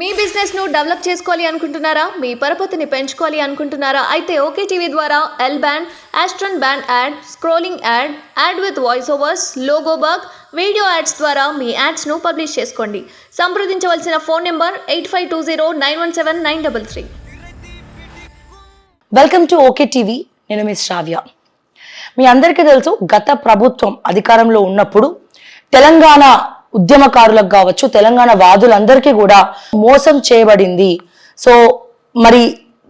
మీ business ను develop చేసుకోవాలి అనుకుంటున్నారా? మీ పరపతిని పెంచుకోవాలి అనుకుంటున్నారా? అయితే ఓకే టీవీ ద్వారా L band, aston band ad, scrolling ad, ad with voice overs, logo bug, video ads ద్వారా మీ యాడ్స్ ను పబ్లిష్ చేసుకోండి. సంప్రదించవలసిన phone number 8520917933. Welcome to OK TV. నేను మీ శ్రావ్య. మీ అందరికీ తెలుసు, గత ప్రభుత్వం అధికారంలో ఉన్నప్పుడు తెలంగాణ ఉద్యమకారులకు కావచ్చు, తెలంగాణ వాదులందరికీ కూడా మోసం చేయబడింది. సో మరి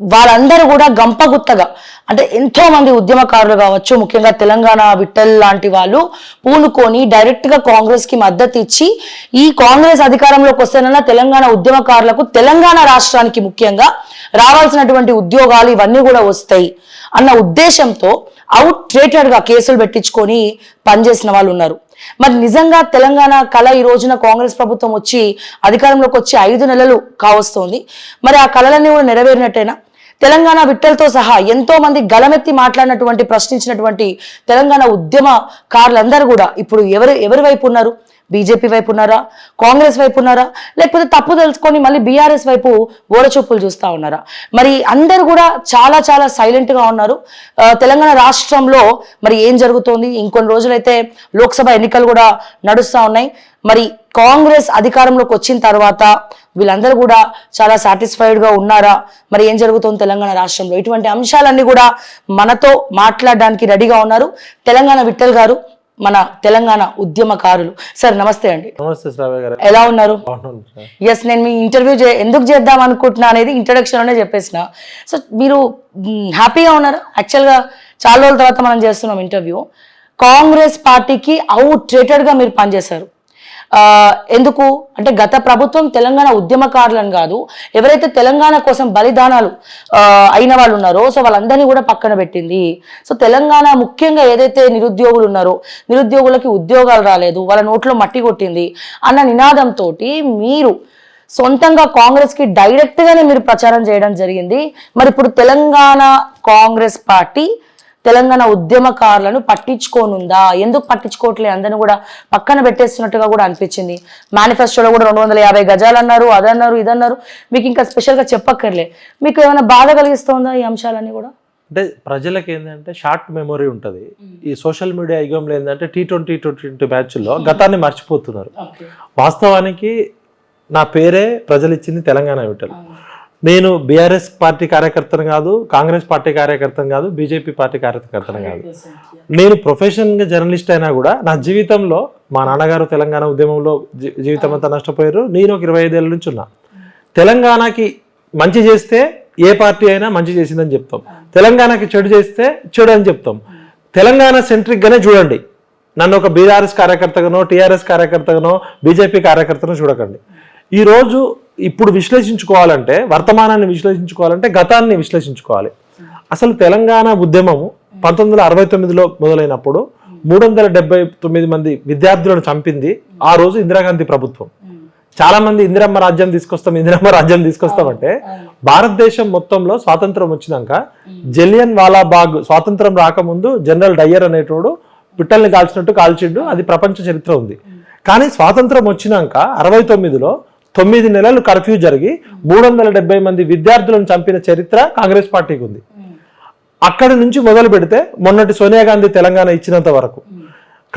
వాళ్ళందరూ కూడా గంపగుత్తగా, అంటే ఎంతో మంది ఉద్యమకారులు కావచ్చు, ముఖ్యంగా తెలంగాణ విఠల్ లాంటి వాళ్ళు పూనుకొని డైరెక్ట్ గా కాంగ్రెస్ కి మద్దతు ఇచ్చి, ఈ కాంగ్రెస్ అధికారంలోకి వస్తేనన్నా తెలంగాణ ఉద్యమకారులకు, తెలంగాణ రాష్ట్రానికి ముఖ్యంగా రావాల్సినటువంటి ఉద్యోగాలు ఇవన్నీ కూడా వస్తాయి అన్న ఉద్దేశంతో అవుట్ రేటెడ్ గా కేసులు పెట్టించుకొని పనిచేసిన వాళ్ళు ఉన్నారు. మరి నిజంగా తెలంగాణ కళ ఈ రోజున కాంగ్రెస్ ప్రభుత్వం వచ్చి అధికారంలోకి వచ్చి 5 నెలలు కావస్తోంది. మరి ఆ కళలన్నీ కూడా నెరవేరినట్టేనా? తెలంగాణ విఠల్తో సహా ఎంతో మంది గలమెత్తి మాట్లాడినటువంటి, ప్రశ్నించినటువంటి తెలంగాణ ఉద్యమకారులందరూ కూడా ఇప్పుడు ఎవరి వైపు ఉన్నారు? బీజేపీ వైపు ఉన్నారా? కాంగ్రెస్ వైపు ఉన్నారా? లేకపోతే తప్పు తెలుసుకొని మళ్ళీ బీఆర్ఎస్ వైపు ఓరచూపులు చూస్తా ఉన్నారా? మరి అందరూ కూడా చాలా చాలా సైలెంట్ గా ఉన్నారు. తెలంగాణ రాష్ట్రంలో మరి ఏం జరుగుతోంది? ఇంకొన్ని రోజులైతే లోక్సభ ఎన్నికలు కూడా నడుస్తూ ఉన్నాయి. మరి కాంగ్రెస్ అధికారంలోకి వచ్చిన తర్వాత వీళ్ళందరూ కూడా చాలా సాటిస్ఫైడ్ గా ఉన్నారా? మరి ఏం జరుగుతోంది తెలంగాణ రాష్ట్రంలో? ఇటువంటి అంశాలన్నీ కూడా మనతో మాట్లాడడానికి రెడీగా ఉన్నారు తెలంగాణ విఠల్ గారు, మన తెలంగాణ ఉద్యమకారులు. సార్ నమస్తే అండి. నమస్తే శ్రావ్య గారు, ఎలా ఉన్నారు? ఎస్, నేను మీ ఇంటర్వ్యూ ఎందుకు చేద్దాం అనుకుంటున్నా అనేది ఇంట్రడక్షన్ లోనే చెప్పేసిన. సో మీరు హ్యాపీగా ఉన్నారా? యాక్చువల్గా చాలా రోజుల తర్వాత మనం చేస్తున్నాం ఇంటర్వ్యూ. కాంగ్రెస్ పార్టీకి అవుట్ రేటెడ్ గా మీరు పనిచేశారు. ఎందుకు అంటే గత ప్రభుత్వం తెలంగాణ ఉద్యమకారులను కాదు, ఎవరైతే తెలంగాణ కోసం బలిదానాలు అయిన వాళ్ళు ఉన్నారో సో వాళ్ళందరినీ కూడా పక్కన పెట్టింది. సో తెలంగాణ ముఖ్యంగా ఏదైతే నిరుద్యోగులు ఉన్నారో, నిరుద్యోగులకి ఉద్యోగాలు రాలేదు, వాళ్ళ నోట్లో మట్టి కొట్టింది అన్న నినాదంతో మీరు సొంతంగా కాంగ్రెస్ కి డైరెక్ట్ గానే మీరు ప్రచారం చేయడం జరిగింది. మరి ఇప్పుడు తెలంగాణ కాంగ్రెస్ పార్టీ తెలంగాణ ఉద్యమకారులను పట్టించుకోనుందా? ఎందుకు పట్టించుకోవట్లేదు? అందరిని కూడా పక్కన పెట్టేస్తున్నట్టుగా కూడా అనిపించింది. మేనిఫెస్టోలో కూడా 250 గజాలు అన్నారు, అదన్నారు, ఇదన్నారు. మీకు ఇంకా స్పెషల్ గా చెప్పక్కర్లే. మీకు ఏమైనా బాధ కలిగిస్తుందా ఈ అంశాలన్నీ కూడా? అంటే ప్రజలకు ఏంటంటే షార్ట్ మెమొరీ ఉంటుంది. ఈ సోషల్ మీడియా యుగంలో ఏంటంటే T20 మ్యాచ్ల్లో గతాన్ని మర్చిపోతున్నారు. వాస్తవానికి నా పేరే ప్రజలు ఇచ్చింది తెలంగాణ విఠల్. నేను బీఆర్ఎస్ పార్టీ కార్యకర్తను కాదు, కాంగ్రెస్ పార్టీ కార్యకర్తను కాదు, బీజేపీ పార్టీ కార్యకర్తను కాదు. నేను ప్రొఫెషన్గా జర్నలిస్ట్ అయినా కూడా నా జీవితంలో మా నాన్నగారు తెలంగాణ ఉద్యమంలో జీవితం అంతా నష్టపోయారు. నేను ఒక 25 ఏళ్ళ నుంచి ఉన్నా. తెలంగాణకి మంచి చేస్తే ఏ పార్టీ అయినా మంచి చేసిందని చెప్తాం, తెలంగాణకి చెడు చేస్తే చెడు అని చెప్తాం. తెలంగాణ సెంట్రిక్గానే చూడండి. నన్ను ఒక బీఆర్ఎస్ కార్యకర్తగానో, టీఆర్ఎస్ కార్యకర్తగానో, బీజేపీ కార్యకర్తనో చూడకండి. ఈరోజు ఇప్పుడు విశ్లేషించుకోవాలంటే, వర్తమానాన్ని విశ్లేషించుకోవాలంటే గతాన్ని విశ్లేషించుకోవాలి. అసలు తెలంగాణ ఉద్యమము 1969లో మొదలైనప్పుడు 379 మంది విద్యార్థులను చంపింది ఆ రోజు ఇందిరాగాంధీ ప్రభుత్వం. చాలా మంది ఇందిరమ్మ రాజ్యం తీసుకొస్తామంటే భారతదేశం మొత్తంలో స్వాతంత్రం వచ్చినాక జలియన్ వాలాబాగ్ స్వాతంత్రం రాకముందు జనరల్ డయ్యర్ అనేటోడు పిట్టల్ని కాల్చినట్టు కాల్చిండు. అది ప్రపంచ చరిత్ర ఉంది. కానీ స్వాతంత్రం వచ్చినాక 69లో 9 నెలలు కర్ఫ్యూ జరిగి 370 మంది విద్యార్థులను చంపిన చరిత్ర కాంగ్రెస్ పార్టీకి ఉంది. అక్కడి నుంచి మొదలు పెడితే మొన్నటి సోనియా గాంధీ తెలంగాణ ఇచ్చినంత వరకు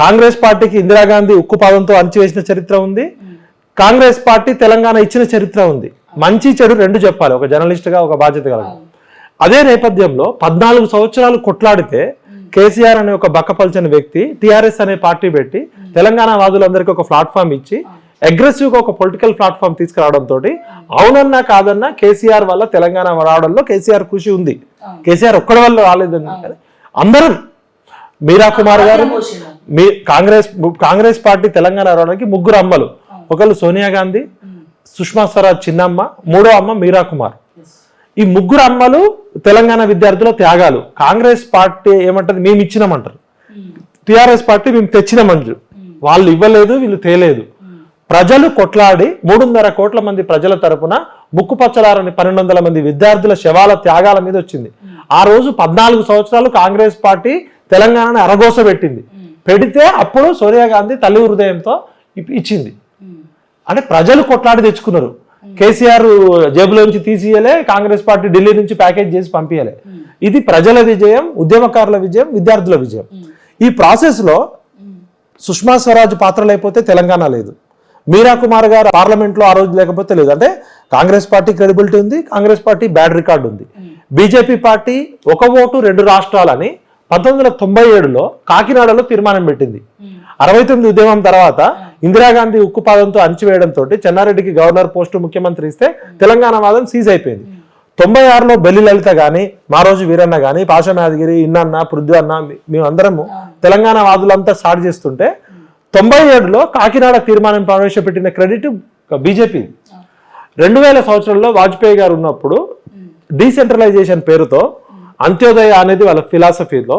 కాంగ్రెస్ పార్టీకి ఇందిరాగాంధీ ఉక్కు పాదంతో అణచివేసిన చరిత్ర ఉంది. కాంగ్రెస్ పార్టీ తెలంగాణ ఇచ్చిన చరిత్ర ఉంది. మంచి చెడు రెండు చెప్పాలి ఒక జర్నలిస్ట్గా, ఒక బాధ్యత కలగా. అదే నేపథ్యంలో 14 సంవత్సరాలు కొట్లాడితే కేసీఆర్ అనే ఒక బక్కపల్చని వ్యక్తి టీఆర్ఎస్ అనే పార్టీ పెట్టి తెలంగాణ వాదులందరికీ ఒక ప్లాట్ఫామ్ ఇచ్చి అగ్రెసివ్ గా ఒక పొలిటికల్ ప్లాట్ఫామ్ తీసుకురావడంతో అవునన్నా కాదన్నా కేసీఆర్ వల్ల తెలంగాణ రావడంలో కేసీఆర్ కృషి ఉంది. కేసీఆర్ ఒక్కడి వల్ల రాలేదని అందరం, మీరా కుమార్ గారు, మీ కాంగ్రెస్ పార్టీ తెలంగాణ రావడానికి 3 అమ్మలు. ఒకళ్ళు సోనియా గాంధీ, సుష్మా స్వరాజ్ చిన్నమ్మ, 3వ అమ్మ మీరా కుమార్. ఈ 3 అమ్మలు తెలంగాణ విద్యార్థుల త్యాగాలు. కాంగ్రెస్ పార్టీ ఏమంటది, మేము ఇచ్చినామంటారు. టిఆర్ఎస్ పార్టీ మేము తెచ్చినామంటారు. వాళ్ళు ఇవ్వలేదు, వీళ్ళు తేలేదు. ప్రజలు కొట్లాడి 3.5 కోట్ల మంది ప్రజల తరపున ముక్కుపచ్చలారని 1200 మంది విద్యార్థుల శవాల త్యాగాల మీద వచ్చింది. ఆ రోజు 14 సంవత్సరాలు కాంగ్రెస్ పార్టీ తెలంగాణని అరగోస పెడితే అప్పుడు సోనియా గాంధీ తల్లి హృదయంతో ఇచ్చింది. అంటే ప్రజలు కొట్లాడి తెచ్చుకున్నారు. కేసీఆర్ జేబులోంచి తీసియలే, కాంగ్రెస్ పార్టీ ఢిల్లీ నుంచి ప్యాకేజ్ చేసి పంపించలే. ఇది ప్రజల విజయం, ఉద్యమకారుల విజయం, విద్యార్థుల విజయం. ఈ ప్రాసెస్ లో సుష్మా స్వరాజ్ పాత్ర లేకపోతే తెలంగాణ లేదు. మీరా కుమార్ గారు పార్లమెంట్ లో ఆ రోజు లేకపోతే లేదు. అంటే కాంగ్రెస్ పార్టీ క్రెడిబిలిటీ ఉంది, కాంగ్రెస్ పార్టీ బ్యాడ్ రికార్డు ఉంది. బీజేపీ పార్టీ ఒక ఓటు 2 రాష్ట్రాలని 1997లో కాకినాడలో తీర్మానం పెట్టింది. 69 ఉద్యమం తర్వాత ఇందిరాగాంధీ ఉక్కుపాదంతో అణచివేయడంతో చెన్నారెడ్డికి గవర్నర్ పోస్టు, ముఖ్యమంత్రి ఇస్తే తెలంగాణ వాదం సీజ్ అయిపోయింది. 96లో బెల్లి లలిత గాని, మారోజు వీరన్న గాని, పాషా యాదగిరి, ఇన్నన్న, పృథ్వీ అన్న, మేమందరము తెలంగాణ వాదులంతా స్టార్ట్ చేస్తుంటే 97లో కాకినాడ తీర్మానం ప్రవేశపెట్టిన క్రెడిట్ బీజేపీ. 2000 సంవత్సరంలో వాజ్పేయి గారు ఉన్నప్పుడు డీసెంట్రలైజేషన్ పేరుతో అంత్యోదయ అనేది వాళ్ళ ఫిలాసఫీలో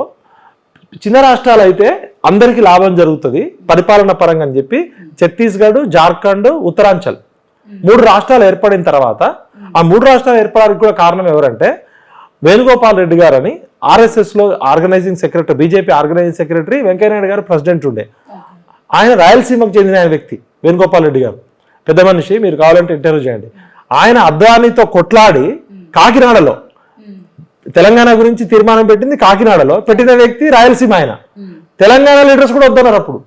చిన్న రాష్ట్రాలు అయితే అందరికీ లాభం జరుగుతుంది పరిపాలన పరంగా అని చెప్పి ఛత్తీస్గఢ్, జార్ఖండ్, ఉత్తరాంచల్ 3 రాష్ట్రాలు ఏర్పడిన తర్వాత ఆ 3 రాష్ట్రాలు ఏర్పడడానికి కూడా కారణం ఎవరంటే వేణుగోపాల్ రెడ్డి గారు అని ఆర్ఎస్ఎస్ లో organizing secretary, BJP organizing secretary, Venkaiah Naidu గారు ప్రెసిడెంట్ ఉండే. ఆయన రాయలసీమకు చెందిన ఆయన వ్యక్తి వేణుగోపాల్ రెడ్డి గారు, పెద్ద మనిషి, మీరు కావాలంటే ఇంటర్వ్యూ చేయండి. ఆయన అద్వానీతో కొట్లాడి కాకినాడలో తెలంగాణ గురించి తీర్మానం పెట్టింది, కాకినాడలో పెట్టిన వ్యక్తి రాయలసీమ. ఆయన తెలంగాణ లీడర్స్ కూడా వద్దన్నారు అప్పుడు.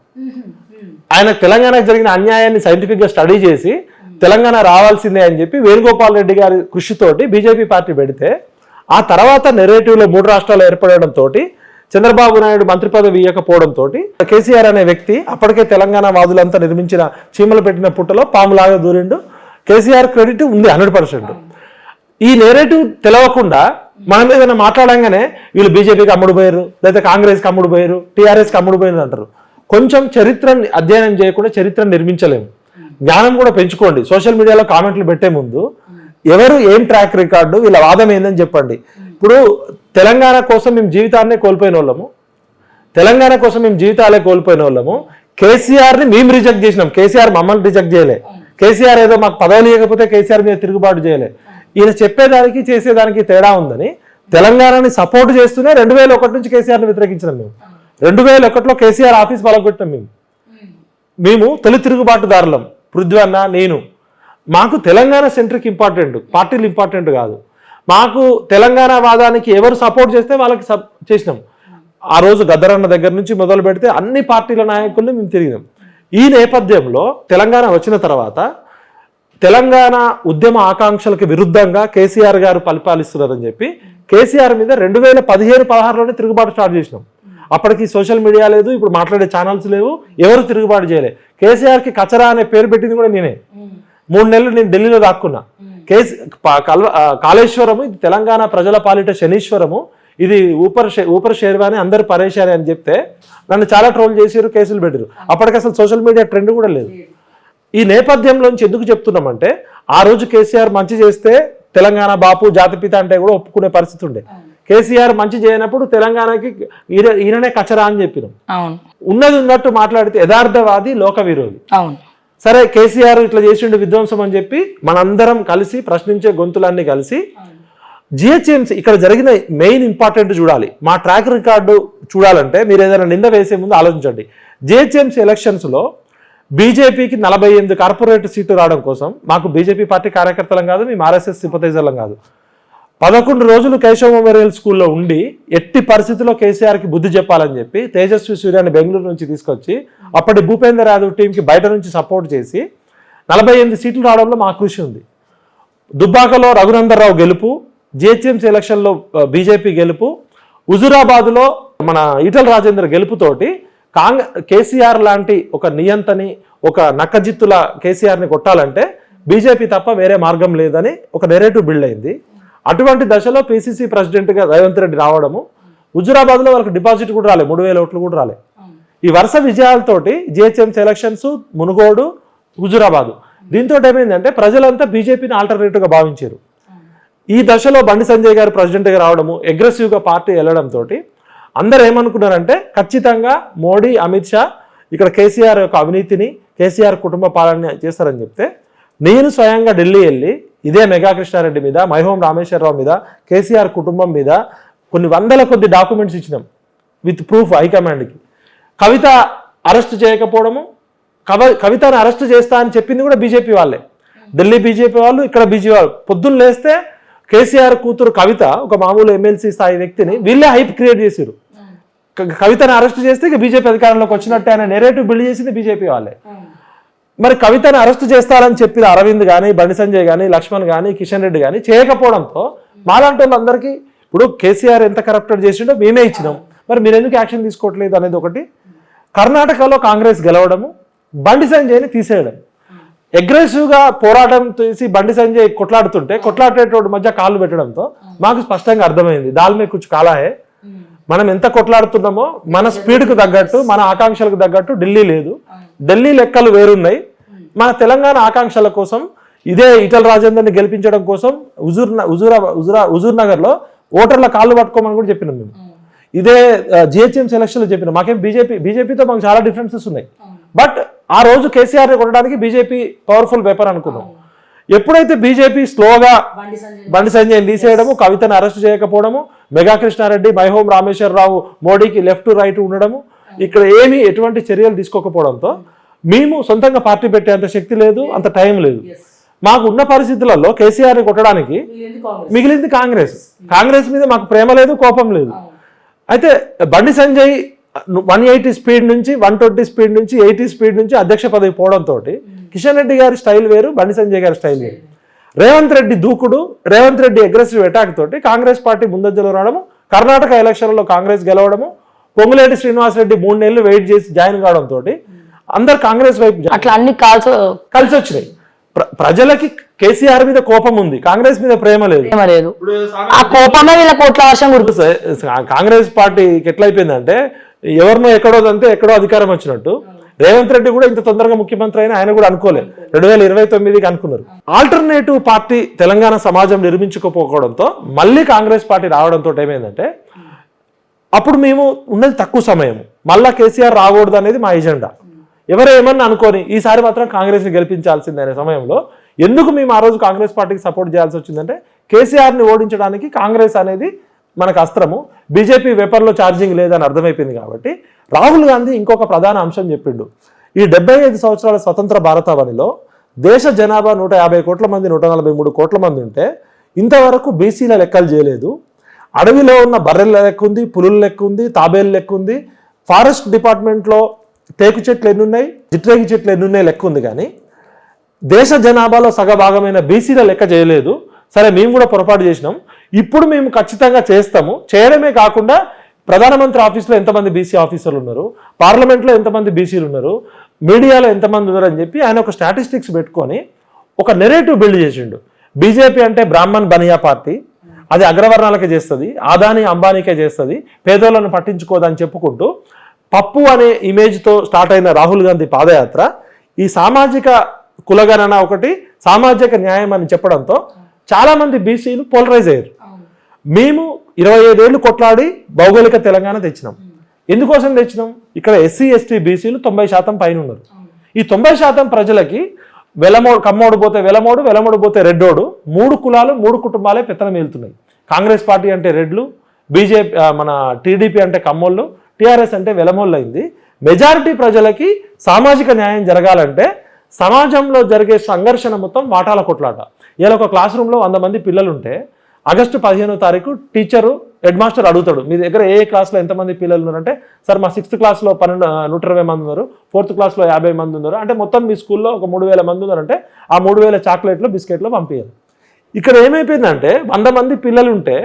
ఆయన తెలంగాణకు జరిగిన అన్యాయాన్ని సైంటిఫిక్ గా స్టడీ చేసి తెలంగాణ రావాల్సిందే అని చెప్పి వేణుగోపాల్ రెడ్డి గారి కృషితోటి బీజేపీ పార్టీ పెడితే, ఆ తర్వాత నెరేటివ్ లో 3 రాష్ట్రాలు ఏర్పడడంతో చంద్రబాబు నాయుడు మంత్రి పదవి ఇవ్వకపోవడంతో కేసీఆర్ అనే వ్యక్తి అప్పటికే తెలంగాణ వాదులంతా నిర్మించిన చీమలు పెట్టిన పుట్టలో పాములాగా దూరిండు. కేసీఆర్ క్రెడిట్ ఉంది 100%. ఈ నేరేటివ్ తెలవకుండా మనం ఏదైనా మాట్లాడంగానే వీళ్ళు బీజేపీకి అమ్ముడు పోయారు, లేదా కాంగ్రెస్కి అమ్ముడు పోయారు, టీఆర్ఎస్కి అమ్ముడు పోయారు అంటారు. కొంచెం చరిత్రను అధ్యయనం చేయకుండా చరిత్రను నిర్మించలేము. జ్ఞానం కూడా పెంచుకోండి. సోషల్ మీడియాలో కామెంట్లు పెట్టే ముందు ఎవరు ఏం ట్రాక్ రికార్డు, వీళ్ళ వాదం ఏందని చెప్పండి. ఇప్పుడు తెలంగాణ కోసం మేము జీవితాన్నే కోల్పోయిన వాళ్ళము, తెలంగాణ కోసం మేము జీవితాలే కోల్పోయిన వాళ్ళము. కేసీఆర్ని మేము రిజెక్ట్ చేసినాం, కేసీఆర్ మమ్మల్ని రిజెక్ట్ చేయలే. కేసీఆర్ ఏదో మాకు పదవులు ఇవ్వకపోతే కేసీఆర్ మీద తిరుగుబాటు చేయలే. ఈయన చెప్పేదానికి చేసేదానికి తేడా ఉందని తెలంగాణని సపోర్ట్ చేస్తూనే 2001 నుంచి కేసీఆర్ని వ్యతిరేకించినాం. మేము 2001లో కేసీఆర్ ఆఫీస్ పలగొట్టాం. మేము తొలి తిరుగుబాటుదారులం, పృథ్వీ అన్న, నేను. మాకు తెలంగాణ సెంట్రిక్ ఇంపార్టెంట్, పార్టీలు ఇంపార్టెంట్ కాదు. మాకు తెలంగాణ వాదానికి ఎవరు సపోర్ట్ చేస్తే వాళ్ళకి చేసినాం. ఆ రోజు గద్దరన్న దగ్గర నుంచి మొదలు పెడితే అన్ని పార్టీల నాయకుల్ని మేము తిరిగినాం. ఈ నేపథ్యంలో తెలంగాణ వచ్చిన తర్వాత తెలంగాణ ఉద్యమ ఆకాంక్షలకు విరుద్ధంగా కేసీఆర్ గారు పరిపాలిస్తున్నారని చెప్పి కేసీఆర్ మీద 2015-16లోనే తిరుగుబాటు స్టార్ట్ చేసినాం. అప్పటికి సోషల్ మీడియా లేదు, ఇప్పుడు మాట్లాడే ఛానల్స్ లేవు, ఎవరు తిరుగుబాటు చేయలే. కేసీఆర్కి కచరా అనే పేరు పెట్టింది కూడా నేనే. 3 నెలలు నేను ఢిల్లీలో దాక్కున్నా. కాళేశ్వరము ఇది తెలంగాణ ప్రజల పాలిట శనీశ్వరము, ఇది ఊపర్ షేర్వాని అందరు పరేషాని అని చెప్తే నన్ను చాలా ట్రోల్ చేసారు, కేసులు పెట్టారు. అప్పటికి అసలు సోషల్ మీడియా ట్రెండ్ కూడా లేదు. ఈ నేపథ్యంలోంచి ఎందుకు చెప్తున్నామంటే, ఆ రోజు కేసీఆర్ మంచి చేస్తే తెలంగాణ బాపు జాతిపిత అంటే కూడా ఒప్పుకునే పరిస్థితి ఉండే. కేసీఆర్ మంచి చేయనప్పుడు తెలంగాణకి ఈయననే కచరా అని చెప్పినాం. ఉన్నది ఉన్నట్టు మాట్లాడితే యథార్థవాది, లోక విరోధి. సరే కేసీఆర్ ఇట్లా చేసిండు విధ్వంసం అని చెప్పి మనందరం కలిసి ప్రశ్నించే గొంతులన్నీ కలిసి జిహెచ్ఎంసీ ఇక్కడ జరిగిన మెయిన్ ఇంపార్టెంట్ చూడాలి. మా ట్రాక్ రికార్డు చూడాలంటే మీరు ఏదైనా నింద వేసే ముందు ఆలోచించండి. జిహెచ్ఎంసీ ఎలక్షన్స్లో బీజేపీకి 48 కార్పొరేట్ సీట్లు రావడం కోసం, మాకు బీజేపీ పార్టీ కార్యకర్తలం కాదు, మేము ఆర్ఎస్ఎస్ సింపథైజర్లం కాదు, 11 రోజులు కేశవ మెమోరియల్ స్కూల్లో ఉండి ఎట్టి పరిస్థితుల్లో కేసీఆర్కి బుద్ధి చెప్పాలని చెప్పి తేజస్వి సూర్యాన్ని బెంగళూరు నుంచి తీసుకొచ్చి అప్పటి భూపేందర్ యాదవ్ టీంకి బయట నుంచి సపోర్ట్ చేసి 48 సీట్లు రావడంలో మా కృషి ఉంది. దుబ్బాకలో రఘునందర్ రావు గెలుపు, జిహెచ్ఎంసీ ఎలక్షన్లో బీజేపీ గెలుపు, హుజూరాబాద్లో మన ఈటల రాజేందర్ గెలుపుతోటి కేసీఆర్ లాంటి ఒక నియంతని, ఒక నక్కజిత్తుల కేసీఆర్ని కొట్టాలంటే బీజేపీ తప్ప వేరే మార్గం లేదని ఒక నెరేటివ్ బిల్డ్ అయింది. అటువంటి దశలో పిసిసి ప్రెసిడెంట్గా రేవంత్ రెడ్డి రావడము, హుజూరాబాద్లో వాళ్ళకి డిపాజిట్ కూడా రాలే, 3000 ఓట్లు కూడా రాలే. ఈ వరుస విజయాలతోటి జిహెచ్ఎంసీ ఎలక్షన్స్, మునుగోడు, హుజూరాబాదు, దీంతో ఏమైందంటే ప్రజలంతా బీజేపీని ఆల్టర్నేటివ్గా భావించారు. ఈ దశలో బండి సంజయ్ గారు ప్రెసిడెంట్గా రావడము, అగ్రెసివ్గా పార్టీ వెళ్ళడంతో అందరు ఏమనుకున్నారంటే ఖచ్చితంగా మోడీ, అమిత్ షా ఇక్కడ కేసీఆర్ యొక్క అవినీతిని, కేసీఆర్ కుటుంబ పాలన చేస్తారని చెప్తే నేను స్వయంగా ఢిల్లీ వెళ్ళి ఇదే మెగా కృష్ణారెడ్డి మీద, మైహోం రామేశ్వరరావు మీద, కేసీఆర్ కుటుంబం మీద కొన్ని వందల కొద్ది డాక్యుమెంట్స్ ఇచ్చినాం విత్ ప్రూఫ్ హైకమాండ్కి. కవిత అరెస్ట్ చేయకపోవడము, కవితను అరెస్ట్ చేస్తా అని చెప్పింది కూడా బీజేపీ వాళ్ళే. ఢిల్లీ బీజేపీ వాళ్ళు, ఇక్కడ బీజేపీ వాళ్ళు. పొద్దున్న లేస్తే కేసీఆర్ కూతురు కవిత, ఒక మామూలు ఎమ్మెల్సీ స్థాయి వ్యక్తిని వీళ్ళే హైప్ క్రియేట్ చేశారు. కవితను అరెస్ట్ చేస్తే ఇక బీజేపీ అధికారంలోకి వచ్చినట్టే అనే నెరేటివ్ బిల్డ్ చేసింది బీజేపీ వాళ్ళే. మరి కవితను అరెస్ట్ చేస్తారని చెప్పిన అరవింద్ కానీ, బండి సంజయ్ కానీ, లక్ష్మణ్ కానీ, కిషన్ రెడ్డి కానీ చేయకపోవడంతో మాలాంటి వాళ్ళందరికీ ఇప్పుడు కేసీఆర్ ఎంత కరప్టెడ్ చేసిండో మేమే ఇచ్చినాం, మరి మీరు ఎందుకు యాక్షన్ తీసుకోవట్లేదు అనేది ఒకటి. కర్ణాటకలో కాంగ్రెస్ గెలవడము, బండి సంజయ్ని తీసేయడం, అగ్రెసివ్గా పోరాటం చేసి బండి సంజయ్ కొట్లాడేటోడు మధ్య కాళ్ళు పెట్టడంతో మాకు స్పష్టంగా అర్థమైంది దాల్మే కుచ్ కాలాహే. మనం ఎంత కొట్లాడుతున్నామో మన స్పీడ్కు తగ్గట్టు, మన ఆకాంక్షలకు తగ్గట్టు ఢిల్లీ లేదు. ఢిల్లీ లెక్కలు వేరున్నాయి. మన తెలంగాణ ఆకాంక్షల కోసం ఇదే ఈటల రాజేందర్ని గెలిపించడం కోసం హుజూర్ నగర్లో ఓటర్ల కాళ్ళు పట్టుకోమని కూడా చెప్పినాం మేము. ఇదే జిహెచ్ఎంసీ ఎలక్షన్లో చెప్పినాం. మాకేం బీజేపీతో మాకు చాలా డిఫరెన్సెస్ ఉన్నాయి. బట్ ఆ రోజు కేసీఆర్ని కొట్టడానికి బీజేపీ పవర్ఫుల్ వెపన్ అనుకున్నాం. ఎప్పుడైతే బీజేపీ స్లోగా బండి సంజయ్ తీసేయడము, కవితను అరెస్ట్ చేయకపోవడము, మెగా కృష్ణారెడ్డి, మైహోం రామేశ్వరరావు మోడీకి లెఫ్ట్ రైట్ ఉండడము, ఇక్కడ ఎటువంటి చర్యలు తీసుకోకపోవడంతో మేము సొంతంగా పార్టీ పెట్టేంత శక్తి లేదు, అంత టైం లేదు. మాకు ఉన్న పరిస్థితులలో కేసీఆర్ని కొట్టడానికి మిగిలింది కాంగ్రెస్ మీద మాకు ప్రేమ లేదు, కోపం లేదు. అయితే బండి సంజయ్ 180 స్పీడ్ నుంచి 120 స్పీడ్ నుంచి 80 స్పీడ్ నుంచి అధ్యక్ష పదవి పోవడంతో కిషన్ రెడ్డి గారి స్టైల్ వేరు, బండి సంజయ్ గారి స్టైల్ వేరు. రేవంత్ రెడ్డి దూకుడు, రేవంత్ రెడ్డి అగ్రెసివ్ అటాక్ తోటి కాంగ్రెస్ పార్టీ ముందంజలో రావడము, కర్ణాటక ఎలక్షన్లలో కాంగ్రెస్ గెలవడము, పొంగులేటి శ్రీనివాసరెడ్డి 3 నెలలు వెయిట్ చేసి జాయిన్ కావడంతో అందరు కాంగ్రెస్ వైపు అట్లా అన్ని కలిసి వచ్చినాయి. ప్రజలకి కేసీఆర్ మీద కోపం ఉంది, కాంగ్రెస్ మీద ప్రేమ లేదు. ఆ కోపమే వీళ్ళ కోట్ల వర్షం కురుస్తుంది. కాంగ్రెస్ పార్టీకి ఎట్లయిపోయిందంటే ఎవరినో ఎక్కడో అంతే ఎక్కడో అధికారం వచ్చినట్టు. రేవంత్ రెడ్డి కూడా ఇంత తొందరగా ముఖ్యమంత్రి అయినా ఆయన కూడా అనుకోలేదు. 2029కి అనుకున్నారు. ఆల్టర్నేటివ్ పార్టీ తెలంగాణ సమాజం నిర్మించుకోకపోవడంతో మళ్ళీ కాంగ్రెస్ పార్టీ రావడంతో ఏమైందంటే అప్పుడు మేము ఉన్నది తక్కువ సమయం, మళ్ళా కేసీఆర్ రాకూడదు అనేది మా ఎజెండా. ఎవరు ఏమన్నా అనుకోని ఈసారి మాత్రం కాంగ్రెస్ని గెలిపించాల్సిందే అనే సమయంలో ఎందుకు మేము ఆ రోజు కాంగ్రెస్ పార్టీకి సపోర్ట్ చేయాల్సి వచ్చిందంటే కేసీఆర్ని ఓడించడానికి కాంగ్రెస్ అనేది మనకు అస్త్రము, బీజేపీ వెపన్లో ఛార్జింగ్ లేదని అర్థమైపోయింది. కాబట్టి రాహుల్ గాంధీ ఇంకొక ప్రధాన అంశం చెప్పిండు. ఈ 75 సంవత్సరాల స్వతంత్ర భారతావనిలో దేశ జనాభా 150 కోట్ల మంది, 143 కోట్ల మంది ఉంటే ఇంతవరకు బీసీల లెక్కలు చేయలేదు. అడవిలో ఉన్న బర్రెల లెక్క ఉంది, పులుల లెక్క ఉంది, తాబేలు లెక్క ఉంది, ఫారెస్ట్ డిపార్ట్మెంట్లో టేకు చెట్లు ఎన్ని ఉన్నాయి, జిట్రేగి చెట్లు ఎన్ని ఉన్నాయి లెక్క ఉంది. కానీ దేశ జనాభాలో సగభాగమైన బీసీల లెక్క చేయలేదు. సరే, మేము కూడా పొరపాటు చేసినాం, ఇప్పుడు మేము ఖచ్చితంగా చేస్తాము. చేయడమే కాకుండా ప్రధానమంత్రి ఆఫీస్లో ఎంతమంది బీసీ ఆఫీసర్లు ఉన్నారు, పార్లమెంట్లో ఎంతమంది బీసీలు ఉన్నారు, మీడియాలో ఎంతమంది ఉన్నారు అని చెప్పి ఆయన ఒక స్టాటిస్టిక్స్ పెట్టుకొని ఒక నెరేటివ్ బిల్డ్ చేసిండు. బీజేపీ అంటే బ్రాహ్మణ్ బనియా పార్టీ, అది అగ్రవర్ణాలకే చేస్తుంది, ఆదాని అంబానీకే చేస్తుంది, పేదోళ్ళను పట్టించుకోదని చెప్పుకుంటూ పప్పు అనే ఇమేజ్తో స్టార్ట్ అయిన రాహుల్ గాంధీ పాదయాత్ర ఈ సామాజిక కులగణన ఒకటి, సామాజిక న్యాయం అని చెప్పడంతో చాలామంది బీసీలు పోలరైజ్ అయ్యారు. మేము 25 ఏళ్ళు కొట్లాడి భౌగోళిక తెలంగాణ తెచ్చినాం. ఎందుకోసం తెచ్చినాం? ఇక్కడ ఎస్సీ ఎస్టీ బీసీలు 90% పైన ఉన్నారు. ఈ 90% ప్రజలకి కమ్మోడు పోతే వెలమోడు పోతే రెడ్డోడు, 3 కులాలు 3 కుటుంబాలే పెత్తనం వెళ్తున్నాయి. కాంగ్రెస్ పార్టీ అంటే రెడ్లు, బీజేపీ మన టీడీపీ అంటే కమ్మోళ్ళు, టీఆర్ఎస్ అంటే వెలమోళ్ళు అయింది. మెజారిటీ ప్రజలకి సామాజిక న్యాయం జరగాలంటే సమాజంలో జరిగే సంఘర్షణ మొత్తం వాటాల కొట్లాట. ఇలా ఒక క్లాస్ రూమ్లో 100 మంది పిల్లలు ఉంటే ఆగస్టు 15వ తారీఖు టీచరు హెడ్ మాస్టర్ అడుగుతాడు, మీ దగ్గర ఏ క్లాస్లో ఎంతమంది పిల్లలు ఉన్నారంటే, సార్ మా 6th క్లాస్లో 120 మంది ఉన్నారు, 4th క్లాస్లో 50 మంది ఉన్నారు, అంటే మొత్తం మీ స్కూల్లో ఒక 3000 మంది ఉన్నారంటే ఆ 3000 చాక్లెట్లు బిస్కెట్లు పంపించారు. ఇక్కడ ఏమైపోయిందంటే 100 మంది పిల్లలు ఉంటే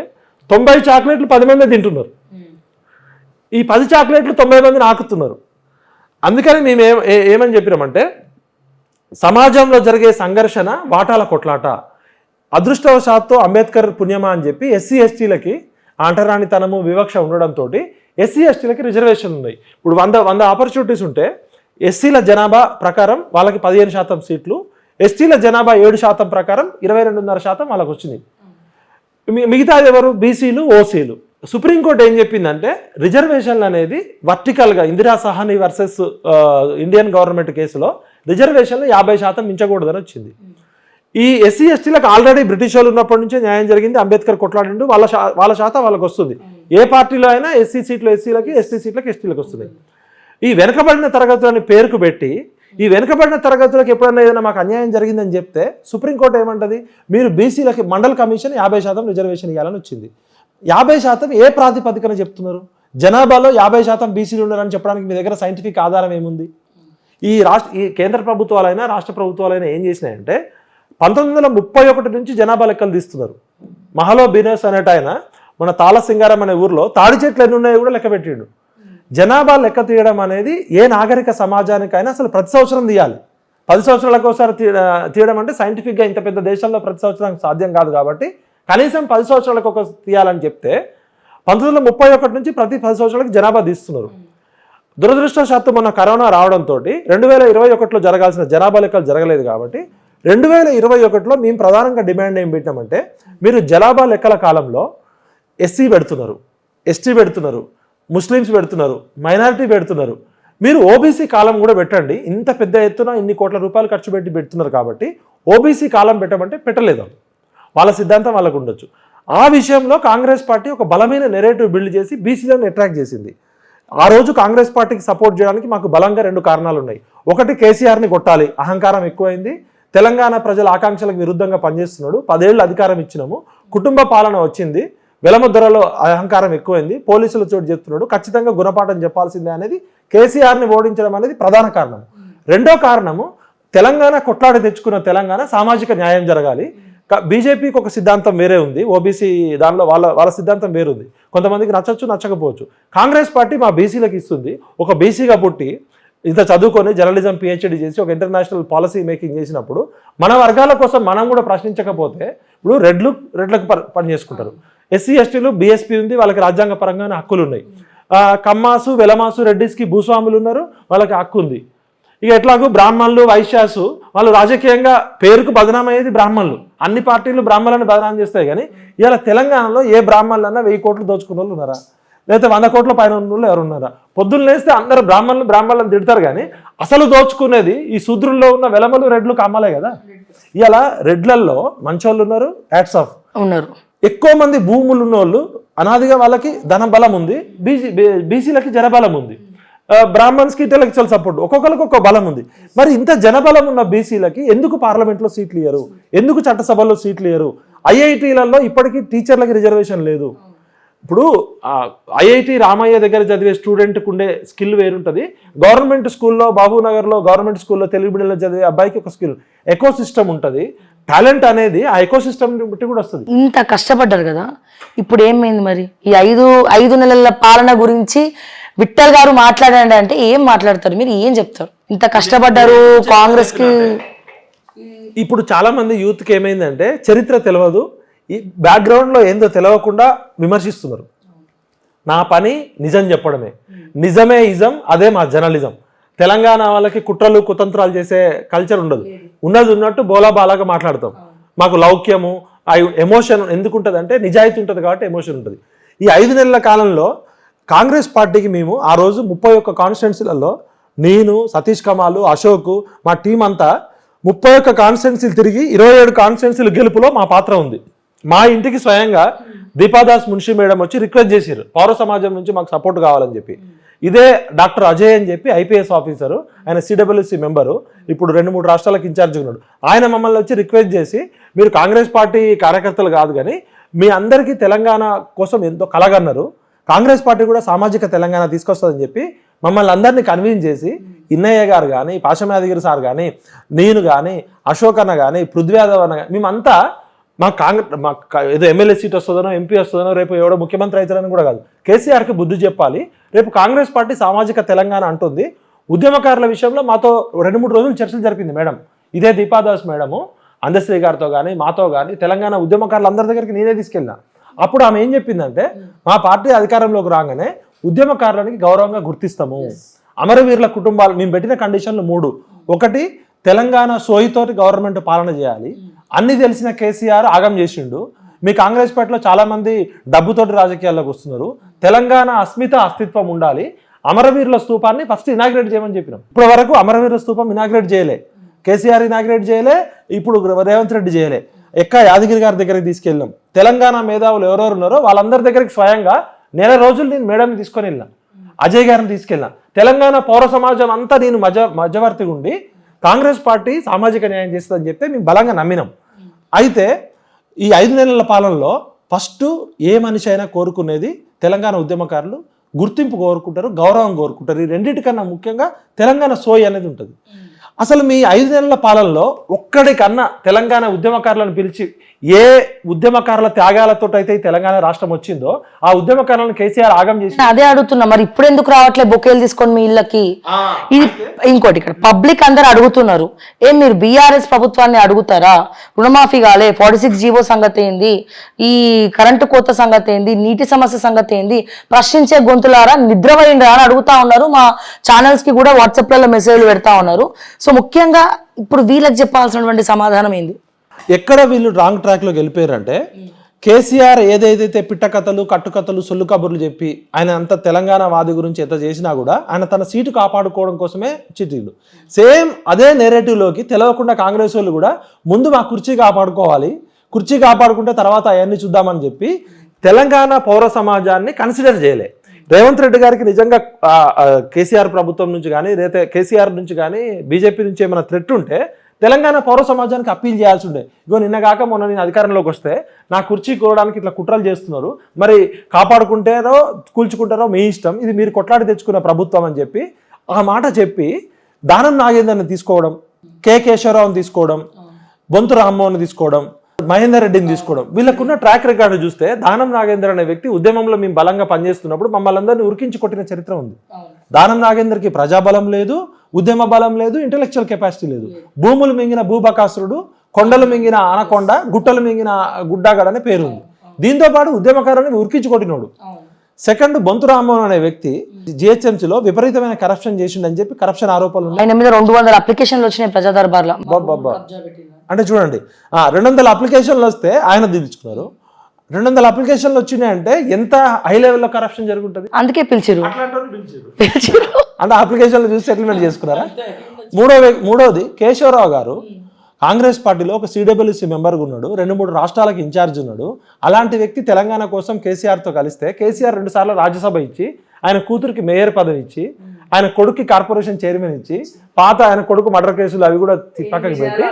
90 చాక్లెట్లు 10 మంది తింటున్నారు. ఈ 10 చాక్లెట్లు 90 మందిని ఆకుతున్నారు. అందుకని మేము ఏమని చెప్పినామంటే సమాజంలో జరిగే సంఘర్షణ వాటాల కొట్లాట. అదృష్టవశాత్తు అంబేద్కర్ పుణ్యమా అని చెప్పి ఎస్సీ ఎస్టీలకి అంటరానితనము వివక్ష ఉండడంతో ఎస్సీ ఎస్టీలకి రిజర్వేషన్ ఉన్నాయి. ఇప్పుడు 100 ఆపర్చునిటీస్ ఉంటే ఎస్సీల జనాభా ప్రకారం వాళ్ళకి 15% సీట్లు, ఎస్టీల జనాభా 7% ప్రకారం 22.5% వాళ్ళకి వచ్చింది. మిగతాది ఎవరు? బీసీలు, ఓసీలు. సుప్రీంకోర్టు ఏం చెప్పిందంటే రిజర్వేషన్లు అనేది వర్టికల్గా Indira Sahani versus Indian government కేసులో రిజర్వేషన్లు 50% మించకూడదని వచ్చింది. ఈ ఎస్సీ ఎస్టీలకు ఆల్రెడీ బ్రిటిష్ వాళ్ళు ఉన్నప్పటి నుంచే న్యాయం జరిగింది. అంబేద్కర్ కొట్లాడిండు, వాళ్ళ శాతం వాళ్ళకి వస్తుంది. ఏ పార్టీలో అయినా ఎస్సీ సీట్లు ఎస్సీలకి, ఎస్టీ సీట్లకి ఎస్టీలకు వస్తుంది. ఈ వెనుకబడిన తరగతులని పేరుకు పెట్టి ఈ వెనుకబడిన తరగతులకు ఎప్పుడైనా ఏదైనా మాకు అన్యాయం జరిగిందని చెప్తే సుప్రీంకోర్టు ఏమంటది, మీరు బీసీలకి మండల కమిషన్ 50% రిజర్వేషన్ ఇవ్వాలని వచ్చింది. 50% ఏ ప్రాతిపదికన చెప్తున్నారు? జనాభాలో 50% బీసీలు ఉన్నారని చెప్పడానికి మీ దగ్గర సైంటిఫిక్ ఆధారం ఏముంది? ఈ కేంద్ర ప్రభుత్వాలైనా రాష్ట్ర ప్రభుత్వాలైనా ఏం చేసినాయంటే 1931 నుంచి జనాభా లెక్కలు తీస్తున్నారు. మహలో బినస్ అనేట ఆయన మన తాళసింగారం అనే ఊర్లో తాడి చెట్లు ఎన్ని ఉన్నాయో కూడా లెక్క పెట్టిండు. జనాభా లెక్క తీయడం అనేది ఏ నాగరిక సమాజానికైనా అసలు ప్రతి సంవత్సరం తీయాలి. 10 సంవత్సరాలకు ఒకసారి తీయడం అంటే సైంటిఫిక్గా ఇంత పెద్ద దేశంలో ప్రతి సంవత్సరం సాధ్యం కాదు. కాబట్టి కనీసం 10 సంవత్సరాలకు ఒక తీయాలని చెప్తే 1931 నుంచి ప్రతి 10 సంవత్సరాలకు జనాభా తీస్తున్నారు. దురదృష్టవశాత్తు మొన్న కరోనా రావడంతో 2021లో జరగాల్సిన జనాభా లెక్కలు జరగలేదు. కాబట్టి 2021లో మేము ప్రధానంగా డిమాండ్ ఏం పెట్టామంటే, మీరు జనాభా లెక్కల కాలంలో ఎస్సీ పెడుతున్నారు, ఎస్టీ పెడుతున్నారు, ముస్లిమ్స్ పెడుతున్నారు, మైనారిటీ పెడుతున్నారు, మీరు ఓబీసీ కాలం కూడా పెట్టండి. ఇంత పెద్ద ఎత్తున ఇన్ని కోట్ల రూపాయలు ఖర్చు పెట్టి పెడుతున్నారు కాబట్టి ఓబీసీ కాలం పెట్టమంటే పెట్టలేదు. వాళ్ళ సిద్ధాంతం వాళ్ళకు ఉండొచ్చు. ఆ విషయంలో కాంగ్రెస్ పార్టీ ఒక బలమైన నెరేటివ్ బిల్డ్ చేసి బీసీలను అట్రాక్ట్ చేసింది. ఆ రోజు కాంగ్రెస్ పార్టీకి సపోర్ట్ చేయడానికి మాకు బలంగా 2 కారణాలు ఉన్నాయి. ఒకటి, కేసీఆర్ని కొట్టాలి, అహంకారం ఎక్కువైంది, తెలంగాణ ప్రజల ఆకాంక్షలకు విరుద్ధంగా పనిచేస్తున్నాడు, 10 ఏళ్ళు అధికారం ఇచ్చినాము, కుటుంబ పాలన వచ్చింది, వెలముద్దరలో అహంకారం ఎక్కువైంది, పోలీసులు చోటు చెప్తున్నాడు, ఖచ్చితంగా గుణపాఠం చెప్పాల్సిందే అనేది కేసీఆర్ని ఓడించడం అనేది ప్రధాన కారణం. రెండో కారణము, తెలంగాణ కొట్లాడి తెచ్చుకున్న తెలంగాణ సామాజిక న్యాయం జరగాలి. బీజేపీకి ఒక సిద్ధాంతం వేరే ఉంది, ఓబీసీ దానిలో వాళ్ళ సిద్ధాంతం వేరుంది. కొంతమందికి నచ్చచ్చు, నచ్చకపోవచ్చు. కాంగ్రెస్ పార్టీ మా బీసీలకు ఇస్తుంది. ఒక బీసీగా పుట్టి ఇంత చదువుకొని జర్నలిజం పిహెచ్డి చేసి ఒక ఇంటర్నేషనల్ పాలసీ మేకింగ్ చేసినప్పుడు మన వర్గాల కోసం మనం కూడా ప్రశ్నించకపోతే, ఇప్పుడు రెడ్లకు పని చేసుకుంటారు, ఎస్సీ ఎస్టీలు బీఎస్పీ ఉంది, వాళ్ళకి రాజ్యాంగ పరంగానే హక్కులు ఉన్నాయి, కమ్మాసు వెలమాసు రెడ్డిస్కి భూస్వాములు ఉన్నారు, వాళ్ళకి హక్కు ఉంది. ఇక ఎట్లాగూ బ్రాహ్మణులు వైశ్యాసు వాళ్ళు రాజకీయంగా పేరుకు బదనామయ్యేది బ్రాహ్మణులు. అన్ని పార్టీలు బ్రాహ్మణులను బదనాం చేస్తాయి. కానీ ఇవాళ తెలంగాణలో ఏ బ్రాహ్మణులన్నా 1000 కోట్లు దోచుకున్న వాళ్ళు ఉన్నారా, లేకపోతే 100 కోట్ల పైన ఉన్న వాళ్ళు ఎవరు ఉన్నారా? పొద్దున్న లేస్తే అందరు బ్రాహ్మణులను తిడతారు. కానీ అసలు దోచుకునేది ఈ శూద్రుల్లో ఉన్న వెలమలు రెడ్లు కమ్మలే కదా. ఇవాళ రెడ్లల్లో మంచోళ్ళు ఉన్నారు, హ్యాట్స్ ఆఫ్ ఉన్నారు. ఎక్కువ మంది భూములు ఉన్న వాళ్ళు అనాదిగా వాళ్ళకి ధన బలం ఉంది, బీసీలకి జనబలం ఉంది, బ్రాహ్మణ్స్కి ఇంటెలెక్చువల్ సపోర్ట్, ఒక్కొక్కరికి ఒక్కొక్క బలం ఉంది. మరి ఇంత జనబలం ఉన్న బీసీలకి ఎందుకు పార్లమెంట్లో సీట్లు ఇయ్యరు, ఎందుకు చట్టసభల్లో సీట్లు ఇయ్యరు? ఐఐటీలలో ఇప్పటికీ టీచర్లకి రిజర్వేషన్ లేదు. ఇప్పుడు ఐఐటి రామయ్య దగ్గర చదివే స్టూడెంట్కి ఉండే స్కిల్ వేరుంటుంది, గవర్నమెంట్ స్కూల్లో బాబునగర్లో గవర్నమెంట్ స్కూల్లో తెలుగు మీడియంలో చదివే అబ్బాయికి ఒక స్కిల్, ఎకో సిస్టమ్ ఉంటుంది. టాలెంట్ అనేది ఆ ఎకో సిస్టమ్ బట్టి కూడా వస్తుంది. ఇంత కష్టపడ్డారు కదా, ఇప్పుడు ఏమైంది మరి? ఈ ఐదు నెలల పాలన గురించి విఠల్ గారు మాట్లాడండి అంటే ఏం మాట్లాడతారు? మీరు ఏం చెప్తారు? ఇంత కష్టపడ్డారు కాంగ్రెస్ కి. ఇప్పుడు చాలా మంది యూత్కి ఏమైందంటే చరిత్ర తెలియదు, ఈ బ్యాక్గ్రౌండ్లో ఏందో తెలియకుండా విమర్శిస్తున్నారు. నా పని నిజం చెప్పడమే, నిజమే ఇజం, అదే మా జర్నలిజం. తెలంగాణ వాళ్ళకి కుట్రలు కుతంత్రాలు చేసే కల్చర్ ఉండదు, ఉన్నది ఉన్నట్టు బోలాబాలాగా మాట్లాడతాం. మాకు లౌక్యము ఎమోషన్ ఎందుకు ఉంటుంది అంటే నిజాయితీ ఉంటుంది కాబట్టి ఎమోషన్ ఉంటుంది. ఈ 5 నెలల కాలంలో కాంగ్రెస్ పార్టీకి మేము ఆ రోజు 31 కాన్స్టిట్యున్సీలలో నేను, సతీష్ కమాలు, అశోక్, మా టీం అంతా 31 కాన్స్టిట్యున్సీలు తిరిగి 27 కాన్స్టిట్యున్సీలు గెలుపులో మా పాత్ర ఉంది. మా ఇంటికి స్వయంగా దీపాదాస్ మున్షి మేడం వచ్చి రిక్వెస్ట్ చేశారు, పౌర సమాజం నుంచి మాకు సపోర్ట్ కావాలని చెప్పి. ఇదే డాక్టర్ అజయ్ అని చెప్పి ఐపీఎస్ ఆఫీసరు, ఆయన సిడబ్ల్యూసీ మెంబరు, ఇప్పుడు 2-3 రాష్ట్రాలకు ఇన్ఛార్జ్గా ఉన్నాడు. ఆయన మమ్మల్ని వచ్చి రిక్వెస్ట్ చేసి, మీరు కాంగ్రెస్ పార్టీ కార్యకర్తలు కాదు కానీ మీ అందరికీ తెలంగాణ కోసం ఎంతో కలగన్నారు, కాంగ్రెస్ పార్టీ కూడా సామాజిక తెలంగాణ తీసుకొస్తుందని చెప్పి మమ్మల్ని అందరినీ కన్విన్స్ చేసి, ఇన్నయ్య గారు కానీ, పాశమయాదగిరి సార్ కానీ, నేను కానీ, అశోక్ అన్న కానీ, పృథ్వీయాదవ్ అన్న కానీ, మేమంతా మాకు ఏదో ఎమ్మెల్యే సీట్ వస్తుందనో ఎంపీ వస్తుందనో రేపు ఎవడో ముఖ్యమంత్రి అవుతారని కూడా కాదు, కేసీఆర్కి బుద్ధి చెప్పాలి. రేపు కాంగ్రెస్ పార్టీ సామాజిక తెలంగాణ అంటుంది. ఉద్యమకారుల విషయంలో మాతో 2-3 రోజులు చర్చలు జరిపింది మేడం. ఇదే దీపాదాస్ మేడము అందశ్రీ గారితో కానీ మాతో కానీ తెలంగాణ ఉద్యమకారులు అందరి దగ్గరికి నేనే తీసుకెళ్ళినా. అప్పుడు ఆమె ఏం చెప్పిందంటే, మా పార్టీ అధికారంలోకి రాగానే ఉద్యమకారులకి గౌరవంగా గుర్తిస్తాము, అమరవీరుల కుటుంబాలు మేము పెట్టిన కండిషన్లు 3. ఒకటి, తెలంగాణ సోయితోటి గవర్నమెంట్ పాలన చేయాలి. అన్ని తెలిసిన కేసీఆర్ ఆగం చేసిండు. మీ కాంగ్రెస్ పార్టీలో చాలా మంది డబ్బుతోటి రాజకీయాల్లోకి వస్తున్నారు. తెలంగాణ అస్తిత్వం ఉండాలి. అమరవీరుల స్తూపాన్ని ఫస్ట్ ఇనాగ్రేట్ చేయమని చెప్పినాం. ఇప్పటి వరకు అమరవీరుల స్తూపం ఇనాగ్రేట్ చేయలే, కేసీఆర్ ఇనాగ్రేట్ చేయలే, ఇప్పుడు రేవంత్ రెడ్డి చేయలే. యాదగిరి గారి దగ్గరికి తీసుకెళ్ళినాం. తెలంగాణ మేధావులు ఎవరెవరు ఉన్నారో వాళ్ళందరి దగ్గరికి స్వయంగా 1 నెల రోజులు నేను మేడంని తీసుకొని వెళ్ళినా. అజయ్ గారిని తీసుకెళ్ళిన. తెలంగాణ పౌర సమాజం అంతా నేను మధ్యవర్తిగా ఉండి కాంగ్రెస్ పార్టీ సామాజిక న్యాయం చేస్తుందని చెప్తే మేము బలంగా నమ్మినాం. అయితే ఈ 5 నెలల పాలనలో ఫస్ట్ ఏ మనిషి అయినా కోరుకునేది తెలంగాణ ఉద్యమకారులు గుర్తింపు కోరుకుంటారు, గౌరవం కోరుకుంటారు. ఈ రెండింటికన్నా ముఖ్యంగా తెలంగాణ సోయి అనేది ఉంటుంది. అసలు మీ 5 నెలల పాలనలో ఒక్కడికన్నా తెలంగాణ ఉద్యమకారులను పిలిచి ఏ ఉద్యమకారుల త్యాగాలతో అయితే ఈ తెలంగాణ రాష్ట్రం వచ్చిందో ఆ ఉద్యమకారులను కేసీఆర్ ఆగం చేసి అదే అడుగుతున్నా, మరి ఇప్పుడు ఎందుకు రావట్లే బొకేలు తీసుకొని మీ ఇళ్ళకి? ఇది ఇంకోటి, ఇక్కడ పబ్లిక్ అందరు అడుగుతున్నారు, ఏం మీరు బీఆర్ఎస్ ప్రభుత్వాన్ని అడుగుతారా? రుణమాఫీ కాలే, 46 జీవో సంగతి ఏంది, ఈ కరెంటు కోత సంగతి ఏంది, నీటి సమస్య సంగతి ఏంది, ప్రశ్నించే గొంతులారా నిద్రపోయిండ్రా అని అడుగుతా ఉన్నారు. మా ఛానల్స్ కి కూడా వాట్సాప్లలో మెసేజ్లు పెడతా ఉన్నారు. సో ముఖ్యంగా ఇప్పుడు వీళ్ళకి చెప్పాల్సినటువంటి సమాధానం ఏంది? ఎక్కడ వీళ్ళు రాంగ్ ట్రాక్లోకి వెళ్ళిపోయారంటే, కేసీఆర్ ఏదైతే పిట్టకథలు కట్టుకథలు సొల్లు కబుర్లు చెప్పి ఆయన అంత తెలంగాణ వాది గురించి ఎంత చేసినా కూడా ఆయన తన సీటు కాపాడుకోవడం కోసమే చిట్టీలు. సేమ్ అదే నేరేటివ్లోకి తెలవకుండా కాంగ్రెస్ వాళ్ళు కూడా ముందు మా కుర్చీ కాపాడుకోవాలి, కుర్చీ కాపాడుకుంటే తర్వాత అవన్నీ చూద్దామని చెప్పి తెలంగాణ పౌర సమాజాన్ని కన్సిడర్ చేయలే. రేవంత్ రెడ్డి గారికి నిజంగా కేసీఆర్ ప్రభుత్వం నుంచి కానీ లేదా కేసీఆర్ నుంచి కానీ బీజేపీ నుంచి ఏమైనా థ్రెట్ ఉంటే తెలంగాణ పౌర సమాజానికి అప్పీల్ చేయాల్సి ఉండే. ఇగో నిన్న కాక మొన్న నేను అధికారంలోకి వస్తే నా కుర్చీ కోవడానికి ఇట్లా కుట్రలు చేస్తున్నారు, మరి కాపాడుకుంటారో కూల్చుకుంటారో మీ ఇష్టం, ఇది మీరు కొట్లాడి తెచ్చుకున్న ప్రభుత్వం అని చెప్పి ఆ మాట చెప్పి దానం నాగేందర్ని తీసుకోవడం, కె కేశవరావుని తీసుకోవడం, బొంతు రామ్మోహన్ తీసుకోవడం, మహేందర్ రెడ్డిని తీసుకోవడం, వీళ్ళకున్న ట్రాక్ రికార్డు చూస్తే దానం నాగేందర్ అనే వ్యక్తి ఉద్యమంలో మేము బలంగా పనిచేస్తున్నప్పుడు మమ్మల్ని అందరినీ ఉరికించి కొట్టిన చరిత్ర ఉంది. దానం నాగేందర్కి ప్రజాబలం లేదు, ఉద్యమ బలం లేదు, ఇంటెలెక్చువల్ కెపాసిటీ లేదు. భూములు మింగిన భూబకాసురుడు, కొండలు మింగిన ఆనకొండ, గుట్టలు మింగిన గుడ్డాగడ్ అనే పేరు ఉంది. దీంతో పాటు ఉద్యమకారుని ఉరికించి కొట్టినోడు. సెకండ్ బొంతు రామ్మోహన్ అనే వ్యక్తి జిహెచ్ఎంసీలో విపరీతమైన కరప్షన్ చేసిండని చెప్పి కరప్షన్ ఆరోపణలు ఉన్నాయి. ఆయన మీద 200 అప్లికేషన్లు వచ్చినాయి ప్రజా దర్బార్లో. అంటే చూడండి, 200 అప్లికేషన్లు వస్తే ఆయన దించుకున్నారు. 200 అప్లికేషన్లు వచ్చినాయంటే ఎంత హై లెవెల్లో కరప్షన్ జరుగుతుంది. అందుకే పిలిచిరు. అంటే అప్లికేషన్లు చూసి సెటిల్మెంట్ చేసుకున్నారా? మూడోది కేశవరావు గారు కాంగ్రెస్ పార్టీలో ఒక సిడబ్ల్యూసీ మెంబర్గా ఉన్నాడు, 2-3 రాష్ట్రాలకు ఇన్ఛార్జ్ ఉన్నాడు. అలాంటి వ్యక్తి తెలంగాణ కోసం కేసీఆర్తో కలిస్తే కేసీఆర్ 2 సార్లు రాజ్యసభ ఇచ్చి ఆయన కూతురికి మేయర్ పదవి ఇచ్చి ఆయన కొడుకు కార్పొరేషన్ చైర్మన్ ఇచ్చి పాత ఆయన కొడుకు మర్డర్ కేసులు అవి కూడా పక్కకి పెట్టి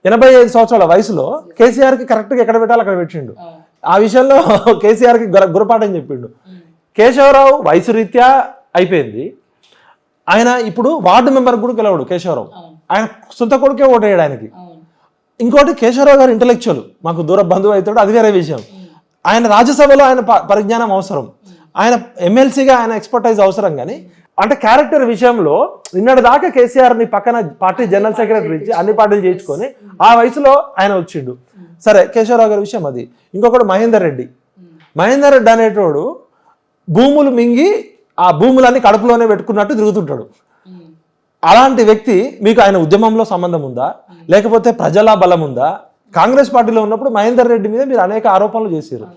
85 సంవత్సరాల వయసులో కేసీఆర్కి కరెక్ట్గా ఎక్కడ పెట్టాలి అక్కడ పెట్టిండు. ఆ విషయంలో కేసీఆర్కి గురపాఠం చెప్పిండు. కేశవరావు వయసు రీత్యా అయిపోయింది, ఆయన ఇప్పుడు వార్డు మెంబర్ కూడా గెలవడు. కేశవరావు ఆయన సొంత కొడుకే ఓటేయడు ఆయనకి. ఇంకోటి కేశవరావు గారు ఇంటలెక్చువల్, మాకు దూర బంధువు అవుతాడు, అది వేరే విషయం. ఆయన రాజ్యసభలో ఆయన పరిజ్ఞానం అవసరం, ఆయన ఎమ్మెల్సీగా ఆయన ఎక్స్పర్టైజ్ అవసరం. కానీ అంటే క్యారెక్టర్ విషయంలో నిన్నటి దాకా కేసీఆర్ని పక్కన పార్టీ జనరల్ సెక్రటరీ ఇచ్చి అన్ని పార్టీలు చేయించుకొని ఆ వయసులో ఆయన వచ్చిండు. సరే, కేశవరావు గారి విషయం అది. ఇంకొకటి మహేందర్ రెడ్డి అనేటోడు భూములు మింగి ఆ భూములన్నీ కడుపులోనే పెట్టుకున్నట్టు తిరుగుతుంటాడు. అలాంటి వ్యక్తి మీకు ఆయన ఉద్యమంలో సంబంధం ఉందా, లేకపోతే ప్రజల బలం ఉందా? కాంగ్రెస్ పార్టీలో ఉన్నప్పుడు మహేందర్ రెడ్డి మీద మీరు అనేక ఆరోపణలు చేశారు.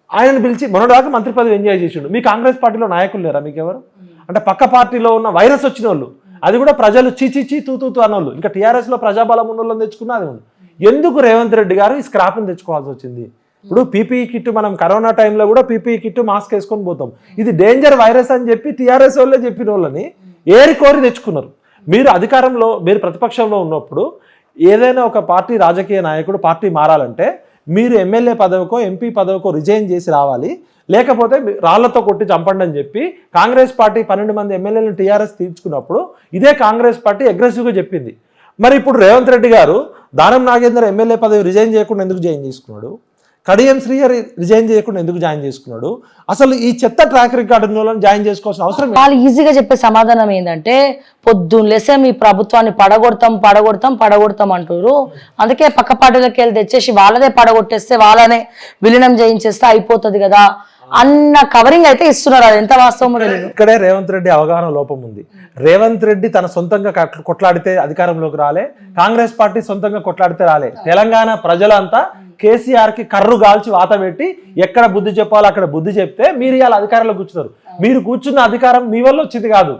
ఆయనను పిలిచి మొన్నటిదాకా మంత్రి పదవి ఎంజాయ్ చేసిండు. మీ కాంగ్రెస్ పార్టీలో నాయకులు లేరా మీకెవరు? అంటే పక్క పార్టీలో ఉన్న వైరస్ వచ్చిన వాళ్ళు, అది కూడా ప్రజలు చీచీ తూ అన్నోళ్ళు, ఇంకా టీఆర్ఎస్లో ప్రజాబలం ఉన్న వాళ్ళని తెచ్చుకున్నా అది ఉంది. ఎందుకు రేవంత్ రెడ్డి గారు ఈ స్క్రాప్ని తెచ్చుకోవాల్సి వచ్చింది? ఇప్పుడు పీపీఈ కిట్, మనం కరోనా టైంలో కూడా పీపీఈ కిట్ మాస్క్ వేసుకొని పోతాం, ఇది డేంజర్ వైరస్ అని చెప్పి టీఆర్ఎస్ వాళ్ళే చెప్పిన వాళ్ళని ఏరి కోరి తెచ్చుకున్నారు. మీరు అధికారంలో, మీరు ప్రతిపక్షంలో ఉన్నప్పుడు ఏదైనా ఒక పార్టీ రాజకీయ నాయకుడు పార్టీ మారాలంటే మీరు ఎమ్మెల్యే పదవికో ఎంపీ పదవికో రిజైన్ చేసి రావాలి, లేకపోతే రాళ్లతో కొట్టి చంపండి అని చెప్పి కాంగ్రెస్ పార్టీ 12 మంది ఎమ్మెల్యేలను టీఆర్ఎస్ తీర్చుకున్నప్పుడు ఇదే కాంగ్రెస్ పార్టీ అగ్రెసివ్గా చెప్పింది. మరి ఇప్పుడు రేవంత్ రెడ్డి గారు దానం నాగేందర్ ఎమ్మెల్యే పదవి రిజైన్ చేయకుండా ఎందుకు జాయిన్ చేసుకున్నాడు? కడియం శ్రీహరి రిజైన్ చేయకుండా ఎందుకు జాయిన్ చేసుకున్నాడు? అసలు ఈ చెత్త ట్రాక్ రికార్డు జాయిన్ చేసుకోవాల్సిన అవసరం వాళ్ళు ఈజీగా చెప్పే సమాధానం ఏంటంటే, పొద్దున్న లేసే మీ ప్రభుత్వాన్ని పడగొడతాం అంటారు, అందుకే పక్క పార్టీలకు వెళ్ళి తెచ్చేసి వాళ్ళదే పడగొట్టేస్తే వాళ్ళనే విలీనం చేయించేస్తే అయిపోతుంది కదా అన్న కవరింగ్ అయితే ఇస్తున్నారు. అది ఎంత వాస్తవమో తెలియదు. ఇక్కడే రేవంత్ రెడ్డి అవగాహన లోపం ఉంది. రేవంత్ రెడ్డి తన సొంతంగా కొట్లాడితే అధికారంలోకి రాలే, కాంగ్రెస్ పార్టీ సొంతంగా కొట్లాడితే రాలే. తెలంగాణ ప్రజలంతా కేసీఆర్ కి కర్రు గాల్చి వాత పెట్టి ఎక్కడ బుద్ధి చెప్పాలో అక్కడ బుద్ధి చెప్తే మీరు ఇవాళ అధికారంలో కూర్చున్నారు. మీరు కూర్చున్న అధికారం మీ వల్ల వచ్చింది కాదు.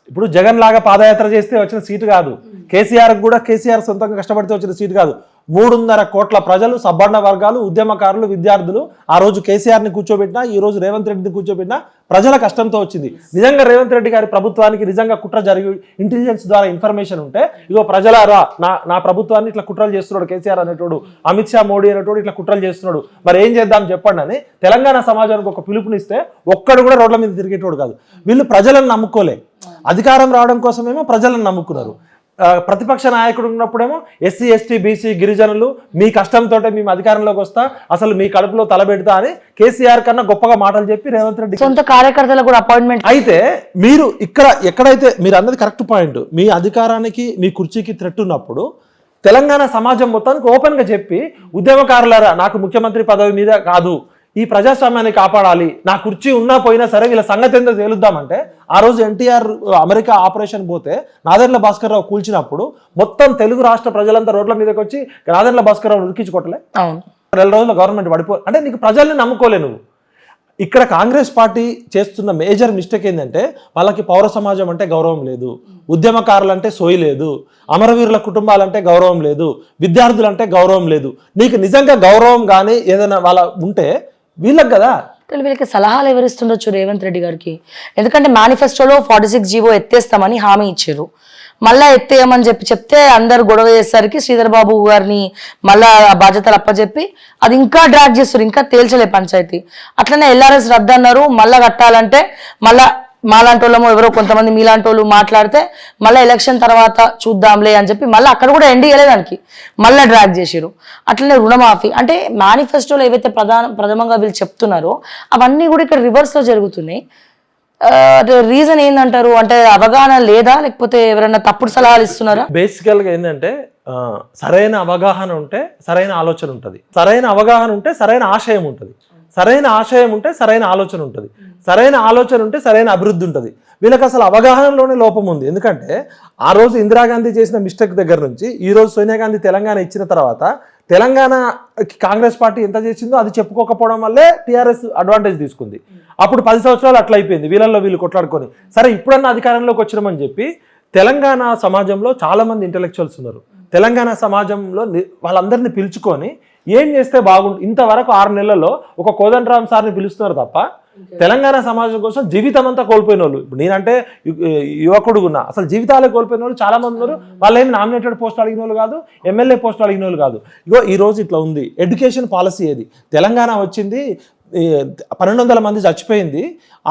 ఇప్పుడు జగన్ లాగా పాదయాత్ర చేస్తే వచ్చిన సీటు కాదు, కేసీఆర్ కూడా కేసీఆర్ సొంతంగా కష్టపడితే వచ్చిన సీటు కాదు. 3.5 కోట్ల ప్రజలు, సబ్బండ వర్గాలు, ఉద్యమకారులు, విద్యార్థులు ఆ రోజు కేసీఆర్ని కూర్చోబెట్టినా, ఈ రోజు రేవంత్ రెడ్డిని కూర్చోబెట్టినా ప్రజల కష్టంతో వచ్చింది. నిజంగా రేవంత్ రెడ్డి గారి ప్రభుత్వానికి నిజంగా కుట్ర జరిగి ఇంటెలిజెన్స్ ద్వారా ఇన్ఫర్మేషన్ ఉంటే, ఇగో ప్రజలారా నా ప్రభుత్వాన్ని ఇట్లా కుట్రలు చేస్తున్నాడు కేసీఆర్ అనేటోడు, అమిత్ షా మోడీ అనేటోడు ఇట్లా కుట్రలు చేస్తున్నాడు, మరి ఏం చేద్దాం చెప్పండి అని తెలంగాణ సమాజానికి ఒక పిలుపునిస్తే ఒక్కడు కూడా రోడ్ల మీద తిరిగేటోడు కాదు. వీళ్ళు ప్రజలను నమ్ముకోలే, అధికారం రావడం కోసమేమో ప్రజలను నమ్ముకున్నారు. ప్రతిపక్ష నాయకుడు ఉన్నప్పుడేమో ఎస్సీ ఎస్టీ బీసీ గిరిజనులు మీ కష్టంతో మేము అధికారంలోకి వస్తా, అసలు మీ కడుపులో తలబెడతా అని కేసీఆర్ కన్నా గొప్పగా మాటలు చెప్పి రేవంత్ రెడ్డి సొంత కార్యకర్తలకు కూడా అపాయింట్మెంట్. అయితే మీరు ఎక్కడైతే మీరు అన్నది కరెక్ట్ పాయింట్, మీ అధికారానికి మీ కుర్చీకి థ్రెట్ ఉన్నప్పుడు తెలంగాణ సమాజం మొత్తానికి ఓపెన్ గా చెప్పి, ఉద్యమకారులారా నాకు ముఖ్యమంత్రి పదవి మీద కాదు, ఈ ప్రజాస్వామ్యాన్ని కాపాడాలి, నా కుర్చీ ఉన్నా పోయినా సరే వీళ్ళ సంగతి ఏందో తేలుద్దామంటే, ఆ రోజు ఎన్టీఆర్ అమెరికా ఆపరేషన్ పోతే నాదెండ్ల భాస్కర్ రావు కూల్చినప్పుడు మొత్తం తెలుగు రాష్ట్ర ప్రజలంతా రోడ్ల మీదకి వచ్చి నాదెండ్ల భాస్కర్ రావు ఉరికించుకోవట్లే. 2 రోజుల్లో గవర్నమెంట్ అంటే నీకు ప్రజల్ని నమ్ముకోలే నువ్వు. ఇక్కడ కాంగ్రెస్ పార్టీ చేస్తున్న మేజర్ మిస్టేక్ ఏంటంటే, వాళ్ళకి పౌర సమాజం అంటే గౌరవం లేదు, ఉద్యమకారులంటే సోయి లేదు, అమరవీరుల కుటుంబాలంటే గౌరవం లేదు, విద్యార్థులంటే గౌరవం లేదు. నీకు నిజంగా గౌరవం కానీ ఏదైనా వాళ్ళ ఉంటే వీళ్ళకి కదా. వీళ్ళకి సలహాలు ఎవరిస్తుండొచ్చు రేవంత్ రెడ్డి గారికి? ఎందుకంటే మేనిఫెస్టోలో 46 జీవో ఎత్తేస్తామని హామీ ఇచ్చారు. మళ్ళా ఎత్తేయమని చెప్తే అందరు గొడవ చేసేసరికి శ్రీధర్ బాబు గారిని మళ్ళా బాధ్యతలు అప్పచెప్పి అది ఇంకా డ్రాగ్ చేస్తారు, ఇంకా తేల్చలే పంచాయతీ. అట్లనే ఎల్ఆర్ఎస్ రద్దు అన్నారు, మళ్ళా కట్టాలంటే మళ్ళా మాలాంటి వాళ్ళము ఎవరో కొంతమంది మీలాంటి వాళ్ళు మాట్లాడితే మళ్ళీ ఎలక్షన్ తర్వాత చూద్దాంలే అని చెప్పి మళ్ళీ అక్కడ కూడా ఎండ్ చేయలేదు, దానికి మళ్ళీ డ్రాగ్ చేసారు. అట్లనే రుణమాఫీ అంటే మేనిఫెస్టోలో ఏవైతే ప్రథమంగా వీళ్ళు చెప్తున్నారో అవన్నీ కూడా ఇక్కడ రివర్స్ లో జరుగుతున్నాయి. రీజన్ ఏంటంటారు? అంటే అవగాహన లేదా, లేకపోతే ఎవరైనా తప్పుడు సలహాలు ఇస్తున్నారా? బేసికల్ గా ఏంటంటే, సరైన అవగాహన ఉంటే సరైన ఆలోచన ఉంటుంది, సరైన అవగాహన ఉంటే సరైన ఆశయం ఉంటుంది, సరైన ఆశయం ఉంటే సరైన ఆలోచన ఉంటుంది, సరైన ఆలోచన ఉంటే సరైన అభివృద్ధి ఉంటుంది. వీళ్ళకి అసలు అవగాహనలోనే లోపం ఉంది. ఎందుకంటే ఆ రోజు ఇందిరాగాంధీ చేసిన మిస్టేక్ దగ్గర నుంచి ఈ రోజు సోనియా గాంధీ తెలంగాణ ఇచ్చిన తర్వాత తెలంగాణ కాంగ్రెస్ పార్టీ ఎంత చేసిందో అది చెప్పుకోకపోవడం వల్లే టీఆర్ఎస్ అడ్వాంటేజ్ తీసుకుంది. అప్పుడు 10 సంవత్సరాలు అట్లా అయిపోయింది, వీళ్ళల్లో వీళ్ళు కొట్లాడుకొని. సరే ఇప్పుడన్నా అధికారంలోకి వచ్చినామని చెప్పి తెలంగాణ సమాజంలో చాలా మంది ఇంటెలెక్చువల్స్ ఉన్నారు. తెలంగాణ సమాజంలో వాళ్ళందరినీ పిలుచుకొని ఏం చేస్తే బాగుంటుంది. ఇంతవరకు 6 నెలల్లో ఒక కోదండరామ్ సార్ని పిలుస్తున్నారు తప్ప తెలంగాణ సమాజం కోసం జీవితం అంతా కోల్పోయిన వాళ్ళు, ఇప్పుడు నేనంటే యువకుడు ఉన్నా, అసలు జీవితాలే కోల్పోయిన వాళ్ళు చాలా మంది ఉన్నారు. వాళ్ళు ఏమి నామినేటెడ్ పోస్ట్ అడిగిన వాళ్ళు కాదు, ఎమ్మెల్యే పోస్ట్ అడిగిన వాళ్ళు కాదు. ఇగో ఈ రోజు ఇట్లా ఉంది. ఎడ్యుకేషన్ పాలసీ ఏది? తెలంగాణ వచ్చింది, 1200 మంది చచ్చిపోయింది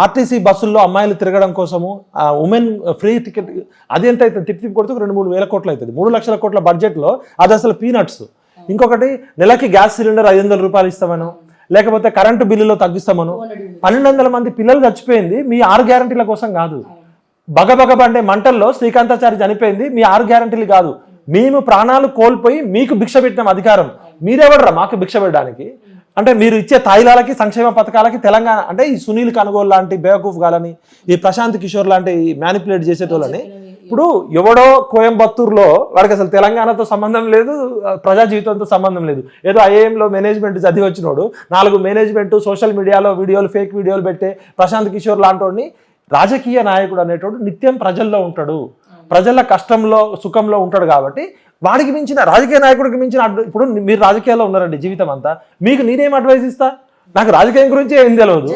ఆర్టీసీ బస్సుల్లో అమ్మాయిలు తిరగడం కోసము, ఉమెన్ ఫ్రీ టికెట్. అది ఎంత అవుతుంది? తిప్పి కొడుతూ 2-3 వేల కోట్లు అవుతుంది. 3 లక్షల కోట్ల బడ్జెట్లో అది అసలు పీనట్స్. ఇంకొకటి, నెలకి గ్యాస్ సిలిండర్ 500 రూపాయలు ఇస్తామను, లేకపోతే కరెంటు బిల్లులో తగ్గిస్తామను. 1200 మంది పిల్లలు చచ్చిపోయింది మీ 6 గ్యారంటీల కోసం కాదు. బగబగబండే మంటల్లో శ్రీకాంతాచారి చనిపోయింది మీ 6 గ్యారంటీలు కాదు. మేము ప్రాణాలు కోల్పోయి మీకు భిక్ష పెట్టిన అధికారం మీరెవడరా మాకు భిక్ష పెట్టడానికి? అంటే మీరు ఇచ్చే తాయిలాలకి సంక్షేమ పథకాలకి తెలంగాణ అంటే ఈ సునీల్ కనుగోలు లాంటి బేవకూఫ్ గాలని, ఈ ప్రశాంత్ కిషోర్ లాంటి మ్యానిపులేట్ చేసేటోళ్ళని, ఇప్పుడు ఎవడో కోయంబత్తూరులో వాడికి అసలు తెలంగాణతో సంబంధం లేదు, ప్రజా జీవితంతో సంబంధం లేదు, ఏదో ఐఏఎంలో మేనేజ్మెంట్ చదివి వచ్చినోడు 4 మేనేజ్మెంట్ సోషల్ మీడియాలో వీడియోలు ఫేక్ వీడియోలు పెట్టే ప్రశాంత్ కిషోర్ లాంటి రాజకీయ నాయకుడు అనేటోడు నిత్యం ప్రజల్లో ఉంటాడు, ప్రజల కష్టంలో సుఖంలో ఉంటాడు. కాబట్టి వాడికి మించిన రాజకీయ నాయకుడికి మించిన ఇప్పుడు మీరు రాజకీయాల్లో ఉన్నారండి జీవితం అంతా, మీకు నేనేం అడ్వైస్ ఇస్తా? నాకు రాజకీయం గురించి ఏం తెలియదు.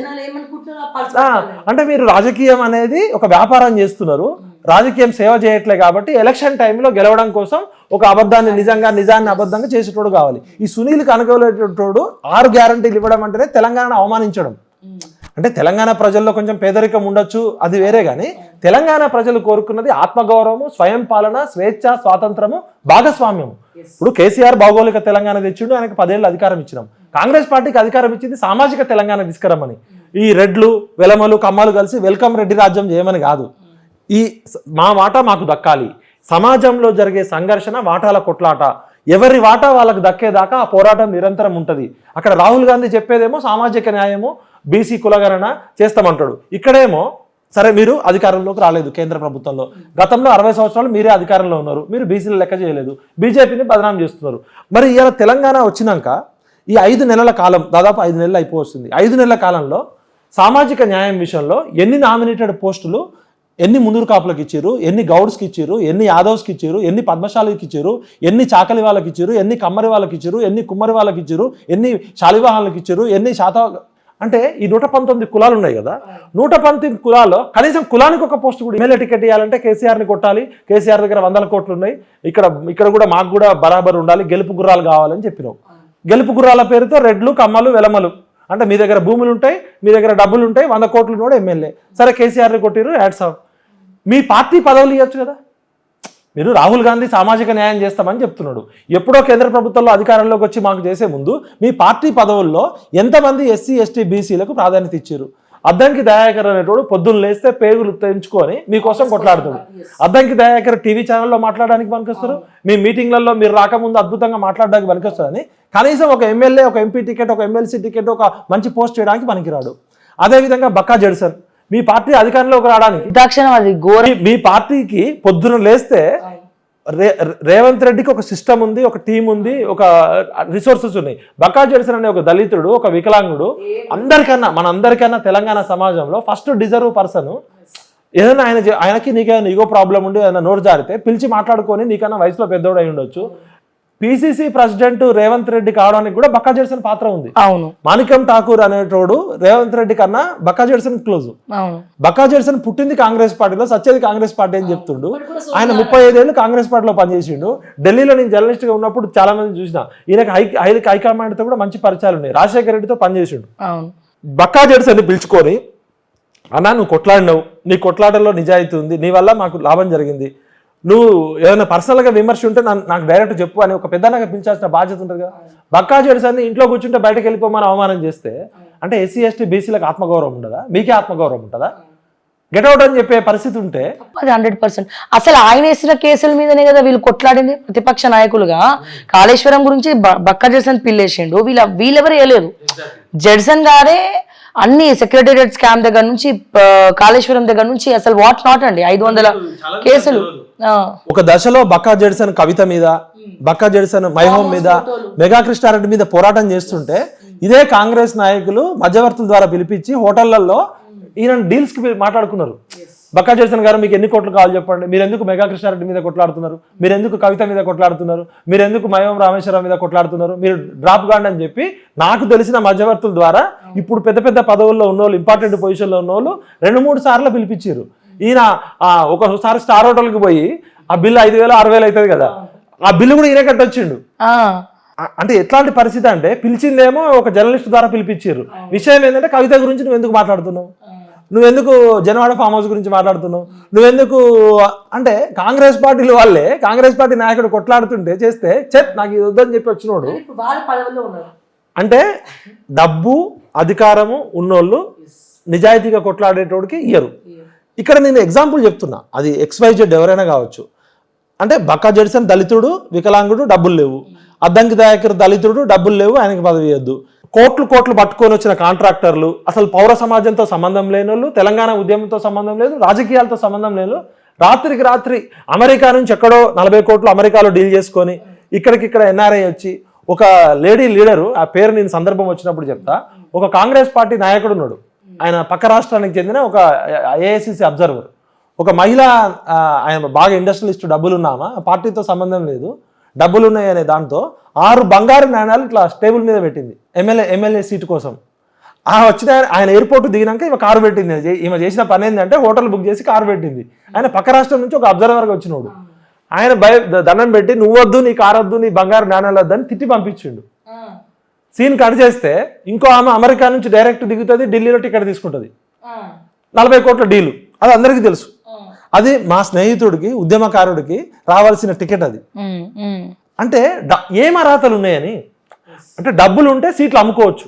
అంటే మీరు రాజకీయం అనేది ఒక వ్యాపారం చేస్తున్నారు, రాజకీయం సేవ చేయట్లే. కాబట్టి ఎలక్షన్ టైంలో గెలవడం కోసం ఒక అబద్ధాన్ని నిజాన్ని అబద్ధంగా చేసేటోడు కావాలి. ఈ సునీల్కి అనుకోలేటోడు 6 గ్యారంటీలు ఇవ్వడం అంటేనే తెలంగాణ అవమానించడం. అంటే తెలంగాణ ప్రజల్లో కొంచెం పేదరికం ఉండొచ్చు, అది వేరే. కానీ తెలంగాణ ప్రజలు కోరుకున్నది ఆత్మగౌరవము, స్వయం పాలన, స్వేచ్ఛ, స్వాతంత్రము, భాగస్వామ్యం. ఇప్పుడు కేసీఆర్ భౌగోళిక తెలంగాణ తెచ్చిండు, ఆయనకు 10 ఏళ్ళు అధికారం ఇచ్చినాం. కాంగ్రెస్ పార్టీకి అధికారం ఇచ్చింది సామాజిక తెలంగాణ తీసుకురమ్మని. ఈ రెడ్లు వెలమలు కమ్మలు కలిసి వెల్కమ్ రెడ్డి రాజ్యం చేయమని కాదు. ఈ మా వాటా మాకు దక్కాలి, సమాజంలో జరిగే సంఘర్షణ వాటాల కొట్లాట, ఎవరి వాటా వాళ్ళకు దక్కేదాకా ఆ పోరాటం నిరంతరం ఉంటుంది. అక్కడ రాహుల్ గాంధీ చెప్పేదేమో సామాజిక న్యాయము, బీసీ కులగణన చేస్తామంటాడు. ఇక్కడేమో సరే మీరు అధికారంలోకి రాలేదు కేంద్ర ప్రభుత్వంలో, గతంలో 60 సంవత్సరాలు మీరే అధికారంలో ఉన్నారు, మీరు బీసీలు లెక్క చేయలేదు, బీజేపీని బదనాం చేస్తున్నారు. మరి ఇవాళ తెలంగాణ వచ్చినాక ఈ 5 నెలల కాలం, దాదాపు 5 నెలలు అయిపోతుంది, 5 నెలల కాలంలో సామాజిక న్యాయం విషయంలో ఎన్ని నామినేటెడ్ పోస్టులు ఎన్ని మున్నూరు కాపులకు ఇచ్చారు, ఎన్ని గౌడ్స్కి ఇచ్చారు, ఎన్ని యాదవ్స్కి ఇచ్చారు, ఎన్ని పద్మశాలికి ఇచ్చారు, ఎన్ని చాకలి వాళ్ళకి ఇచ్చారు, ఎన్ని కమ్మరి వాళ్ళకి ఇచ్చారు, ఎన్ని కుమ్మరి వాళ్ళకి ఇచ్చారు, ఎన్ని శాలివాహాలకు ఇచ్చారు, ఎన్ని అంటే ఈ 119 కులాలు ఉన్నాయి కదా, 119 కులాల్లో కనీసం కులానికి ఒక పోస్ట్ కూడా ఎమ్మెల్యే టికెట్ ఇవ్వాలంటే కేసీఆర్ని కొట్టాలి, కేసీఆర్ దగ్గర 100 కోట్లు ఉన్నాయి, ఇక్కడ కూడా మాకు కూడా బరాబర్ ఉండాలి, గెలుపు గుర్రాలు కావాలని చెప్పినావు. గెలుపు గుర్రాల పేరుతో రెడ్లు కమ్మలు వెలమలు అంటే మీ దగ్గర భూములు ఉంటాయి, మీ దగ్గర డబ్బులు ఉంటాయి, 100 కోట్లు కూడా ఎమ్మెల్యే. సరే కేసీఆర్ని కొట్టిరు, యాడ్స్ ఆఫ్. మీ పార్టీ పదవులు ఇవ్వచ్చు కదా. మీరు రాహుల్ గాంధీ సామాజిక న్యాయం చేస్తామని చెప్తున్నాడు. ఎప్పుడో కేంద్ర ప్రభుత్వంలో అధికారంలోకి వచ్చి మాకు చేసే ముందు మీ పార్టీ పదవుల్లో ఎంతమంది ఎస్సీ ఎస్టీ బీసీలకు ప్రాధాన్యత ఇచ్చారు? అద్దంకి దయాకర్ అనేటోడు పొద్దున్న లేస్తే పేగులు తెంచుకొని మీకోసం కొట్లాడుతాడు. అద్దంకి దయాకర్ టీవీ ఛానల్లో మాట్లాడడానికి పనికొస్తారు, మీ మీటింగ్లలో మీరు రాకముందు అద్భుతంగా మాట్లాడడానికి పనికొస్తారని కనీసం ఒక ఎమ్మెల్యే, ఒక ఎంపీ టికెట్, ఒక ఎమ్మెల్సీ టికెట్, ఒక మంచి పోస్ట్ చేయడానికి పనికిరాడు. అదేవిధంగా బక్కా జడ్సన్ మీ పార్టీ అధికారంలోకి రావడానికి మీ పార్టీకి పొద్దున లేస్తే రేవంత్ రెడ్డికి ఒక సిస్టమ్ ఉంది, ఒక టీం ఉంది, ఒక రిసోర్సెస్ ఉన్నాయి. బక్కా జడ్సన్ అనే ఒక దళితుడు, ఒక వికలాంగుడు మనందరికన్నా తెలంగాణ సమాజంలో ఫస్ట్ డిజర్వ్ పర్సన్. ఏదైనా ఆయనకి నీకేమైనా ఈగో ప్రాబ్లం ఉండి ఏదైనా నోరు జారితే పిలిచి మాట్లాడుకొని నీకన్నా వయసులో పెద్దోడు అయి ఉండొచ్చు. పిసిసి ప్రెసిడెంట్ రేవంత్ రెడ్డి కావడానికి కూడా బక్కా జడ్సన్ పాత్ర ఉంది. అవును, మాణిక్యం ఠాకూర్ అనేటోడు రేవంత్ రెడ్డి కన్నా Bakka Judson close. Bakka Judson పుట్టింది కాంగ్రెస్ పార్టీలో, సచ్చేది కాంగ్రెస్ పార్టీ అని చెప్తుండు. ఆయన 35 ఏళ్ళు కాంగ్రెస్ పార్టీలో పనిచేసిండు. ఢిల్లీలో నేను జర్నలిస్ట్ గా ఉన్నప్పుడు చాలా మంది చూసిన, ఈయనకి హైకమాండ్ తో కూడా మంచి పరిచయాలు ఉన్నాయి. రాజశేఖర రెడ్డితో పనిచేసిండు. బక్కా జడ్సన్ పిలుచుకొని, అన్నా నువ్వు కొట్లాడినావు, నీ కొట్లాటలో నిజాయితీ ఉంది, నీ వల్ల మాకు లాభం జరిగింది, నువ్వు ఏదైనా పర్సనల్గా విమర్శ ఉంటే నాకు డైరెక్ట్ చెప్పు అని ఒక పెద్దనగా పిలిచాల్సిన బాధ్యత ఉంటుంది కదా. బక్కా జడ్సన్ ఇంట్లో కూర్చుంటే బయటకు వెళ్ళిపోమని అవమానం చేస్తే అంటే ఎస్సీ ఎస్టీ బీసీలకు ఆత్మగౌరవం ఉండదా? మీకే ఆత్మగౌరవం ఉంటుందా? గెట్అవుట్ అని చెప్పే పరిస్థితి ఉంటే 100%. అసలు ఆయన వేసిన కేసుల మీదనే కదా వీళ్ళు కొట్లాడింది. ప్రతిపక్ష నాయకులుగా కాళేశ్వరం గురించి బక్కా జడ్సన్ పిల్లేసిండు, వీళ్ళెవరు వేయలేదు. జడ్సన్ గారే అన్ని సెక్రటేరియట్ స్కామ్ దగ్గర నుంచి కాళేశ్వరం దగ్గర నుంచి అసలు వాట్ నాట్ అండి 500 కేసులు. ఒక దశలో బక్కా జడ్సన్ కవిత మీద, బక్కా జడ్సన్ మైహోం మీద, మెగా కృష్ణారెడ్డి మీద పోరాటం చేస్తుంటే ఇదే కాంగ్రెస్ నాయకులు మధ్యవర్తుల ద్వారా పిలిపించి హోటళ్లలో ఈయన డీల్స్ కి మాట్లాడుకున్నారు. బక్కా జడ్సన్ గారు మీకు ఎన్ని కోట్లు కావాలి చెప్పండి, మీరు ఎందుకు మెగా కృష్ణారెడ్డి మీద కొట్లాడుతున్నారు, మీరు ఎందుకు కవిత మీద కొట్లాడుతున్నారు, మీరు ఎందుకు మైహోం రామేశ్వరం మీద కొట్లాడుతున్నారు, మీరు డ్రాప్ గాండి అని చెప్పి నాకు తెలిసిన మధ్యవర్తుల ద్వారా ఇప్పుడు పెద్ద పెద్ద పదవుల్లో ఉన్నోళ్ళు, ఇంపార్టెంట్ పొజిషన్లో ఉన్నోళ్ళు 2-3 సార్లు పిలిపించారు. ఈయన ఒకసారి స్టార్ హోటల్కి పోయి ఆ బిల్లు 5,000 6,000 అవుతుంది కదా, ఆ బిల్లు కూడా ఈయన కట్టొచ్చిండు. అంటే ఎట్లాంటి పరిస్థితి అంటే పిలిచిందేమో ఒక జర్నలిస్ట్ ద్వారా పిలిపించారు. విషయం ఏంటంటే కవిత గురించి నువ్వు ఎందుకు మాట్లాడుతున్నావు, నువ్వెందుకు జనవాడ ఫామ్ హౌస్ గురించి మాట్లాడుతున్నావు, నువ్వెందుకు అంటే కాంగ్రెస్ పార్టీలు వాళ్ళే, కాంగ్రెస్ పార్టీ నాయకుడు కొట్లాడుతుంటే చేస్తే నాకు ఇది వద్దని చెప్పి వచ్చినోడు. అంటే డబ్బు అధికారము ఉన్నోళ్ళు నిజాయితీగా కొట్లాడేటోడికి ఇయ్యరు. ఇక్కడ నేను ఎగ్జాంపుల్ చెప్తున్నా, అది XYZ ఎవరైనా కావచ్చు. అంటే బక్కా జడ్సన్ దళితుడు, వికలాంగుడు, డబ్బులు లేవు. అద్దంకి దయాకర్ దళితుడు, డబ్బులు లేవు, ఆయనకి పదవి ఇవ్వద్దు. కోట్లు పట్టుకొని వచ్చిన కాంట్రాక్టర్లు, అసలు పౌర సమాజంతో సంబంధం లేని వాళ్ళు, తెలంగాణ ఉద్యమంతో సంబంధం లేదు, రాజకీయాలతో సంబంధం లేదు, రాత్రికి రాత్రి అమెరికా నుంచి ఎక్కడో 40 కోట్లు అమెరికాలో డీల్ చేసుకొని ఇక్కడ NRI వచ్చి ఒక లేడీ లీడరు, ఆ పేరు నేను సందర్భం వచ్చినప్పుడు చెప్తా, ఒక కాంగ్రెస్ పార్టీ నాయకుడు ఉన్నాడు, ఆయన పక్క రాష్ట్రానికి చెందిన ఒక AICC అబ్జర్వర్, ఒక మహిళ, ఆయన బాగా ఇండస్ట్రియలిస్ట్, డబ్బులున్నామా, పార్టీతో సంబంధం లేదు, డబ్బులు ఉన్నాయి అనే దాంతో 6 బంగారు నాణ్యాలు ఇట్లా టేబుల్ మీద పెట్టింది ఎమ్మెల్యే సీటు కోసం. వచ్చిన ఆయన ఎయిర్పోర్ట్ దిగినాక ఈమె కారు పెట్టింది. ఈమె చేసిన పని ఏంటంటే హోటల్ బుక్ చేసి కారు పెట్టింది. ఆయన పక్క రాష్ట్రం నుంచి ఒక అబ్జర్వర్గా వచ్చినోడు, ఆయన దండం పెట్టి నువ్వొద్దు, నీ కారు వద్దు, నీ బంగారు నాణ్యాలు వద్దని తిట్టి పంపించిండు. సీన్ కట్ చేస్తే ఇంకో ఆమె అమెరికా నుంచి డైరెక్ట్ దిగుతుంది, ఢిల్లీలో టికెట్ తీసుకుంటుంది, 40 కోట్ల డీలు. అది అందరికీ తెలుసు. అది మా స్నేహితుడికి, ఉద్యమకారుడికి రావాల్సిన టికెట్ అది. అంటే ఏం అర్హతలు ఉన్నాయని, అంటే డబ్బులు ఉంటే సీట్లు అమ్ముకోవచ్చు.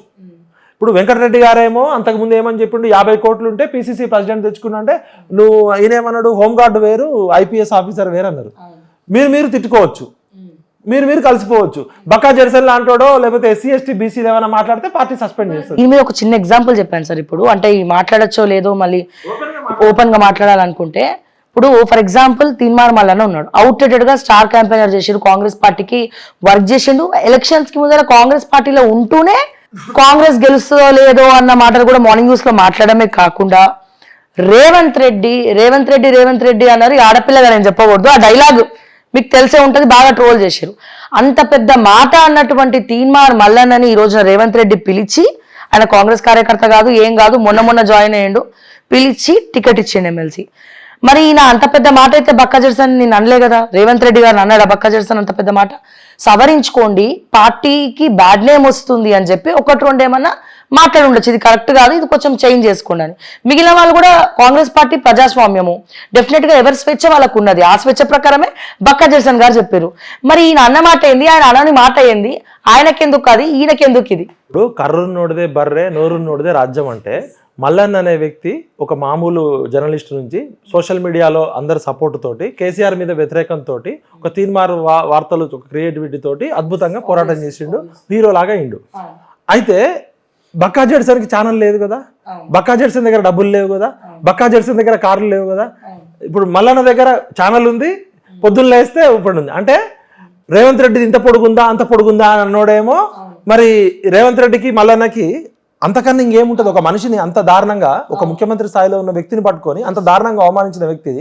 ఇప్పుడు వెంకటరెడ్డి గారేమో అంతకుముందు ఏమని చెప్పిండు, 50 కోట్లు ఉంటే PCC ప్రెసిడెంట్ తెచ్చుకున్నా అంటే, నువ్వు ఈయనేమన్నాడు, హోంగార్డ్ వేరు IPS ఆఫీసర్ వేరు అన్నారు. మీరు తిట్టుకోవచ్చు, మీరు కలిసిపోవచ్చు. బక్కా జడ్సన్ లాంటోడో లేకపోతే SC ST BC ఏమైనా మాట్లాడితే పార్టీ సస్పెండ్ చేస్తారు. దీని మీద ఒక చిన్న ఎగ్జాంపుల్ చెప్పాను సార్. ఇప్పుడు అంటే మాట్లాడచ్చో లేదో మళ్ళీ ఓపెన్ గా మాట్లాడాలనుకుంటే, ఇప్పుడు ఫర్ ఎగ్జాంపుల్ తీన్మార్ మల్లన్న ఉన్నాడు, అవుట్డేటెడ్ గా స్టార్ క్యాంపెయినర్ చేసిండు, కాంగ్రెస్ పార్టీకి వర్క్ చేసిండు. ఎలక్షన్స్ కి ముందర కాంగ్రెస్ పార్టీలో ఉంటూనే కాంగ్రెస్ గెలుస్తుందో లేదో అన్న మాటలు కూడా మార్నింగ్ న్యూస్ లో మాట్లాడమే కాకుండా రేవంత్ రెడ్డి అన్నారు, ఈ ఆడపిల్లగా నేను చెప్పకూడదు, ఆ డైలాగ్ మీకు తెలిసే ఉంటది, బాగా ట్రోల్ చేశారు. అంత పెద్ద మాట అన్నటువంటి తీన్మార్ మల్లన్నని ఈ రోజున రేవంత్ రెడ్డి పిలిచి, ఆయన కాంగ్రెస్ కార్యకర్త కాదు, ఏం కాదు, మొన్న జాయిన్ అయ్యిండు, పిలిచి టికెట్ ఇచ్చిండు ఎమ్మెల్సీ. మరి ఈయన అంత పెద్ద మాట అయితే బక్కా జెర్సన్ నేను అనలే కదా, రేవంత్ రెడ్డి గారు అన్నాడు బక్కా జెర్సన్ అంత పెద్ద మాట. సవరించుకోండి, పార్టీకి బ్యాడ్ నేమ్ వస్తుంది అని చెప్పి ఒకటి రెండు ఏమన్నా మాట్లాడి ఉండొచ్చు, ఇది కరెక్ట్ కాదు, ఇది కొంచెం చేంజ్ చేసుకోండి అని. మిగిలిన వాళ్ళు కూడా కాంగ్రెస్ పార్టీ ప్రజాస్వామ్యము, డెఫినెట్ గా ఎవరి స్వేచ్ఛ వాళ్ళకు ఉన్నది, ఆ స్వేచ్ఛ ప్రకారమే బక్కా జెర్సన్ గారు చెప్పారు. మరి ఈయన అన్న మాట ఏంది, ఆయన అనని మాట ఏంది, ఆయనకెందుకు అది, ఈయనకెందుకు ఇది? ఇప్పుడు కర్రు నోడిదే బర్రె, నోరు నోడిదే రాజ్యం అంటే మల్లన్న అనే వ్యక్తి ఒక మామూలు జర్నలిస్ట్ నుంచి సోషల్ మీడియాలో అందరి సపోర్ట్ తోటి, కేసీఆర్ మీద వ్యతిరేకంతో, ఒక తీన్మార్ వార్తలు, ఒక క్రియేటివిటీ తోటి అద్భుతంగా పోరాటం చేసిండు, హీరో లాగా అయిండు. అయితే బక్కా జెర్సన్కి ఛానల్ లేదు కదా, బక్కా జెర్సన్ దగ్గర డబ్బులు లేవు కదా, బక్కా జెర్సన్ దగ్గర కార్లు లేవు కదా. ఇప్పుడు మల్లన్న దగ్గర ఛానల్ ఉంది, పొద్దున్న లేస్తే ఇప్పుడు ఉంది. అంటే రేవంత్ రెడ్డి ఇంత పొడుగుందా అంత పొడుగుందా అని అన్నోడేమో, మరి రేవంత్ రెడ్డికి మల్లన్నకి అంతకన్నా ఇంకేముంటుంది? ఒక మనిషిని అంత దారుణంగా, ఒక ముఖ్యమంత్రి స్థాయిలో ఉన్న వ్యక్తిని పట్టుకొని అంత దారుణంగా అవమానించిన వ్యక్తి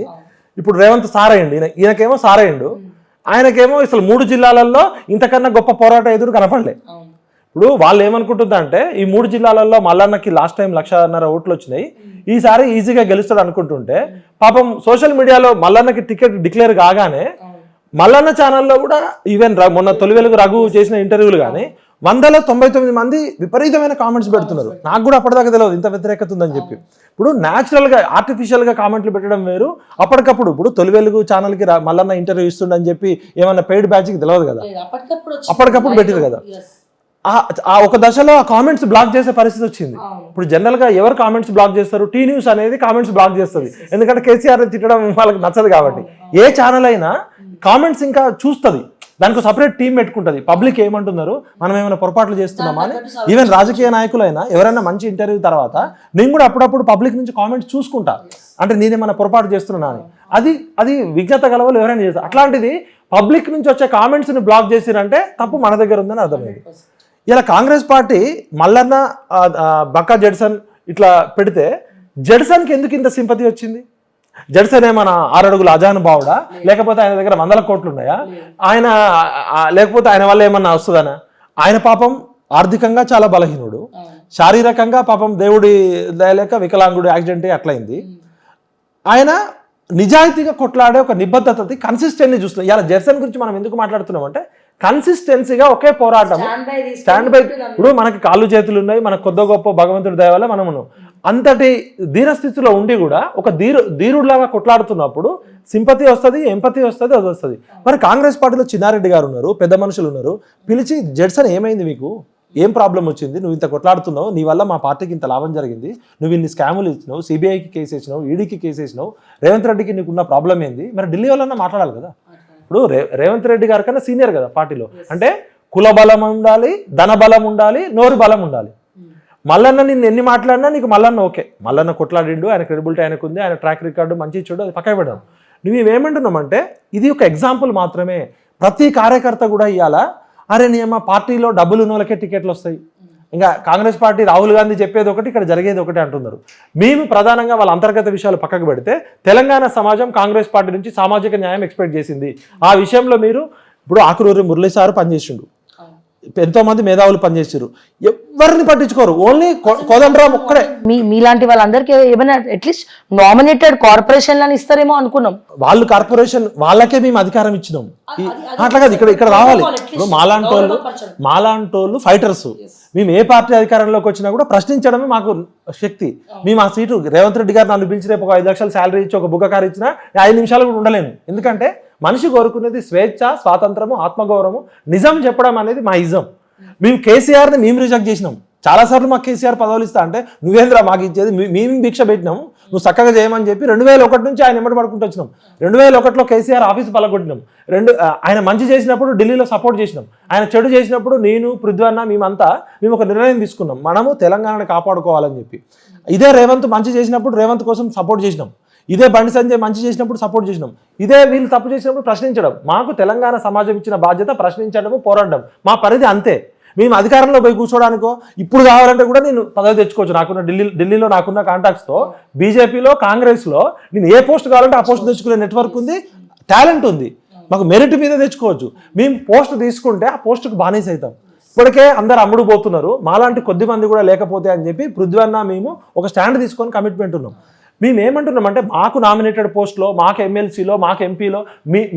ఇప్పుడు రేవంత్ సారయ్యండు, ఈయనకేమో సారయ్యండు, ఆయనకేమో అసలు 3 జిల్లాలలో ఇంతకన్నా గొప్ప పోరాటం ఎదురు కనపడలే. ఇప్పుడు వాళ్ళు ఏమనుకుంటుందంటే ఈ 3 జిల్లాలలో మల్లన్నకి లాస్ట్ టైం 1.5 ఓట్లు వచ్చినాయి, ఈసారి ఈజీగా గెలుస్తాడు అనుకుంటుంటే, పాపం సోషల్ మీడియాలో మల్లన్నకి టికెట్ డిక్లేర్ కాగానే మల్లన్న ఛానల్లో కూడా ఈవెన్ మొన్న తొలి వెలుగు రఘు చేసిన ఇంటర్వ్యూలు కానీ 199 మంది విపరీతమైన కామెంట్స్ పెడుతున్నారు. నాకు కూడా అప్పటిదాకా తెలియదు ఇంత వ్యతిరేకత ఉందని చెప్పి. ఇప్పుడు న్యాచురల్ గా ఆర్టిఫిషియల్ గా కామెంట్లు పెట్టడం వేరు, అప్పటికప్పుడు ఇప్పుడు తొలి వెలుగు ఛానల్ కి మల్లన్న ఇంటర్వ్యూ ఇస్తుండని చెప్పి ఏమన్నా పెయిడ్ బ్యాచ్ కి తెలియదు కదా, అప్పటికప్పుడు పెట్టిరు కదా. ఆ ఒక దశలో ఆ కామెంట్స్ బ్లాక్ చేసే పరిస్థితి వచ్చింది. ఇప్పుడు జనరల్ గా ఎవరు కామెంట్స్ బ్లాక్ చేస్తారు? టీ న్యూస్ అనేది కామెంట్స్ బ్లాక్ చేస్తుంది, ఎందుకంటే కేసీఆర్ తిట్టడం వాళ్ళకి నచ్చదు కాబట్టి. ఏ ఛానల్ అయినా కామెంట్స్ ఇంకా చూస్తుంది, దానికి సపరేట్ టీం పెట్టుకుంటుంది. పబ్లిక్ ఏమంటున్నారు, మనం ఏమైనా పొరపాట్లు చేస్తున్నామా అని. ఈవెన్ రాజకీయ నాయకులైనా ఎవరైనా మంచి ఇంటర్వ్యూ తర్వాత నేను కూడా అప్పుడప్పుడు పబ్లిక్ నుంచి కామెంట్స్ చూసుకుంటా, అంటే నేనేమైనా పొరపాటు చేస్తున్నా అని. అది విజ్ఞత గలవాళ్ళు ఎవరైనా చేస్తారు. అట్లాంటిది పబ్లిక్ నుంచి వచ్చే కామెంట్స్ని బ్లాక్ చేసిరంటే తప్పు మన దగ్గర ఉందని అర్థమైంది. ఇలా కాంగ్రెస్ పార్టీ మల్లన్న బక్కా జెర్సన్ ఇట్లా పెడితే జెర్సన్కి ఎందుకు ఇంత సింపతి వచ్చింది? జెర్సన్ ఏమన్నా 6 అడుగుల అజానుభావుడా, లేకపోతే ఆయన దగ్గర 100 కోట్లు ఉన్నాయా, ఆయన లేకపోతే ఆయన వల్ల ఏమన్నా వస్తుందనా? ఆయన పాపం ఆర్థికంగా చాలా బలహీనుడు, శారీరకంగా పాపం దేవుడి దయలేక వికలాంగుడు, యాక్సిడెంట్ అట్లయింది. ఆయన నిజాయితీగా కొట్లాడే ఒక నిబద్ధతది, కన్సిస్టెంట్ని చూస్తున్నాం. ఇలా జెర్సన్ గురించి మనం ఎందుకు మాట్లాడుతున్నాం అంటే కన్సిస్టెన్సీగా ఒకే పోరాటం, స్టాండ్ బై. ఇప్పుడు మనకి కాళ్ళు చేతులు ఉన్నాయి, మనకు కొద్ది గొప్ప భగవంతుడి దయ వల్ల మనము అంతటి ధీరస్థితిలో ఉండి కూడా ఒక ధీరుడిలాగా కొట్లాడుతున్నప్పుడు సింపతి వస్తుంది, ఎంపతి వస్తుంది, అది వస్తుంది. మరి కాంగ్రెస్ పార్టీలో చిన్నారెడ్డి గారు ఉన్నారు, పెద్ద మనుషులు ఉన్నారు, పిలిచి జెర్సన్ ఏమైంది, మీకు ఏం ప్రాబ్లం వచ్చింది, నువ్వు ఇంత కొట్లాడుతున్నావు, నీ వల్ల మా పార్టీకి ఇంత లాభం జరిగింది, నువ్వు ఇన్ని స్కాములు ఇచ్చినావు, సిబిఐకి కేసు వేసినావు, ఈడీకి కేసు వేసినావు, రేవంత్ రెడ్డికి నీకున్న ప్రాబ్లం ఏంది, మరి ఢిల్లీ వాళ్ళన్నా మాట్లాడాలి కదా. ఇప్పుడు రేవంత్ రెడ్డి గారి కన్నా సీనియర్ కదా పార్టీలో, అంటే కుల బలం ఉండాలి, ధన బలం ఉండాలి, నోరు బలం ఉండాలి. మల్లన్న నిన్ను ఎన్ని మాట్లాడినా నీకు మల్లన్న ఓకే, మల్లన్న కొట్లాడిండు, ఆయన క్రెడిబిలిటీ ఆయనకు ఉంది, ఆయన ట్రాక్ రికార్డు మంచి ఇచ్చాడు, అది పక్కన పెడదాం. నువ్వేమంటున్నామంటే ఇది ఒక ఎగ్జాంపుల్ మాత్రమే. ప్రతి కార్యకర్త కూడా ఇవాళ అరే నియమ పార్టీలో డబ్బులు ఉన్న వాళ్ళకే టికెట్లు వస్తాయి, ఇంకా కాంగ్రెస్ పార్టీ రాహుల్ గాంధీ చెప్పేది ఒకటి, ఇక్కడ జరిగేది ఒకటి అంటున్నారు. మేము ప్రధానంగా వాళ్ళ అంతర్గత విషయాలు పక్కకు పెడితే తెలంగాణ సమాజం కాంగ్రెస్ పార్టీ నుంచి సామాజిక న్యాయం ఎక్స్పెక్ట్ చేసింది. ఆ విషయంలో మీరు ఇప్పుడు ఆకురూరి మురళీ సార్ పనిచేసిండు, ఎంతో మంది మేధావులు పనిచేసారు, ఎవరిని పట్టించుకోరు, ఓన్లీ కోదండరాం ఒక్కడే. మీలాంటి వాళ్ళందరికీ ఏమైనా అట్లీస్ట్ నామినేటెడ్ కార్పొరేషన్లను ఇస్తారేమో అనుకున్నాం. వాళ్ళు కార్పొరేషన్ వాళ్ళకే మేము అధికారం ఇచ్చినాం, అట్లా కాదు ఇక్కడ రావాలి. ఇప్పుడు మాలాంటోళ్ళు ఫైటర్స్, మేము ఏ పార్టీ అధికారంలోకి వచ్చినా కూడా ప్రశ్నించడమే మాకు శక్తి. మేము ఆ సీటు రేవంత్ రెడ్డి గారు నన్ను పిలిచి రేపు ఒక 5 లక్షల శాలరీ ఇచ్చి ఒక బుగ్గ కారు ఇచ్చినా 5 నిమిషాలు కూడా ఉండలేను. ఎందుకంటే మనిషి కోరుకునేది స్వేచ్ఛ, స్వాతంత్రము, ఆత్మగౌరవము, నిజం చెప్పడం అనేది మా ఇజం. మేము కేసీఆర్ని మేము రిజెక్ట్ చేసినాం చాలాసార్లు. మాకు కేసీఆర్ పదవులు ఇస్తా అంటే నువ్వేంద్ర మాకు ఇచ్చేది, మేము భిక్ష పెట్టినాము, నువ్వు చక్కగా చేయమని చెప్పి 2001 నుంచి ఆయన ఎమ్మడి పడుకుంటూ వచ్చినాం. 2001లో కేసీఆర్ ఆఫీస్ పలగొట్టినాం. ఆయన మంచి చేసినప్పుడు ఢిల్లీలో సపోర్ట్ చేసినాం, ఆయన చెడు చేసినప్పుడు నేను పృథ్వన్న మేము ఒక నిర్ణయం తీసుకున్నాం, మనము తెలంగాణను కాపాడుకోవాలని చెప్పి. ఇదే రేవంత్ మంచి చేసినప్పుడు రేవంత్ కోసం సపోర్ట్ చేసినాం, ఇదే బండి సంజయ్ మంచి చేసినప్పుడు సపోర్ట్ చేసినాం, ఇదే వీళ్ళు తప్పు చేసినప్పుడు ప్రశ్నించడం. మాకు తెలంగాణ సమాజం ఇచ్చిన బాధ్యత ప్రశ్నించడము, పోరాడడం, మా పరిధి అంతే. మేము అధికారంలో పోయి కూర్చోడానికో ఇప్పుడు కావాలంటే కూడా నేను పదవి తెచ్చుకోవచ్చు. నాకున్న ఢిల్లీలో నాకున్న కాంటాక్ట్స్తో బీజేపీలో కాంగ్రెస్లో నేను ఏ పోస్ట్ కావాలంటే ఆ పోస్ట్ తెచ్చుకునే నెట్వర్క్ ఉంది, టాలెంట్ ఉంది. మాకు మెరిట్ మీద తెచ్చుకోవచ్చు. మేము పోస్ట్ తీసుకుంటే ఆ పోస్టుకు బానిస అవుతాం. ఇప్పటికే అందరు అమ్ముడు పోతున్నారు, మాలాంటి కొద్ది మంది కూడా లేకపోతే అని చెప్పి పృథ్వన్న మేము ఒక స్టాండ్ తీసుకొని కమిట్మెంట్ ఉన్నాం. మేము ఏమంటున్నామంటే మాకు నామినేటెడ్ పోస్ట్లో, మాకు ఎమ్మెల్సీలో, మాకు ఎంపీలో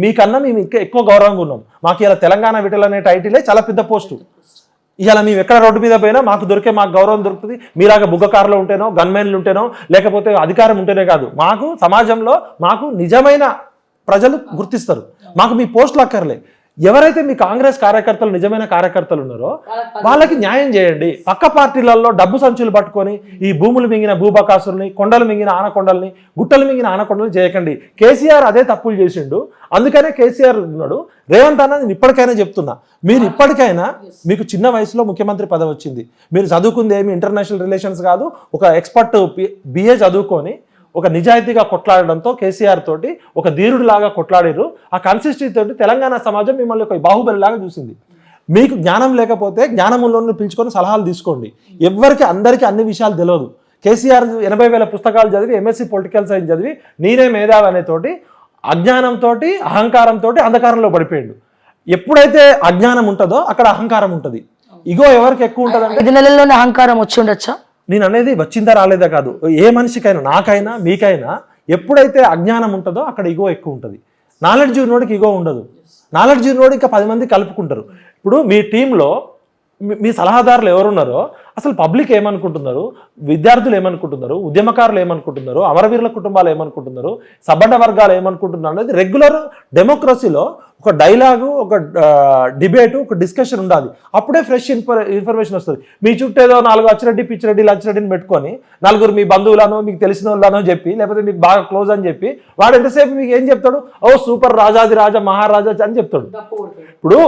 మీకన్నా మేము ఇంకా ఎక్కువ గౌరవంగా ఉన్నాం. మాకు ఇలా తెలంగాణ విటల్ అనే టైటిలే చాలా పెద్ద పోస్టు. ఇలా మేము ఎక్కడ రోడ్డు మీద పోయినా మాకు మాకు గౌరవం దొరుకుతుంది. మీలాగా బుగ్గకారులో ఉంటేనో, గన్మెన్లు ఉంటేనో, లేకపోతే అధికారం ఉంటేనే కాదు, మాకు సమాజంలో మాకు నిజమైన ప్రజలు గుర్తిస్తారు. మాకు మీ పోస్టులు అక్కర్లే. ఎవరైతే మీ కాంగ్రెస్ కార్యకర్తలు నిజమైన కార్యకర్తలు ఉన్నారో వాళ్ళకి న్యాయం చేయండి. పక్క పార్టీలలో డబ్బు సంచులు పట్టుకొని ఈ భూములు మింగిన భూబకాసుల్ని, కొండలు మింగిన ఆనకొండల్ని, గుట్టలు మింగిన ఆనకొండల్ని చేయకండి. కేసీఆర్ అదే తప్పులు చేసిండు, అందుకనే కేసీఆర్ ఉన్నాడు. రేవంత్ అన్న నేను ఇప్పటికైనా చెప్తున్నా, మీరు ఇప్పటికైనా మీకు చిన్న వయసులో ముఖ్యమంత్రి పదవి వచ్చింది, మీరు చదువుకుంది ఏమి ఇంటర్నేషనల్ రిలేషన్స్ కాదు, ఒక ఎక్స్పర్ట్ బిఏ చదువుకొని ఒక నిజాయితీగా కొట్లాడడంతో కేసీఆర్ తోటి ఒక ధీరుడిలాగా కొట్లాడారు. ఆ కన్సిస్టెన్సీ తోటి తెలంగాణ సమాజం మిమ్మల్ని ఒక బాహుబలిలాగా చూసింది. మీకు జ్ఞానం లేకపోతే జ్ఞానంలోని పిలుచుకొని సలహాలు తీసుకోండి. ఎవరికి అందరికీ అన్ని విషయాలు తెలియదు. కేసీఆర్ 80,000 పుస్తకాలు చదివి ఎంఎస్సీ పొలిటికల్ సైన్స్ చదివి నేనే మేధావి అనేతోటి అజ్ఞానంతో అహంకారంతో అంధకారంలో పడిపోయాడు. ఎప్పుడైతే అజ్ఞానం ఉంటుందో అక్కడ అహంకారం ఉంటుంది. ఇగో ఎవరికి ఎక్కువ ఉంటుంది అంటే 5 నెలల్లోనే అహంకారం వచ్చి ఉండొచ్చా? నేను అనేది వచ్చిందా రాలేదా కాదు, ఏ మనిషికైనా, నాకైనా మీకైనా ఎప్పుడైతే అజ్ఞానం ఉంటుందో అక్కడ ఇగో ఎక్కువ ఉంటుంది. నాలెడ్జ్ ఉన్నోడికి ఇగో ఉండదు. నాలెడ్జ్ ఉన్నోడు ఇంకా 10 మంది కలుపుకుంటారు. ఇప్పుడు మీ టీంలో మీ సలహాదారులు ఎవరున్నారో అసలు పబ్లిక్ ఏమనుకుంటున్నారు, విద్యార్థులు ఏమనుకుంటున్నారు, ఉద్యమకారులు ఏమనుకుంటున్నారు, అమరవీరుల కుటుంబాలు ఏమనుకుంటున్నారు, సబ్బండ వర్గాలు ఏమనుకుంటున్నారు అనేది రెగ్యులర్ డెమోక్రసీలో ఒక డైలాగు, ఒక డిబేటు, ఒక డిస్కషన్ ఉండాలి. అప్పుడే ఫ్రెష్ ఇన్ఫర్మేషన్ వస్తుంది. మీ చుట్టూ ఏదో 4 అచ్చిరెడ్డి పిచ్చిరెడ్డి లచ్చిరెడ్డిని పెట్టుకొని నలుగురు మీ బంధువులను, మీకు తెలిసిన వాళ్ళనో చెప్పి, లేకపోతే మీకు బాగా క్లోజ్ అని చెప్పి వాడు ఎంతసేపు మీకు ఏం చెప్తాడు, ఓ సూపర్ రాజాది రాజా మహారాజా అని చెప్తాడు. ఇప్పుడు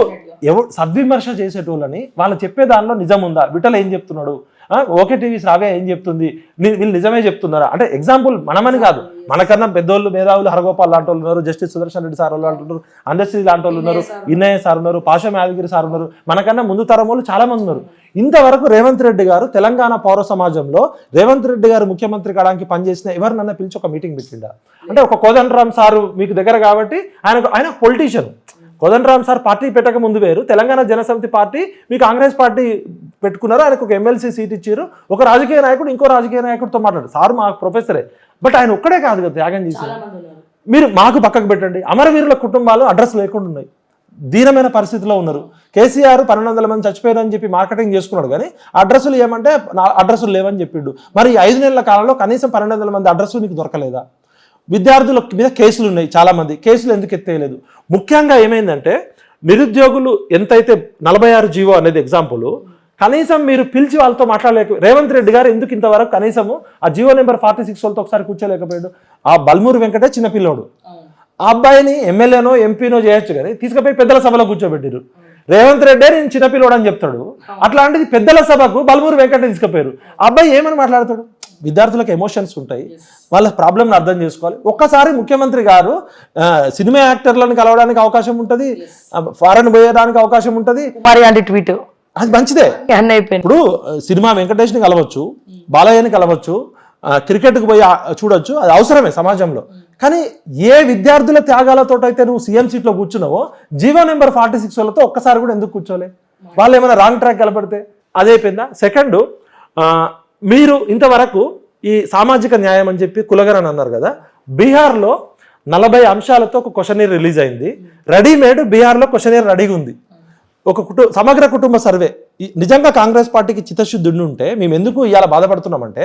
సద్విమర్శ చేసేటోళ్ళని వాళ్ళు చెప్పే దానిలో నిజం ఉందా, విఠల్ ఏం చెప్తున్నాడు, ఓకే టీవీ శ్రావ్య ఏం చెప్తుంది, వీళ్ళు నిజమే చెప్తున్నారా అంటే ఎగ్జాంపుల్ మనమని కాదు, మనకన్నా పెద్దోళ్ళు మేధావులు హరగోపాల్ లాంటి వాళ్ళు ఉన్నారు, జస్టిస్ సుదర్శన్ రెడ్డి సార్ వాళ్ళు అంటున్నారు, అందశ్రీ లాంటి వాళ్ళు ఉన్నారు, వినయ్ సార్ ఉన్నారు, పాషం యాదగిరి సార్ ఉన్నారు, మనకన్నా ముందు తరం వాళ్ళు చాలా మంది ఉన్నారు. ఇంతవరకు రేవంత్ రెడ్డి గారు తెలంగాణ పౌర సమాజంలో రేవంత్ రెడ్డి గారు ముఖ్యమంత్రి కావడానికి పనిచేసిన ఎవరినన్నా పిలిచి ఒక మీటింగ్ పెట్టిండా అంటే ఒక కోదండరామ్ సారు మీకు దగ్గర కాబట్టి ఆయన పొలిటీషియన్. కోదండరామ్ సార్ పార్టీ పెట్టక ముందు వేరు, తెలంగాణ జనసమితి పార్టీ మీ కాంగ్రెస్ పార్టీ పెట్టుకున్నారు, ఆయనకు ఒక ఎమ్మెల్సీ సీట్ ఇచ్చారు, ఒక రాజకీయ నాయకుడు ఇంకో రాజకీయ నాయకుడితో మాట్లాడు, సార్ మా ప్రొఫెసరే, బట్ ఆయన ఒక్కడే కాదు కదా త్యాగం చేశారు. మీరు మాకు పక్కకు పెట్టండి, అమరవీరుల కుటుంబాలు అడ్రస్ లేకుండా ఉన్నాయి, దీనమైన పరిస్థితిలో ఉన్నారు. కేసీఆర్ 1200 మంది చచ్చిపోయారని చెప్పి మార్కెటింగ్ చేసుకున్నాడు, కానీ అడ్రస్సులు ఏమంటే అడ్రస్సులు లేవని చెప్పిండు. మరి 5 నెలల కాలంలో కనీసం 1200 మంది అడ్రస్సులు మీకు దొరకలేదా? విద్యార్థుల మీద కేసులు ఉన్నాయి, చాలా మంది కేసులు ఎందుకు ఎత్తేయలేదు? ముఖ్యంగా ఏమైందంటే నిరుద్యోగులు ఎంతైతే 46 జీవో అనేది ఎగ్జాంపుల్, కనీసం మీరు పిలిచి వాళ్ళతో మాట్లాడలేక రేవంత్ రెడ్డి గారు ఎందుకు ఇంతవరకు కనీసము ఆ జీవో నెంబర్ 46 వాళ్ళతో ఒకసారి కూర్చోలేకపోయాడు? ఆ బల్మూరు వెంకటే చిన్నపిల్లోడు, ఆ అబ్బాయిని ఎమ్మెల్యేనో ఎంపీనో చేయొచ్చు కానీ తీసుకుపోయి పెద్దల సభలో కూర్చోబెట్టారు. రేవంత్ రెడ్డే నేను చిన్నపిల్లోడు అని చెప్తాడు, అట్లాంటిది పెద్దల సభకు బల్మూరు వెంకటే తీసుకుపోయారు. ఆ అబ్బాయి ఏమని మాట్లాడతాడు? విద్యార్థులకు ఎమోషన్స్ ఉంటాయి, వాళ్ళ ప్రాబ్లమ్ని అర్థం చేసుకోవాలి. ఒక్కసారి ముఖ్యమంత్రి గారు సినిమా యాక్టర్లను కలవడానికి అవకాశం ఉంటుంది, ఫారెన్ పోయడానికి అవకాశం ఉంటుంది, ట్వీట్ అది మంచిదే. ఇప్పుడు సినిమా వెంకటేష్ని కలవచ్చు, బాలయ్యని కలవచ్చు, క్రికెట్కి పోయి చూడొచ్చు, అది అవసరమే సమాజంలో. కానీ ఏ విద్యార్థుల త్యాగాలతో అయితే నువ్వు సీఎం సీట్లో కూర్చున్నావో జీవో నెంబర్ 46 వాళ్ళతో ఒక్కసారి కూడా ఎందుకు కూర్చోలే? వాళ్ళు ఏమైనా రాంగ్ ట్రాక్ కలపడితే అదైపోయిందా? సెకండ్, మీరు ఇంతవరకు ఈ సామాజిక న్యాయం అని చెప్పి కులగరని అన్నారు కదా, బీహార్లో 40 అంశాలతో ఒక క్వశ్చనీర్ రిలీజ్ అయింది, రెడీమేడ్ బీహార్లో క్వశ్చనీర్ రెడీగా ఉంది. ఒక సమగ్ర కుటుంబ సర్వే. నిజంగా కాంగ్రెస్ పార్టీకి చిత్తశుద్ధి ఉంటే మేము ఎందుకు ఇవాళ బాధపడుతున్నామంటే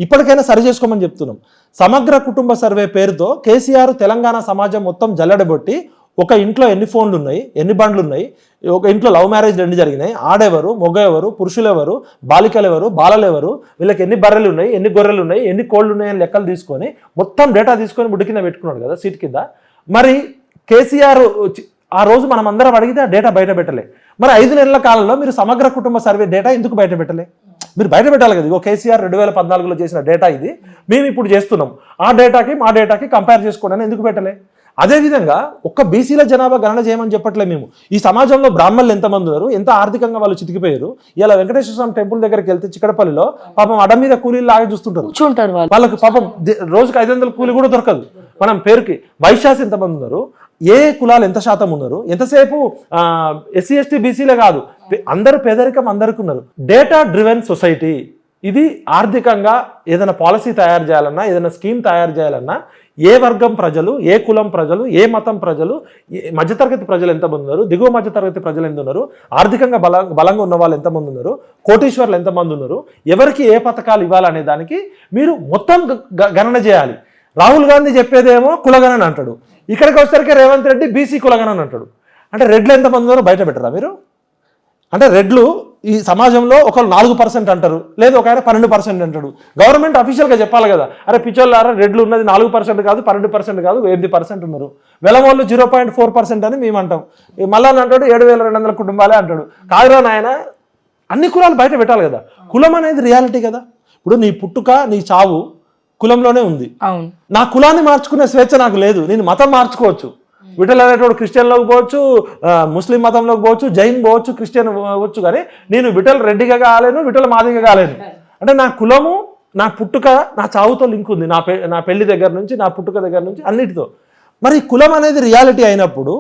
ఇప్పటికైనా సరి చేసుకోమని చెప్తున్నాం. సమగ్ర కుటుంబ సర్వే పేరుతో కేసీఆర్ తెలంగాణ సమాజం మొత్తం జల్లెడబొట్టి ఒక ఇంట్లో ఎన్ని ఫోన్లు ఉన్నాయి, ఎన్ని బండ్లు ఉన్నాయి, ఒక ఇంట్లో లవ్ మ్యారేజ్ 2 జరిగినాయి, ఆడెవరు, మొగ ఎవరు, పురుషులు ఎవరు, బాలికలు ఎవరు, బాలలు ఎవరు, వీళ్ళకి ఎన్ని బర్రెలు ఉన్నాయి, ఎన్ని గొర్రెలు ఉన్నాయి, ఎన్ని కోళ్ళు ఉన్నాయని లెక్కలు తీసుకొని మొత్తం డేటా తీసుకొని ముడి కింద పెట్టుకున్నాడు కదా సీట్ కింద. మరి కేసీఆర్ ఆ రోజు మనం అందరం అడిగితే ఆ డేటా బయట పెట్టలే. మరి 5 నెలల కాలంలో మీరు సమగ్ర కుటుంబ సర్వే డేటా ఎందుకు బయట పెట్టలే? మీరు బయట పెట్టాలి కదా. ఇగో కేసీఆర్ 2014లో చేసిన డేటా ఇది, మేము ఇప్పుడు చేస్తున్నాం, ఆ డేటాకి మా డేటాకి కంపేర్ చేసుకోవడానికి ఎందుకు పెట్టలే? అదేవిధంగా ఒక్క బీసీల జనాభా గణన చేయమని చెప్పట్లే మేము. ఈ సమాజంలో బ్రాహ్మణులు ఎంతమంది ఉన్నారు, ఎంత ఆర్థికంగా వాళ్ళు చితికిపోయారు. ఇలా వెంకటేశ్వర స్వామి టెంపుల్ దగ్గరికి వెళ్తే చిక్కడపల్లిలో పాపం అడ మీద కూలీలు లాగా చూస్తుంటారు, కూర్చుంటారు వాళ్ళు. వాళ్ళకి పాపం రోజుకి 500 కూలీ కూడా దొరకదు. మనం పేరుకి వైశ్యాస్ ఎంతమంది ఉన్నారు, ఏ కులాలు ఎంత శాతం ఉన్నారు, ఎంతసేపు ఎస్సీ ఎస్టీ బీసీలే కాదు, అందరు పేదరికం అందరికీ ఉన్నారు. డేటా డ్రివెన్ సొసైటీ ఇది. ఆర్థికంగా ఏదైనా పాలసీ తయారు చేయాలన్నా, ఏదైనా స్కీమ్ తయారు చేయాలన్నా ఏ వర్గం ప్రజలు, ఏ కులం ప్రజలు, ఏ మతం ప్రజలు, మధ్యతరగతి ప్రజలు ఎంతమంది ఉన్నారు, దిగువ మధ్యతరగతి ప్రజలు ఎంత ఉన్నారు, ఆర్థికంగా బలంగా ఉన్న వాళ్ళు ఎంతమంది ఉన్నారు, కోటీశ్వర్లు ఎంతమంది ఉన్నారు, ఎవరికి ఏ పథకాలు ఇవ్వాలనే దానికి మీరు మొత్తం గణన చేయాలి. రాహుల్ గాంధీ చెప్పేదేమో కులగణన అంటాడు, ఇక్కడికి వచ్చేసరికి రేవంత్ రెడ్డి బీసీ కులగణన అంటాడు. అంటే రెడ్లు ఎంతమంది ఉన్నారో బయట పెట్టరా మీరు? అంటే రెడ్లు ఈ సమాజంలో ఒకళ్ళు 4% అంటారు, లేదు ఒక ఆయన 12% అంటాడు. గవర్నమెంట్ అఫీషియల్గా చెప్పాలి కదా, అరే పిచ్చోళ్ళారా రెడ్లు ఉన్నది 4% కాదు, 12% కాదు, 8% ఉన్నారు. వెలమోళ్ళు 0.4% అని మేము అంటాం. మళ్ళా అంటాడు 7,200 కుటుంబాలే అంటాడు. కాదురా నాయన, అన్ని కులాలు బయట పెట్టాలి కదా. కులం అనేది రియాలిటీ కదా. ఇప్పుడు నీ పుట్టుక, నీ చావు కులంలోనే ఉంది. అవును. నా కులాన్ని మార్చుకునే స్వేచ్ఛ నాకు లేదు. నేను మతం మార్చుకోవచ్చు. విఠల్ అనేటోడు క్రిస్టియన్లోకి పోవచ్చు, ముస్లిం మతంలోకి పోవచ్చు, జైన్ పోవచ్చు, క్రిస్టియన్ పోవచ్చు, కానీ నేను విఠల్ రెడ్డిగా కాలేను, విఠల్ మాదిగా కాలేను. అంటే నా కులము, నా పుట్టుక, నా చావుతో లింక్ ఉంది. నా పెళ్లి దగ్గర నుంచి, నా పుట్టుక దగ్గర నుంచి అన్నిటితో. మరి కులం అనేది రియాలిటీ అయినప్పుడు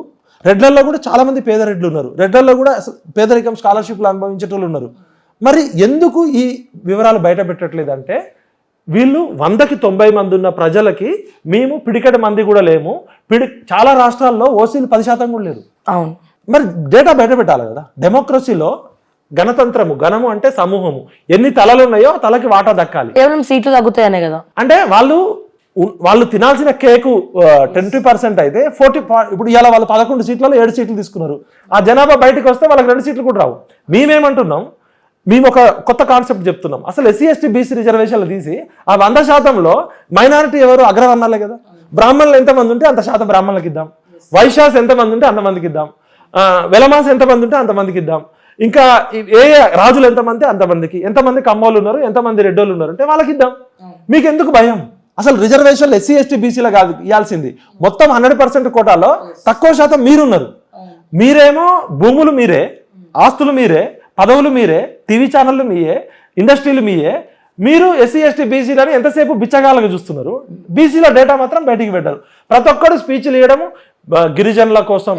రెడ్లలో కూడా చాలామంది పేద రెడ్లు ఉన్నారు. రెడ్లలో కూడా పేదరికం స్కాలర్షిప్లు అనుభవించేటోళ్ళు ఉన్నారు. మరి ఎందుకు ఈ వివరాలు బయట పెట్టట్లేదంటే, వీళ్ళు 100కి 90 మంది ఉన్న ప్రజలకి మేము పిడికటి మంది కూడా లేము. చాలా రాష్ట్రాల్లో ఓసీలు 10% కూడా లేరు. అవును. మరి డేటా బయట పెట్టాలి కదా. డెమోక్రసీలో గణతంత్రము, గణము అంటే సమూహము, ఎన్ని తలలు ఉన్నాయో తలకి వాటా దక్కాలి. కేవలం సీట్లు తగ్గుతాయనే కదా. అంటే వాళ్ళు తినాల్సిన కేకు 20% అయితే 40, ఇప్పుడు ఇలా వాళ్ళు 11 సీట్లలో 7 సీట్లు తీసుకున్నారు. ఆ జనాభా బయటకు వస్తే వాళ్ళకి 2 సీట్లు కూడా రావు. మేమేమంటున్నాం, మేము ఒక కొత్త కాన్సెప్ట్ చెప్తున్నాం. అసలు ఎస్సీ ఎస్టీ బీసీ రిజర్వేషన్లు తీసి ఆ 100%లో మైనారిటీ ఎవరు, అగ్రవర్ణాలే కదా. బ్రాహ్మణులు ఎంతమంది ఉంటే అంత శాతం బ్రాహ్మణులకు ఇద్దాం, వైశ్యాస్ ఎంతమంది ఉంటే అంతమందికి ఇద్దాం, వెలమాస్ ఎంతమంది ఉంటే అంతమందికి ఇద్దాం, ఇంకా ఏ రాజులు ఎంతమంది కమ్మోళ్ళు ఉన్నారు, ఎంతమంది రెడ్డోళ్ళు ఉన్నారు అంటే వాళ్ళకి ఇద్దాం. మీకు ఎందుకు భయం? అసలు రిజర్వేషన్లు ఎస్సీ ఎస్టీ బీసీలో కాదు ఇవ్వాల్సింది, మొత్తం 100% కోటాలో తక్కువ శాతం మీరున్నారు. మీరేమో భూములు మీరే, ఆస్తులు మీరే, పదవులు మీరే, టీవీ ఛానళ్ళు మీయే, ఇండస్ట్రీలు మీయే. మీరు ఎస్సీ ఎస్టీ బీసీలని ఎంతసేపు బిచ్చగాళ్ళగా చూస్తున్నారు. బీసీల డేటా మాత్రం బయటికి పెట్టారు. ప్రతి ఒక్కరు స్పీచ్లు ఇవ్వడము గిరిజనుల కోసం,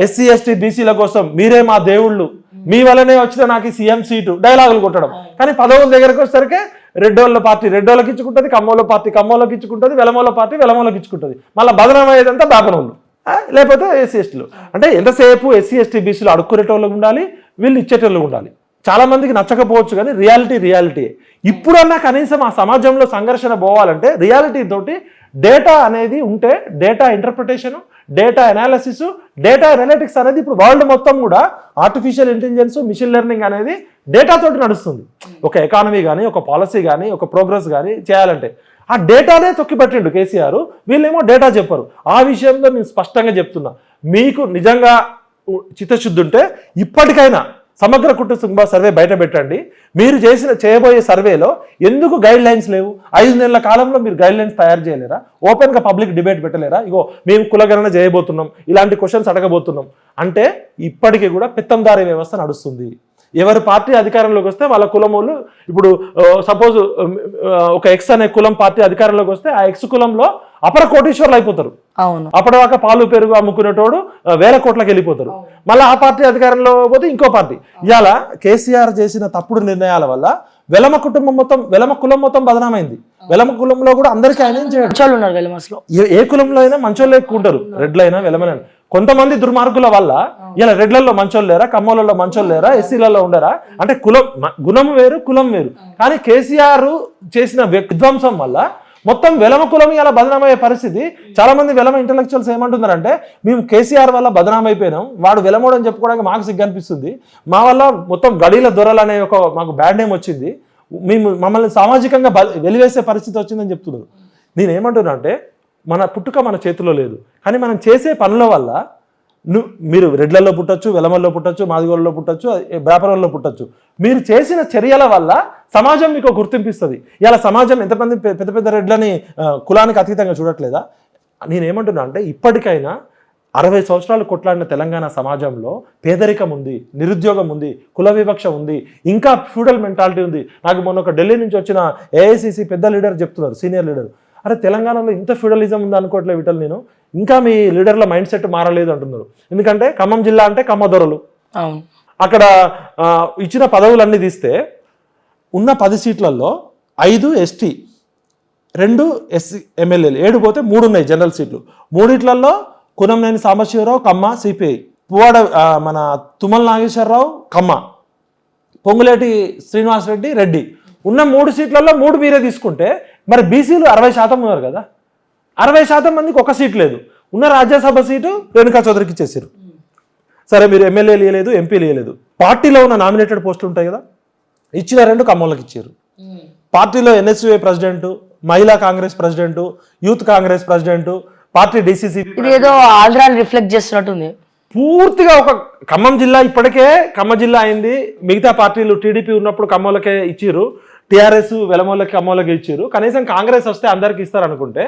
ఎస్సీ ఎస్టీ బీసీల కోసం, మీరే మా దేవుళ్ళు, మీ వల్లనే వచ్చిన నాకు సీఎం సీటు, డైలాగులు కొట్టడం. కానీ పదవుల దగ్గరకు వచ్చేసరికి రెడ్డోళ్ళ పార్టీ రెడ్డోళ్ళకి ఇచ్చుకుంటుంది, కమ్మోళ్ళ పార్టీ కమ్మోళ్ళకి ఇచ్చుకుంటుంది, వెలమోళ్ళ పార్టీ వెలమోళ్ళకి ఇచ్చుకుంటుంది. మళ్ళీ బదనం అయ్యేదంతా బాపనోళ్ళు, లేకపోతే ఎస్సీ ఎస్టీలు. అంటే ఎంతసేపు ఎస్సీ ఎస్టీ బీసీలు అడుక్కునేటోళ్ళు ఉండాలి, వీళ్ళు ఇచ్చేటోళ్ళు ఉండాలి. చాలా మందికి నచ్చకపోవచ్చు, కానీ రియాలిటీ. ఇప్పుడన్నా కనీసం ఆ సమాజంలో సంఘర్షణ పోవాలంటే రియాలిటీ తోటి డేటా అనేది ఉంటే, data interpretation, data analysis, data analytics అనేది ఇప్పుడు వరల్డ్ మొత్తం కూడా ఆర్టిఫిషియల్ ఇంటెలిజెన్స్, మిషన్ లెర్నింగ్ అనేది డేటా తోటి నడుస్తుంది. ఒక ఎకానమీ కానీ, ఒక పాలసీ కానీ, ఒక ప్రోగ్రెస్ కానీ చేయాలంటే ఆ డేటానే తొక్కిపట్టిండు కేసీఆర్. వీళ్ళేమో డేటా చెప్పరు. ఆ విషయంలో నేను స్పష్టంగా చెప్తున్నా, మీకు నిజంగా చిత్తశుద్ధి ఉంటే ఇప్పటికైనా సమగ్ర కుటుంబ సర్వే బయట పెట్టండి. మీరు చేయబోయే సర్వేలో ఎందుకు గైడ్ లైన్స్ లేవు? 5 నెలల కాలంలో మీరు గైడ్ లైన్స్ తయారు చేయలేరా? ఓపెన్గా పబ్లిక్ డిబేట్ పెట్టలేరా? ఇగో మేము కులగణన చేయబోతున్నాం, ఇలాంటి క్వశ్చన్స్ అడగబోతున్నాం అంటే ఇప్పటికీ కూడా పెత్తందారీ వ్యవస్థ నడుస్తుంది. ఎవరి పార్టీ అధికారంలోకి వస్తే వాళ్ళ కులమోళ్ళు, ఇప్పుడు సపోజ్ ఒక ఎక్స్ అనే కులం పార్టీ అధికారంలోకి వస్తే ఆ ఎక్స్ కులంలో అపర కోటీశ్వర్లు అయిపోతారు. అవును. అప్పటిదాకా పాలు పెరుగు అమ్ముకునేటోడు వేల కోట్లకు వెళ్ళిపోతారు. మళ్ళీ ఆ పార్టీ అధికారంలో పోతే ఇంకో పార్టీ. ఇవాళ కేసీఆర్ చేసిన తప్పుడు నిర్ణయాల వల్ల వెలమ కులం మొత్తం బదనామైంది. వెలమ కులంలో కూడా అందరికీ ఆయన ఏ కులంలో అయినా మంచోళ్ళు ఎక్కువ ఉంటారు, రెడ్లైనా వెలమైనా. కొంతమంది దుర్మార్గుల వల్ల ఇలా రెడ్లలో మంచోళ్ళు లేరా, కమ్మోళ్ళలో మంచోళ్ళు లేరా, ఎస్సీలలో ఉండరా? అంటే గుణం వేరు, కులం వేరు. కానీ కేసీఆర్ చేసిన విధ్వంసం వల్ల మొత్తం వెలమ కులం ఇలా బదనామయ్యే పరిస్థితి. చాలా మంది వెలమ ఇంటలెక్చువల్స్ ఏమంటున్నారంటే, మేము కేసీఆర్ వల్ల బదనామైపోయినాం, వాడు వెలమోడని చెప్పుకోవడానికి మాకు సిగ్గు అనిపిస్తుంది, మా వల్ల మొత్తం గడీల దొరలు అనే ఒక మాకు బ్యాడ్ నేమ్ వచ్చింది, మమ్మల్ని సామాజికంగా వెలివేసే పరిస్థితి వచ్చిందని చెప్తున్నారు. నేనేమంటున్నా అంటే, మన పుట్టుక మన చేతిలో లేదు, కానీ మనం చేసే పనుల వల్ల మీరు రెడ్లలో పుట్టచ్చు, వెలమల్లో పుట్టచ్చు, మాదిగోళ్ళలో పుట్టచ్చు, బ్రాపరంలో పుట్టచ్చు. మీరు చేసిన చర్యల వల్ల సమాజం మీకు గుర్తింపిస్తుంది. ఇలా సమాజం ఎంతమంది పెద్ద రెడ్లని కులానికి అతీతంగా చూడట్లేదా? నేనేమంటున్నా అంటే ఇప్పటికైనా 60 సంవత్సరాలు కొట్లాడిన తెలంగాణ సమాజంలో పేదరికం ఉంది, నిరుద్యోగం ఉంది, కుల వివక్ష ఉంది, ఇంకా ఫ్యూడల్ మెంటాలిటీ ఉంది. నాకు మొన్న ఒక ఢిల్లీ నుంచి వచ్చిన ఏఐసిసి పెద్ద లీడర్ చెప్తున్నారు, సీనియర్ లీడర్, అరే తెలంగాణలో ఇంత ఫ్యూడలిజం ఉంది అనుకోవట్లేదు విటల్ నేను, ఇంకా మీ లీడర్ల మైండ్ సెట్ మారలేదు అంటున్నారు. ఎందుకంటే ఖమ్మం జిల్లా అంటే కమ్మదొరలు, అక్కడ ఇచ్చిన పదవులన్నీ తీస్తే ఉన్న 10 సీట్లలో 5 ఎస్టీ, 2 ఎస్సీ ఎమ్మెల్యేలు, 7 పోతే 3 ఉన్నాయి జనరల్ సీట్లు. 3 కునంనేని సాంబశివరావు కమ్మ సిపిఐ, పువ్వాడ మన తుమ్మల నాగేశ్వరరావు కమ్మ, పొంగులేటి శ్రీనివాసరెడ్డి రెడ్డి. ఉన్న 3 సీట్లలో 3 మీరే తీసుకుంటే మరి బీసీలు 60% ఉన్నారు కదా, 60% మందికి ఒక సీట్ లేదు. ఉన్న రాజ్యసభ సీటు రేణుకా చౌదరికి ఇచ్చేసారు. సరే మీరు ఎమ్మెల్యేలు ఇవ్వలేదు, ఎంపీలు ఇవ్వలేదు, పార్టీలో ఉన్న నామినేటెడ్ పోస్టులు ఉంటాయి కదా, ఇచ్చిన 2 ఖమ్మంలోకి ఇచ్చారు. పార్టీలో ఎన్ఎస్యుఏ ప్రెసిడెంట్, మహిళా Congress president, youth Congress president, party DCC, ఇది ఏదో ఆంధ్రాని రిఫ్లెక్ట్ చేస్తున్నట్టుంది. పూర్తిగా ఒక ఖమ్మం జిల్లా ఇప్పటికే ఖమ్మం జిల్లా అయింది. మిగతా పార్టీలు టీడీపీ ఉన్నప్పుడు ఖమ్మంలోకే ఇచ్చిర్రు, టీఆర్ఎస్ వెలమోళ్ళకి ఖమ్మంలోకి ఇచ్చారు. కనీసం కాంగ్రెస్ వస్తే అందరికి ఇస్తారు అనుకుంటే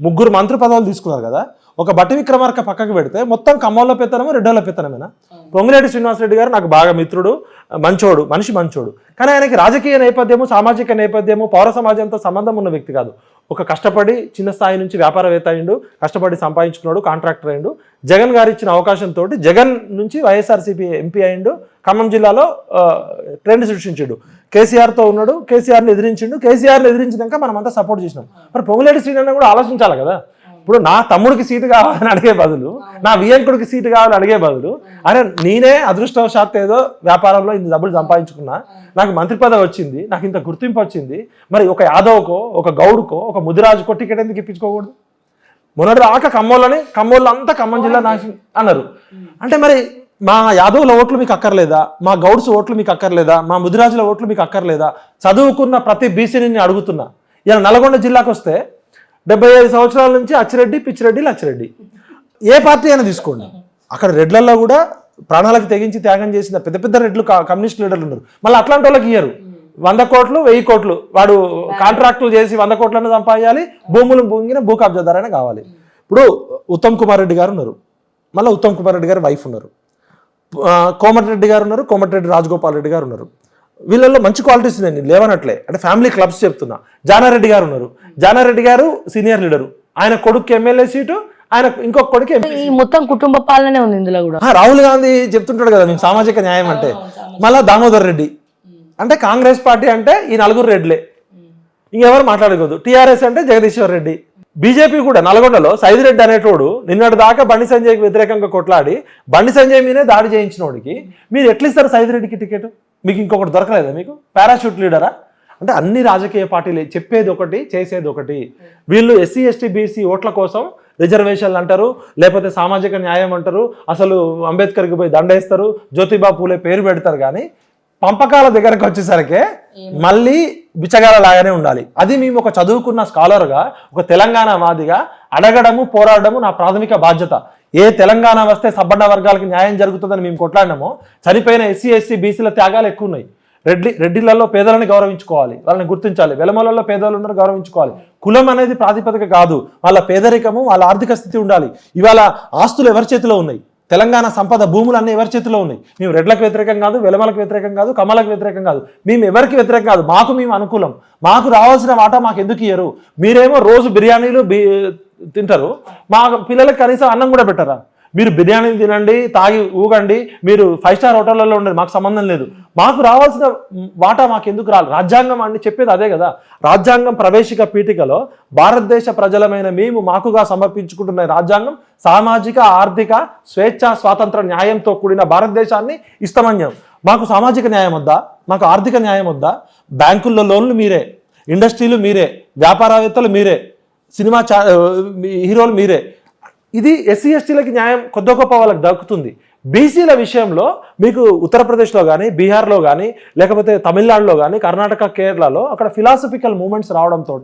3 మంత్రి పదవులు తీసుకున్నారు కదా. ఒక బట్టి విక్రమార్క పక్కకు పెడితే మొత్తం ఖమ్మంలో పెత్తనమో రెడ్డోళ్ళ పెత్తనమేనా? పొంగులేటి శ్రీనివాసరెడ్డి గారు నాకు బాగా మిత్రుడు, మంచోడు, మనిషి మంచోడు, కానీ ఆయనకి రాజకీయ నేపథ్యము, సామాజిక నేపథ్యము, పౌర సమాజంతో సంబంధం ఉన్న వ్యక్తి కాదు. ఒక కష్టపడి చిన్న స్థాయి నుంచి వ్యాపారవేత్త అయిండు, కష్టపడి సంపాదించుకున్నాడు, కాంట్రాక్టర్ అయిండు. జగన్ గారు ఇచ్చిన అవకాశంతో జగన్ నుంచి వైఎస్ఆర్సీపీ ఎంపీ అయిండు, ఖమ్మం జిల్లాలో ట్రెండ్ సృష్టించాడు. కేసీఆర్తో ఉన్నాడు, కేసీఆర్ని ఎదిరించిండు, కేసీఆర్ని ఎదిరించినాక మనం అంతా సపోర్ట్ చేసినాం. మరి పొంగులేటి శ్రీనివాసరెడ్డి కూడా ఆలోచించాలి కదా. ఇప్పుడు నా తమ్ముడికి సీటు కావాలని అడిగే బదులు, నా వియంకుడికి సీటు కావాలని అడిగే బదులు, అరే నేనే అదృష్టవశాత్తు ఏదో వ్యాపారంలో ఇన్ని డబ్బులు సంపాదించుకున్నా, నాకు మంత్రి పదవి వచ్చింది, నాకు ఇంత గుర్తింపు వచ్చింది, మరి ఒక యాదవ్కో, ఒక గౌడ్కో, ఒక ముదిరాజుకో టికెట్ ఎందుకు ఇప్పించుకోకూడదు? మొన్నటి రాక ఖమ్మోళ్ళు అంతా ఖమ్మం జిల్లా నాశనం అన్నారు. అంటే మరి మా యాదవుల ఓట్లు మీకు అక్కర్లేదా? మా గౌడ్స్ ఓట్లు మీకు అక్కర్లేదా? మా ముదిరాజుల ఓట్లు మీకు అక్కర్లేదా? చదువుకున్న ప్రతి బీసీని నేను అడుగుతున్నా. ఇలా నల్గొండ జిల్లాకు వస్తే 75 సంవత్సరాల నుంచి అచ్చిరెడ్డి, పిచ్చిరెడ్డి, లచ్చిరెడ్డి, ఏ పార్టీ అయినా తీసుకోండి, అక్కడ రెడ్లలో కూడా ప్రాణాలకు తెగించి త్యాగం చేసిన పెద్ద పెద్ద రెడ్లు కమ్యూనిస్ట్ లీడర్లు ఉన్నారు. మళ్ళీ అట్లాంటి వాళ్ళకి ఇయ్యరు. 100 కోట్లు 1000 కోట్లు వాడు కాంట్రాక్టులు చేసి 100 కోట్లను సంపాదించాలి, భూములు భూంగిన భూ కబ్జాదారైనా కావాలి. ఇప్పుడు ఉత్తమ్ కుమార్ రెడ్డి గారు ఉన్నారు, మళ్ళీ ఉత్తమ్ కుమార్ రెడ్డి గారు వైఫ్ ఉన్నారు, కోమటిరెడ్డి గారు ఉన్నారు, కోమటిరెడ్డి రాజగోపాల్ రెడ్డి గారు ఉన్నారు. వీళ్ళల్లో మంచి క్వాలిటీస్ నేను లేవనట్లే, అంటే ఫ్యామిలీ క్లబ్స్ చెప్తున్నా. జానారెడ్డి గారు ఉన్నారు, జానారెడ్డి గారు సీనియర్ లీడరు, ఆయన కొడుకు ఎమ్మెల్యే సీటు, ఆయన ఇంకొక కొడుకు ఈ మొత్తం కుటుంబ పాలనే ఉంది ఇందులో కూడా. రాహుల్ గాంధీ చెప్తుంటాడు కదా మేము సామాజిక న్యాయం అంటే. మళ్ళా దామోదర్ రెడ్డి అంటే కాంగ్రెస్ పార్టీ అంటే ఈ 4 రెడ్లే, ఇంకెవరు మాట్లాడకూడదు. టీఆర్ఎస్ అంటే జగదీశ్వర్ రెడ్డి. బీజేపీ కూడా నల్గొండలో సైదిరెడ్డి అనేటోడు నిన్నటి దాకా బండి సంజయ్కి వ్యతిరేకంగా కొట్లాడి బండి సంజయ్ మీదే దాడి చేయించినోడికి మీరు ఎట్లా ఇస్తారు సైదిరెడ్డికి టికెట్? మీకు ఇంకొకటి దొరకలేదా? మీకు పారాషూట్ లీడరా? అంటే అన్ని రాజకీయ పార్టీలు చెప్పేది ఒకటి, చేసేది ఒకటి. వీళ్ళు ఎస్సీ ఎస్టీ బీసీ ఓట్ల కోసం రిజర్వేషన్లు అంటారు, లేకపోతే సామాజిక న్యాయం అంటారు, అసలు అంబేద్కర్కి పోయి దండేస్తారు, జ్యోతిబా పూలే పేరు పెడతారు, కానీ పంపకాల దగ్గరకు వచ్చేసరికి మళ్ళీ బిచ్చగాల లాగానే ఉండాలి. అది మేము ఒక చదువుకున్న స్కాలర్గా, ఒక తెలంగాణ వాదిగా అడగడము, పోరాడము నా ప్రాథమిక బాధ్యత. ఏ తెలంగాణ వస్తే సబ్బన్న వర్గాలకు న్యాయం జరుగుతుందని మేము కొట్లాడినామో, చనిపోయిన ఎస్సీ ఎస్టీ బీసీల త్యాగాలు ఎక్కువ ఉన్నాయి. రెడ్డిలలో పేదలను గౌరవించుకోవాలి, వాళ్ళని గుర్తించాలి. వెలమలలో పేదలు ఉన్నారు, గౌరవించుకోవాలి. కులం అనేది ప్రాతిపదిక కాదు, వాళ్ళ పేదరికము, వాళ్ళ ఆర్థిక స్థితి ఉండాలి. ఇవాళ ఆస్తులు ఎవరి చేతిలో ఉన్నాయి? తెలంగాణ సంపద, భూములు అన్నీ ఎవరి చేతిలో ఉన్నాయి? మేము రెడ్లకు వ్యతిరేకం కాదు, వెలమలకు వ్యతిరేకం కాదు, కమలకు వ్యతిరేకం కాదు, మేము ఎవరికి వ్యతిరేకం కాదు. మేము అనుకూలం. మాకు రావాల్సిన వాటా మాకు ఎందుకు ఇయ్యరు? మీరేమో రోజు బిర్యానీలు తింటారు, మా పిల్లలకి కనీసం అన్నం కూడా పెట్టరా? మీరు బిర్యానీలు తినండి, తాగి ఊగండి, మీరు 5 స్టార్ హోటళ్ళలో ఉండదు, మాకు సంబంధం లేదు. మాకు రావాల్సిన వాటా మాకు ఎందుకు రాలి? రాజ్యాంగం అని చెప్పేది అదే కదా. రాజ్యాంగం ప్రవేశిక పీఠికలో భారతదేశ ప్రజలమైన మేము మాకుగా సమర్పించుకుంటున్న రాజ్యాంగం సామాజిక, ఆర్థిక, స్వేచ్ఛ, స్వాతంత్ర, న్యాయంతో కూడిన భారతదేశాన్ని ఇస్తామన్నాం. మాకు సామాజిక న్యాయం వద్దా? మాకు ఆర్థిక న్యాయం వద్దా? బ్యాంకుల్లో లోన్లు మీరే, ఇండస్ట్రీలు మీరే, వ్యాపారవేత్తలు మీరే, సినిమా హీరోలు మీరే. ఇది ఎస్సీ ఎస్టీలకి న్యాయం కొద్ది గొప్ప వాళ్ళకి దక్కుతుంది. బీసీల విషయంలో మీకు ఉత్తరప్రదేశ్లో కానీ, బీహార్లో కానీ, లేకపోతే తమిళనాడులో కానీ, కర్ణాటక, కేరళలో అక్కడ ఫిలాసఫికల్ మూమెంట్స్ రావడంతో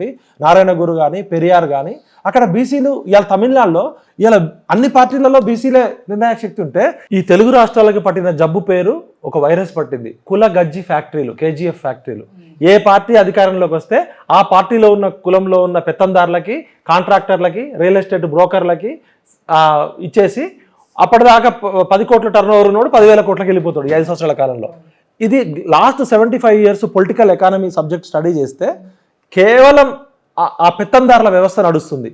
నారాయణ గురు కానీ, పెరియార్ కానీ, అక్కడ బీసీలు ఇవాళ తమిళనాడులో ఇవాళ అన్ని పార్టీలలో బీసీలే నిర్ణాయక శక్తి ఉంటే, ఈ తెలుగు రాష్ట్రాలకు పట్టిన జబ్బు పేరు ఒక వైరస్ పట్టింది, కుల గజ్జి ఫ్యాక్టరీలు, కేజీఎఫ్ ఫ్యాక్టరీలు. ఏ పార్టీ అధికారంలోకి వస్తే ఆ పార్టీలో ఉన్న కులంలో ఉన్న పెత్తందారులకి, కాంట్రాక్టర్లకి, రియల్ ఎస్టేట్ బ్రోకర్లకి ఇచ్చేసి అప్పటిదాకా 10 కోట్ల టర్న్ ఓవర్ ఉన్నోడు 10,000 కోట్లకి వెళ్ళిపోతాడు 5 సంవత్సరాల కాలంలో. ఇది last 75 years political economy subject study చేస్తే కేవలం ఆ పెత్తందారుల వ్యవస్థ నడుస్తుంది.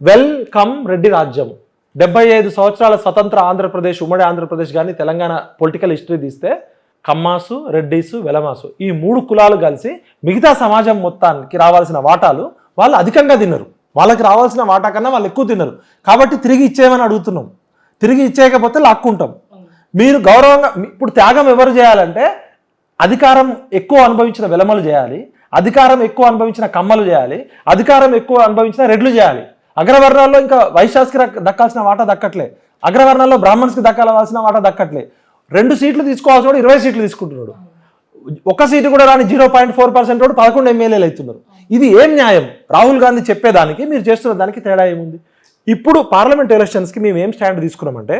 వెల్కమ్ రెడ్డి రాజ్యం. 75 సంవత్సరాల స్వతంత్ర ఆంధ్రప్రదేశ్, ఉమ్మడి ఆంధ్రప్రదేశ్ కానీ తెలంగాణ పొలిటికల్ హిస్టరీ తీస్తే కమ్మాసు, రెడ్డిసు, వెలమాసు ఈ 3 కులాలు కలిసి మిగతా సమాజం మొత్తానికి రావాల్సిన వాటాలు వాళ్ళు అధికంగా తిన్నారు. వాళ్ళకి రావాల్సిన వాటా కన్నా వాళ్ళు ఎక్కువ తిన్నారు. కాబట్టి తిరిగి ఇచ్చేయమని అడుగుతున్నాం. తిరిగి ఇచ్చేయకపోతే లాక్కుంటాం. మీరు గౌరవంగా ఇప్పుడు త్యాగం ఎవరు చేయాలంటే అధికారం ఎక్కువ అనుభవించిన వెలమలు చేయాలి, అధికారం ఎక్కువ అనుభవించిన కమ్మలు చేయాలి, అధికారం ఎక్కువ అనుభవించిన రెడ్లు చేయాలి. అగ్రవర్ణాల్లో ఇంకా వైశ్యాస్కి దక్కాల్సిన వాటా దక్కట్లే, అగ్రవర్ణాల్లో బ్రాహ్మణ్స్కి దక్కాల్సిన వాటా దక్కట్లే. 2 సీట్లు తీసుకోవాల్సిన వాడు 20 సీట్లు తీసుకుంటున్నాడు. 1 సీటు కూడా రాని 0.4% వాడు 11 ఎమ్మెల్యేలు అవుతున్నారు. ఇది ఏం న్యాయం? రాహుల్ గాంధీ చెప్పేదానికి మీరు చేస్తున్న దానికి తేడా ఏముంది? ఇప్పుడు పార్లమెంట్ ఎలక్షన్స్కి మేము ఏం స్టాండ్ తీసుకున్నామంటే,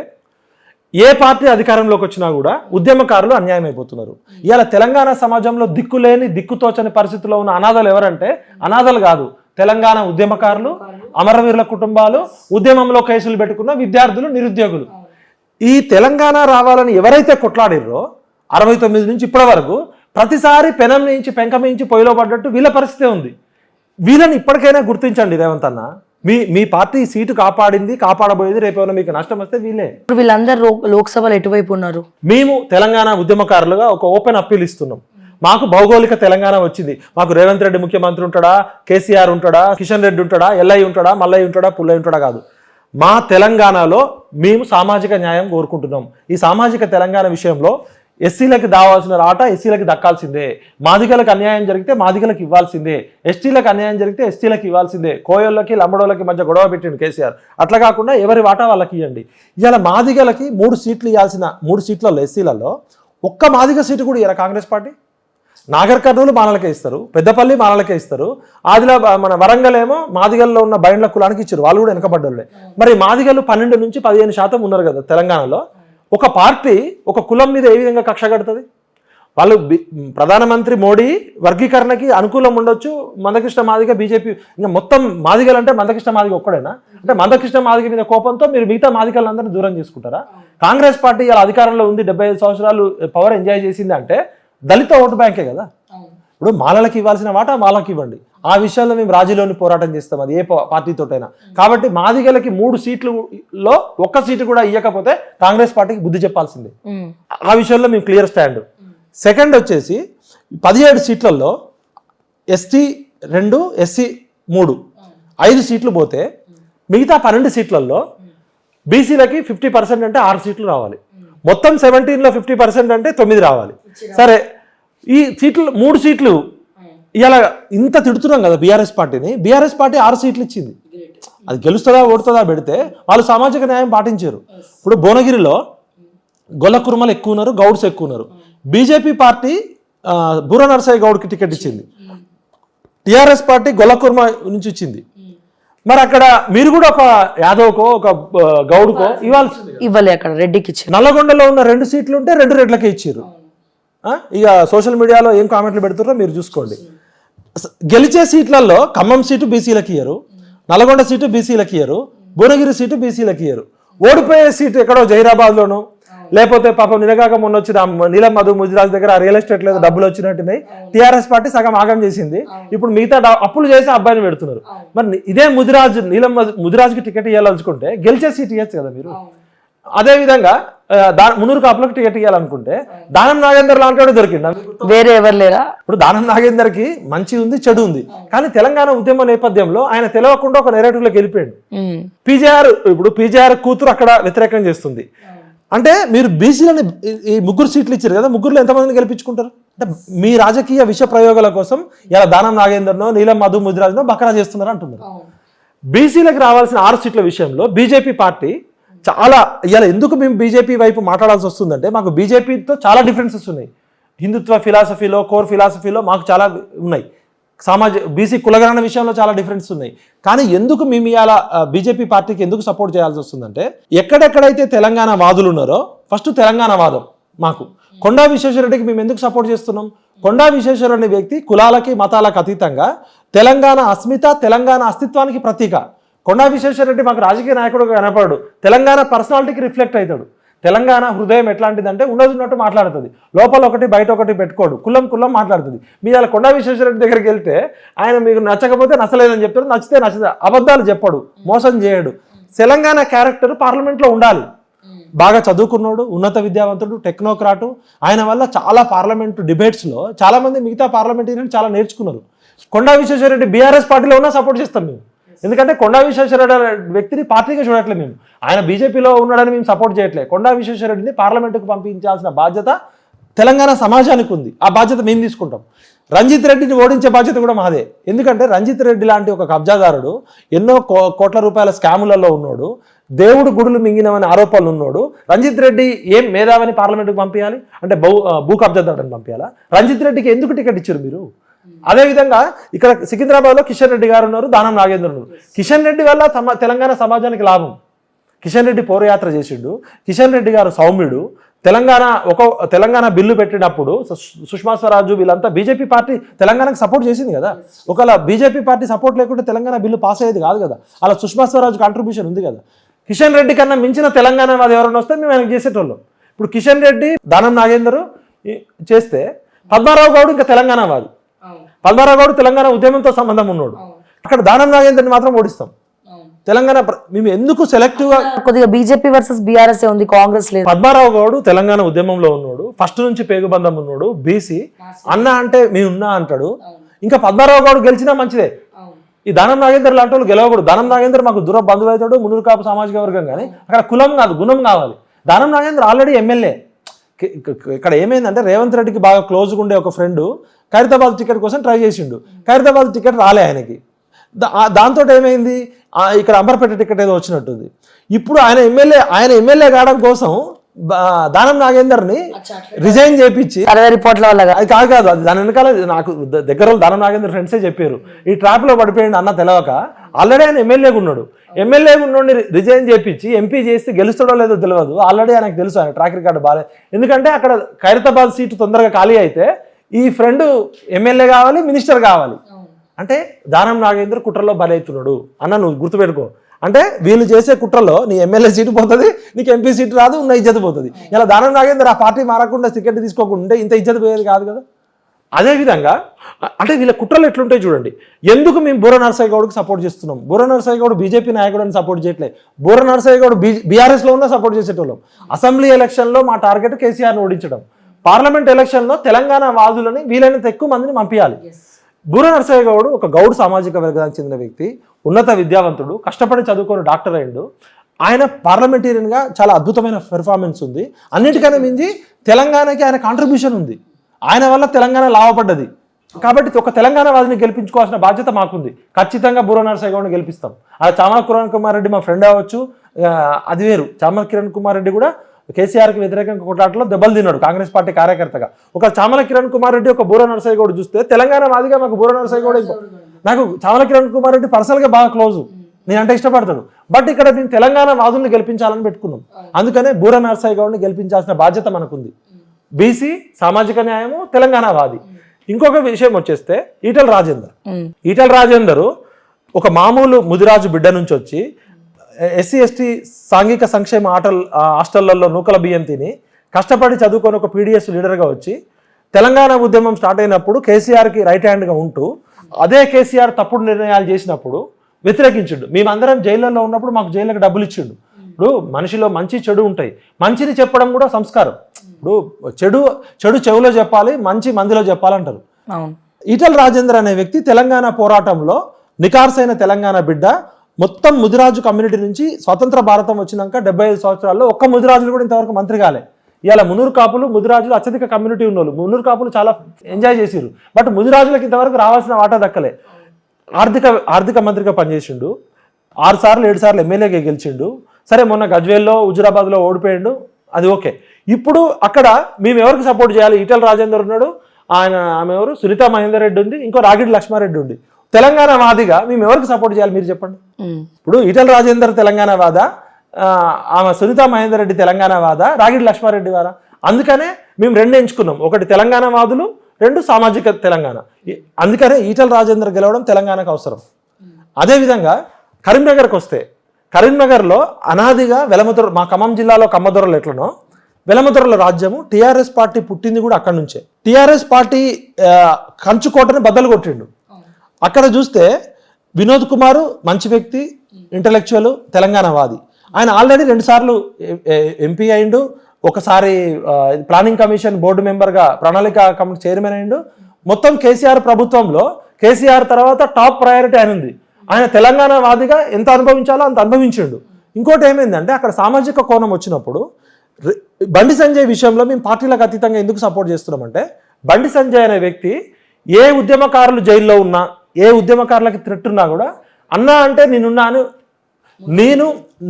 ఏ పార్టీ అధికారంలోకి వచ్చినా కూడా ఉద్యమకారులు అన్యాయం అయిపోతున్నారు. ఇవాళ తెలంగాణ సమాజంలో దిక్కులేని, దిక్కుతోచని పరిస్థితిలో ఉన్న అనాథలు ఎవరంటే, అనాథలు కాదు, తెలంగాణ ఉద్యమకారులు, అమరవీరుల కుటుంబాలు, ఉద్యమంలో కేసులు పెట్టుకున్న విద్యార్థులు, నిరుద్యోగులు. ఈ తెలంగాణ రావాలని ఎవరైతే కొట్లాడిర్రో 69 నుంచి ఇప్పటి వరకు ప్రతిసారి పెనం నుంచి పెంకమించి పొయ్యిలో పడ్డట్టు వీళ్ళ పరిస్థితే ఉంది. వీళ్ళని ఇప్పటికైనా గుర్తించండి రేవంత్ అన్న. మీ పార్టీ సీటు కాపాడింది, కాపాడబోయేది, రేపు మీకు నష్టం వస్తే వీళ్ళే. వీళ్ళందరూ లోక్సభలో ఎటువైపు ఉన్నారు? మేము తెలంగాణ ఉద్యమకారులుగా ఒక ఓపెన్ అప్పీల్ ఇస్తున్నాం. మాకు భౌగోళిక తెలంగాణ వచ్చింది. మాకు రేవంత్ రెడ్డి ముఖ్యమంత్రి ఉంటాడా, కేసీఆర్ ఉంటాడా, కిషన్ రెడ్డి ఉంటాడా, ఎల్ఐ ఉంటాడా, మల్లయ్య ఉంటాడా, పుల్లయ్య ఉంటాడా కాదు. మా తెలంగాణలో మేము సామాజిక న్యాయం కోరుకుంటున్నాం. ఈ సామాజిక తెలంగాణ విషయంలో ఎస్సీలకు దావాల్సిన రాట ఎస్సీలకు దక్కాల్సిందే, మాదిగలకు అన్యాయం జరిగితే మాదిగలకు ఇవ్వాల్సిందే, ఎస్టీలకు అన్యాయం జరిగితే ఎస్టీలకు ఇవ్వాల్సిందే. కోయోళ్ళకి, లంబడోళ్ళకి మధ్య గొడవ పెట్టిండు కేసీఆర్. అట్లా కాకుండా ఎవరి వాటా వాళ్ళకి ఇవ్వండి. ఇవాళ మాదిగలకి 3 సీట్లు ఇవ్వాల్సిన 3 సీట్లలో ఎస్సీలలో ఒక్క మాదిగ సీటు కూడా ఇవ్వరా కాంగ్రెస్ పార్టీ? నాగర్ కర్నూలు మానలకే ఇస్తారు, పెద్దపల్లి మానలకే ఇస్తారు, ఆదిలాబాద్ మన వరంగల్ ఏమో మాదిగల్లో ఉన్న బైండ్ల కులానికి ఇచ్చారు, వాళ్ళు కూడా వెనకబడ్డోళ్ళే. మరి మాదిగలు 12 నుంచి 15% ఉన్నారు కదా తెలంగాణలో. ఒక పార్టీ ఒక కులం మీద ఏ విధంగా కక్ష కడుతుంది? వాళ్ళు ప్రధానమంత్రి మోడీ వర్గీకరణకి అనుకూలం ఉండొచ్చు, మందకృష్ణ మాదిగ బీజేపీ, ఇంకా మొత్తం మాదిగలు అంటే మందకృష్ణ మాదిగ ఒక్కడేనా? అంటే మందకృష్ణ మాదిగ మీద కోపంతో మీరు మిగతా మాదిగలందరినీ దూరం చేసుకుంటారా? కాంగ్రెస్ పార్టీ ఇలా అధికారంలో ఉంది, 75 సంవత్సరాలు పవర్ ఎంజాయ్ చేసింది అంటే దళిత ఓటు బ్యాంకే కదా. ఇప్పుడు మాలలకు ఇవ్వాల్సిన వాటా మాలకి ఇవ్వండి. ఆ విషయంలో మేము రాజీలోని పోరాటం చేస్తాం, అది ఏ పార్టీతోటైనా. కాబట్టి మాదిగలకి 3 సీట్లలో 1 సీటు కూడా ఇవ్వకపోతే కాంగ్రెస్ పార్టీకి బుద్ధి చెప్పాల్సిందే. ఆ విషయంలో మేము క్లియర్ స్టాండ్. సెకండ్ వచ్చేసి 17 సీట్లలో ఎస్టీ 2, ఎస్సీ 3, 5 సీట్లు పోతే మిగతా 12 సీట్లలో బీసీలకి 50% అంటే 6 సీట్లు రావాలి. మొత్తం 17లో 50% అంటే 9 రావాలి. సరే, ఈ సీట్లు 3 సీట్లు ఇలా ఇంత తిడుతున్నాం కదా బీఆర్ఎస్ పార్టీని. బీఆర్ఎస్ పార్టీ 6 సీట్లు ఇచ్చింది. అది గెలుస్తుందా ఓడుతుందా పెడితే వాళ్ళు సామాజిక న్యాయం పాటించారు. ఇప్పుడు భువనగిరిలో గొల్ల కుర్మలు ఎక్కువ ఉన్నారు, గౌడ్స్ ఎక్కువ ఉన్నారు. బీజేపీ పార్టీ బూర నరసయ్య గౌడ్కి టికెట్ ఇచ్చింది, టిఆర్ఎస్ పార్టీ గొల్ల కుర్మ నుంచి ఇచ్చింది. మరి అక్కడ మీరు కూడా ఒక యాదవ్కో ఒక గౌడ్కో ఇవ్వాలి, అక్కడ రెడ్డికి ఇచ్చి. నల్లగొండలో ఉన్న 2 సీట్లు ఉంటే 2 రెడ్లకే ఇచ్చారు. ఇక సోషల్ మీడియాలో ఏం కామెంట్లు పెడుతున్నారో మీరు చూసుకోండి. గెలిచే సీట్లలో ఖమ్మం సీటు బీసీలకు ఇయ్యరు, నల్గొండ సీటు బీసీలకు ఇయ్యరు, భువనగిరి సీటు బీసీలకు ఇయ్యరు. ఓడిపోయే సీటు ఎక్కడో జహీరాబాద్లోనో, లేకపోతే పాపం నిలగాక మొన్న వచ్చిన నీలం మధు ముజిరాజ్ దగ్గర రియల్ ఎస్టేట్ లేదు డబ్బులు వచ్చినట్టున్నాయి. టీఆర్ఎస్ పార్టీ సగం ఆగం చేసింది. ఇప్పుడు మిగతా అప్పులు చేసి అబ్బాయిని పెడుతున్నారు. మరి ఇదే నీలం ముజిరాజ్కి టికెట్ ఇవ్వాలనుకుంటే గెలిచే సీట్ ఇవ్వచ్చు కదా మీరు. అదేవిధంగా మునూరు కాపులకు టికెట్ ఇవ్వాలనుకుంటే దానం నాగేందర్ లాంటి దొరికింది, వేరే ఎవరు లేరా? ఇప్పుడు దానం నాగేందర్కి మంచి ఉంది, చెడు ఉంది. కానీ తెలంగాణ ఉద్యమ నేపథ్యంలో ఆయన తెలియకుండా ఒక నెరేటివ్లోకి వెళ్ళిపోయాడు. పీజేఆర్ కూతురు అక్కడ వ్యతిరేకం చేస్తుంది అంటే మీరు బీసీలని ఈ 3 సీట్లు ఇచ్చారు కదా, 3లో ఎంతమందిని గెలిపించుకుంటారు? అంటే మీ రాజకీయ విష ప్రయోగాల కోసం ఇలా దానం నాగేందర్నో నీలం మధు ముదిరాజ్నో బకరా చేస్తున్నారు అంటున్నారు. బీసీలకు రావాల్సిన 6 సీట్ల విషయంలో బీజేపీ పార్టీ చాలా ఇవాళ ఎందుకు మేము బీజేపీ వైపు మాట్లాడాల్సి వస్తుందంటే మాకు బీజేపీతో చాలా డిఫరెన్సెస్ ఉన్నాయి. హిందుత్వ ఫిలాసఫీలో, కోర్ ఫిలాసఫీలో మాకు చాలా ఉన్నాయి. బీసీ కులగణన విషయంలో చాలా డిఫరెన్స్ ఉన్నాయి. కానీ ఎందుకు మేము ఇవాళ బీజేపీ పార్టీకి ఎందుకు సపోర్ట్ చేయాల్సి వస్తుందంటే ఎక్కడెక్కడైతే తెలంగాణ వాదులు ఉన్నారో ఫస్ట్ తెలంగాణ వాదం మాకు. కొండా విశ్వేశ్వరరెడ్డికి మేము ఎందుకు సపోర్ట్ చేస్తున్నాం? కొండా విశ్వేశ్వరరెడ్డి అనే వ్యక్తి కులాలకి మతాలకు అతీతంగా తెలంగాణ అస్మిత, తెలంగాణ అస్తిత్వానికి ప్రతీక. కొండా విశ్వేశ్వరరెడ్డి మాకు రాజకీయ నాయకుడుగా కనపడు, తెలంగాణ పర్సనాలిటీకి రిఫ్లెక్ట్ అవుతాడు. తెలంగాణ హృదయం ఎట్లాంటిదంటే ఉన్నట్టు మాట్లాడుతుంది, లోపల ఒకటి బయట ఒకటి పెట్టుకోడు, కుల్లం మాట్లాడుతుంది. మీ అలా కొండా విశ్వేశ్వరరెడ్డి దగ్గరికి వెళ్తే ఆయన మీకు నచ్చకపోతే నచ్చలేదని చెప్తాడు, నచ్చితే నచ్చదు, అబద్ధాలు చెప్పడు, మోసం చేయడు. తెలంగాణ క్యారెక్టర్ పార్లమెంట్లో ఉండాలి. బాగా చదువుకున్నాడు, ఉన్నత విద్యావంతుడు, టెక్నోక్రాటు. ఆయన వల్ల చాలా పార్లమెంటు డిబేట్స్లో చాలామంది మిగతా పార్లమెంటరీని చాలా నేర్చుకున్నారు. కొండా విశ్వేశ్వరరెడ్డి బీఆర్ఎస్ పార్టీలో ఉన్నా సపోర్ట్ చేస్తాం మేము. ఎందుకంటే కొండా విశ్వేశ్వరరెడ్డి వ్యక్తిని పార్టీగా చూడట్లేదు మేము. ఆయన బీజేపీలో ఉన్నాడని మేము సపోర్ట్ చేయట్లేదు. కొండా విశ్వేశ్వరరెడ్డిని పార్లమెంటుకు పంపించాల్సిన బాధ్యత తెలంగాణ సమాజానికి ఉంది. ఆ బాధ్యత మేము తీసుకుంటాం. రంజిత్ రెడ్డిని ఓడించే బాధ్యత కూడా మాదే. ఎందుకంటే రంజిత్ రెడ్డి లాంటి ఒక కబ్జాదారుడు, ఎన్నో కోట్ల రూపాయల స్కాములలో ఉన్నాడు, దేవుడు గుడులు మింగినవని ఆరోపణలు ఉన్నాడు. రంజిత్ రెడ్డి ఏం మేధావని పార్లమెంటుకు పంపించాలి అంటే భూ కబ్జాదారుని పంపించాలా? రంజిత్ రెడ్డికి ఎందుకు టికెట్ ఇచ్చారు మీరు? అదేవిధంగా ఇక్కడ సికింద్రాబాద్లో కిషన్ రెడ్డి గారు ఉన్నారు, దానం నాగేంద్ర ఉన్నారు. కిషన్ రెడ్డి వల్ల తెలంగాణ సమాజానికి లాభం. కిషన్ రెడ్డి పౌరయాత్ర చేసిండు. కిషన్ రెడ్డి గారు సౌమ్యుడు. తెలంగాణ బిల్లు పెట్టినప్పుడు సుష్మా స్వరాజు వీళ్ళంతా బీజేపీ పార్టీ తెలంగాణకు సపోర్ట్ చేసింది కదా. ఒకవేళ బీజేపీ పార్టీ సపోర్ట్ లేకుంటే తెలంగాణ బిల్లు పాస్ అయ్యేది కాదు కదా. అలా సుష్మా స్వరాజ్ కాంట్రిబ్యూషన్ ఉంది కదా. కిషన్ రెడ్డి కన్నా మించిన తెలంగాణ వాది ఎవరైనా వస్తే మేము ఆయనకు చేసేటోళ్ళం. ఇప్పుడు కిషన్ రెడ్డి, దానం నాగేందర్ చేస్తే పద్మారావు గౌడ్ ఇంకా తెలంగాణ వాది. పద్మారావు గౌడ్ తెలంగాణ ఉద్యమంతో సంబంధం ఉన్నాడు. అక్కడ దానం నాగేందర్ని మాత్రం ఓడిస్తాం. తెలంగాణ మేము ఎందుకు సెలెక్టివ్ గా కొద్దిగా బీజేపీ వర్సెస్ బీఆర్ఎస్ ఉంది, కాంగ్రెస్ లేదు. పద్మారావు గౌడ్ తెలంగాణ ఉద్యమంలో ఉన్నాడు, ఫస్ట్ నుంచి పేగుబంధం ఉన్నాడు, బీసీ అన్న అంటే మేమున్నా అంటాడు. ఇంకా పద్మారావు గౌడ్ గెలిచినా మంచిదే. ఈ దానం నాగేందర్ లాంటి వాళ్ళు గెలవకూడదు. దానం నాగేందర్ మాకు దూర బంధువు అవుతాడు, మున్నూరు కాపు సామాజిక వర్గం. కానీ అక్కడ కులం కాదు, గుణం కావాలి. Danam Nagender already MLA. ఇక్కడ ఏమైందంటే రేవంత్ రెడ్డికి బాగా క్లోజ్గా ఉండే ఒక ఫ్రెండ్ ఖైరతాబాద్ టికెట్ కోసం ట్రై చేసిండు. ఖైరతాబాద్ టికెట్ రాలే ఆయనకి. దాంతో ఏమైంది, ఇక్కడ అంబర్పేట టికెట్ ఏదో వచ్చినట్టుంది. ఇప్పుడు ఆయన ఎమ్మెల్యే కావడం కోసం దానం నాగేందర్ని రిజైన్ చేయించి రిపోర్ట్ల వల్ల అది కాదు దాని వెనకాల నాకు దగ్గర దానం నాగేందర్ ఫ్రెండ్సే చెప్పారు, ఈ ట్రాప్ లో పడిపోయింది అన్న తెలవక. ఆల్రెడీ ఆయన ఎమ్మెల్యేగా ఉన్నాడు రిజైన్ చేయించి ఎంపీ చేస్తే గెలుస్తాడో లేదో తెలియదు. ఆల్రెడీ ఆయనకు తెలుసు ఆయన ట్రాక్ రికార్డు బాగాలేదు. ఎందుకంటే అక్కడ ఖైరతాబాద్ సీటు తొందరగా ఖాళీ అయితే ఈ ఫ్రెండ్ ఎమ్మెల్యే కావాలి, మినిస్టర్ కావాలి. అంటే దానం నాగేందర్ కుట్రలో బలవుతున్నాడు అన్న, నువ్వు గుర్తుపెట్టుకో. అంటే వీళ్ళు చేసే కుట్రలో నీ ఎమ్మెల్యే సీటు పోతుంది, నీకు ఎంపీ సీటు రాదు, ఉన్న ఇజ్జత పోతుంది. ఇలా దానం నాగేందర్ ఆ పార్టీ మారకుండా టికెట్ తీసుకోకుండా ఇంత ఇజ్జత పోయేది కాదు కదా. అదేవిధంగా అంటే వీళ్ళ కుట్రలు ఎట్లుంటాయి చూడండి. ఎందుకు మేము బూర నరసయ్య గౌడ్కి సపోర్ట్ చేస్తున్నాం? బూర నరసయ్య గౌడ్ బీజేపీ నాయకుడు అని సపోర్ట్ చేయట్లేదు. బూర నరసయ్య గౌడ్ బీఆర్ఎస్లో ఉన్న సపోర్ట్ చేసేటోళ్ళం. అసెంబ్లీ ఎలక్షన్లో మా టార్గెట్ కేసీఆర్ని ఓడించడం. పార్లమెంట్ ఎలక్షన్లో తెలంగాణ వాదులని వీలైనంత ఎక్కువ మందిని పంపించాలి. బూర నరసయ్య గౌడ్ ఒక గౌడ్ సామాజిక వర్గానికి చెందిన వ్యక్తి, ఉన్నత విద్యావంతుడు, కష్టపడి చదువుకొని డాక్టర్ అయ్యిండు. ఆయన పార్లమెంటేరియన్గా చాలా అద్భుతమైన పెర్ఫార్మెన్స్ ఉంది. అన్నిటికన్నా మించి తెలంగాణకి ఆయన కాంట్రిబ్యూషన్ ఉంది. ఆయన వల్ల తెలంగాణ లాభపడ్డది. కాబట్టి ఒక తెలంగాణ వాదిని గెలిపించుకోవాల్సిన బాధ్యత మాకుంది. ఖచ్చితంగా బూర నరసయ్య గౌడ్ని గెలిపిస్తాం. అలా చామల కిరణ్ కుమార్ రెడ్డి మా ఫ్రెండ్ అవ్వచ్చు, అది వేరు. చామల కిరణ్ కుమార్ రెడ్డి కూడా కేసీఆర్కి వ్యతిరేకంగా కొట్లాటలో దెబ్బలు తిన్నాడు కాంగ్రెస్ పార్టీ కార్యకర్తగా. ఒక చామల కిరణ్ కుమార్ రెడ్డి, ఒక బూర నరసయ్య గౌడ్ చూస్తే తెలంగాణ వాదిగా మాకు బూర నరసయ్య గౌడ్, నాకు చామల కిరణ్ కుమార్ రెడ్డి పర్సనల్గా బాగా క్లోజు, నేను అంటే ఇష్టపడతాడు. బట్ ఇక్కడ మేము తెలంగాణ వాదుల్ని గెలిపించాలని పెట్టుకున్నాం. అందుకనే బూర నరసయ్య గౌడ్ని గెలిపించాల్సిన బాధ్యత మనకుంది. బీసీ, సామాజిక న్యాయము, తెలంగాణ వాది. ఇంకొక విషయం వచ్చేస్తే ఈటల రాజేందర్ ఒక మామూలు ముదిరాజు బిడ్డ నుంచి వచ్చి ఎస్సీ ఎస్టీ సాంఘిక సంక్షేమ హాస్టళ్లలో నూకల బియ్యం తిని కష్టపడి చదువుకొని ఒక పీడిఎస్ లీడర్గా వచ్చి తెలంగాణ ఉద్యమం స్టార్ట్ అయినప్పుడు కేసీఆర్కి రైట్ హ్యాండ్గా ఉంటూ అదే కేసీఆర్ తప్పుడు నిర్ణయాలు చేసినప్పుడు వ్యతిరేకించిండు. మేమందరం జైళ్ళల్లో ఉన్నప్పుడు మాకు జైళ్ళకి డబ్బులు ఇచ్చిండు. ఇప్పుడు మనిషిలో మంచి చెడు ఉంటాయి, మంచిని చెప్పడం కూడా సంస్కారం. ఇప్పుడు చెడు చెవులో చెప్పాలి, మంచి మందిలో చెప్పాలంటారు. ఈటల రాజేందర్ అనే వ్యక్తి తెలంగాణ పోరాటంలో నికార్సైన తెలంగాణ బిడ్డ. మొత్తం ముదిరాజు కమ్యూనిటీ నుంచి స్వతంత్ర భారతం వచ్చినాక 75 సంవత్సరాల్లో ఒక్క ముదిరాజులు కూడా ఇంతవరకు మంత్రి కాలే. ఇవాళ మున్నూరు కాపులు, ముదిరాజులు అత్యధిక కమ్యూనిటీ ఉన్నోళ్ళు. మున్నూరు కాపులు చాలా ఎంజాయ్ చేసిరు. బట్ ముదిరాజులకు ఇంతవరకు రావాల్సిన వాటా దక్కలే. ఆర్థిక మంత్రిగా పనిచేసిండు. 6 సార్లు 7 సార్లు ఎమ్మెల్యేగా గెలిచిండు. సరే మొన్న గజ్వేల్లో హుజురాబాద్లో ఓడిపోయాడు, అది ఓకే. ఇప్పుడు అక్కడ మేము ఎవరికి సపోర్ట్ చేయాలి? ఈటెల రాజేందర్ ఉన్నాడు, ఆమె ఎవరు సునీతా మహేందర్ రెడ్డి ఉంది, ఇంకో రాగిడి లక్ష్మారెడ్డి ఉంది. తెలంగాణ వాదిగా మేము ఎవరికి సపోర్ట్ చేయాలి మీరు చెప్పండి. ఇప్పుడు ఈటెల రాజేందర్ తెలంగాణ వాద, ఆమె సునీతా మహేందర్ రెడ్డి తెలంగాణ వాద, రాగిడి లక్ష్మారెడ్డి వారా? అందుకనే మేము రెండు ఎంచుకున్నాం, ఒకటి తెలంగాణ వాదులు, రెండు సామాజిక తెలంగాణ. అందుకనే ఈటెల రాజేందర్ గెలవడం తెలంగాణకు అవసరం. అదేవిధంగా కరీంనగర్కి వస్తే, కరీంనగర్లో అనాదిగా వెలమదొర, మా ఖమ్మం జిల్లాలో కమ్మదొరలు ఎట్లనో వెలమదొరల రాజ్యము, టీఆర్ఎస్ పార్టీ పుట్టింది కూడా అక్కడి నుంచే. టీఆర్ఎస్ పార్టీ కంచుకోటని బద్దలు కొట్టిండు. అక్కడ చూస్తే వినోద్ కుమార్ మంచి వ్యక్తి, ఇంటలెక్చువల్, తెలంగాణ వాది. ఆయన ఆల్రెడీ 2 సార్లు ఎంపీ అయిండు, ఒకసారి ప్లానింగ్ కమిషన్ బోర్డు మెంబర్గా, ప్రణాళిక కమిటీ చైర్మన్ అయిండు. మొత్తం కేసీఆర్ ప్రభుత్వంలో కేసీఆర్ తర్వాత టాప్ ప్రయారిటీ ఆయన ఉంది. ఆయన తెలంగాణ వాదిగా ఎంత అనుభవించాలో అంత అనుభవించిండు. ఇంకోటి ఏమైందంటే అక్కడ సామాజిక కోణం వచ్చినప్పుడు బండి సంజయ్ విషయంలో మేము పార్టీలకు అతీతంగా ఎందుకు సపోర్ట్ చేస్తున్నామంటే, బండి సంజయ్ అనే వ్యక్తి ఏ ఉద్యమకారులు జైల్లో ఉన్నా, ఏ ఉద్యమకారులకి థ్రెట్ ఉన్నా కూడా అన్నా అంటే నేనున్నాను,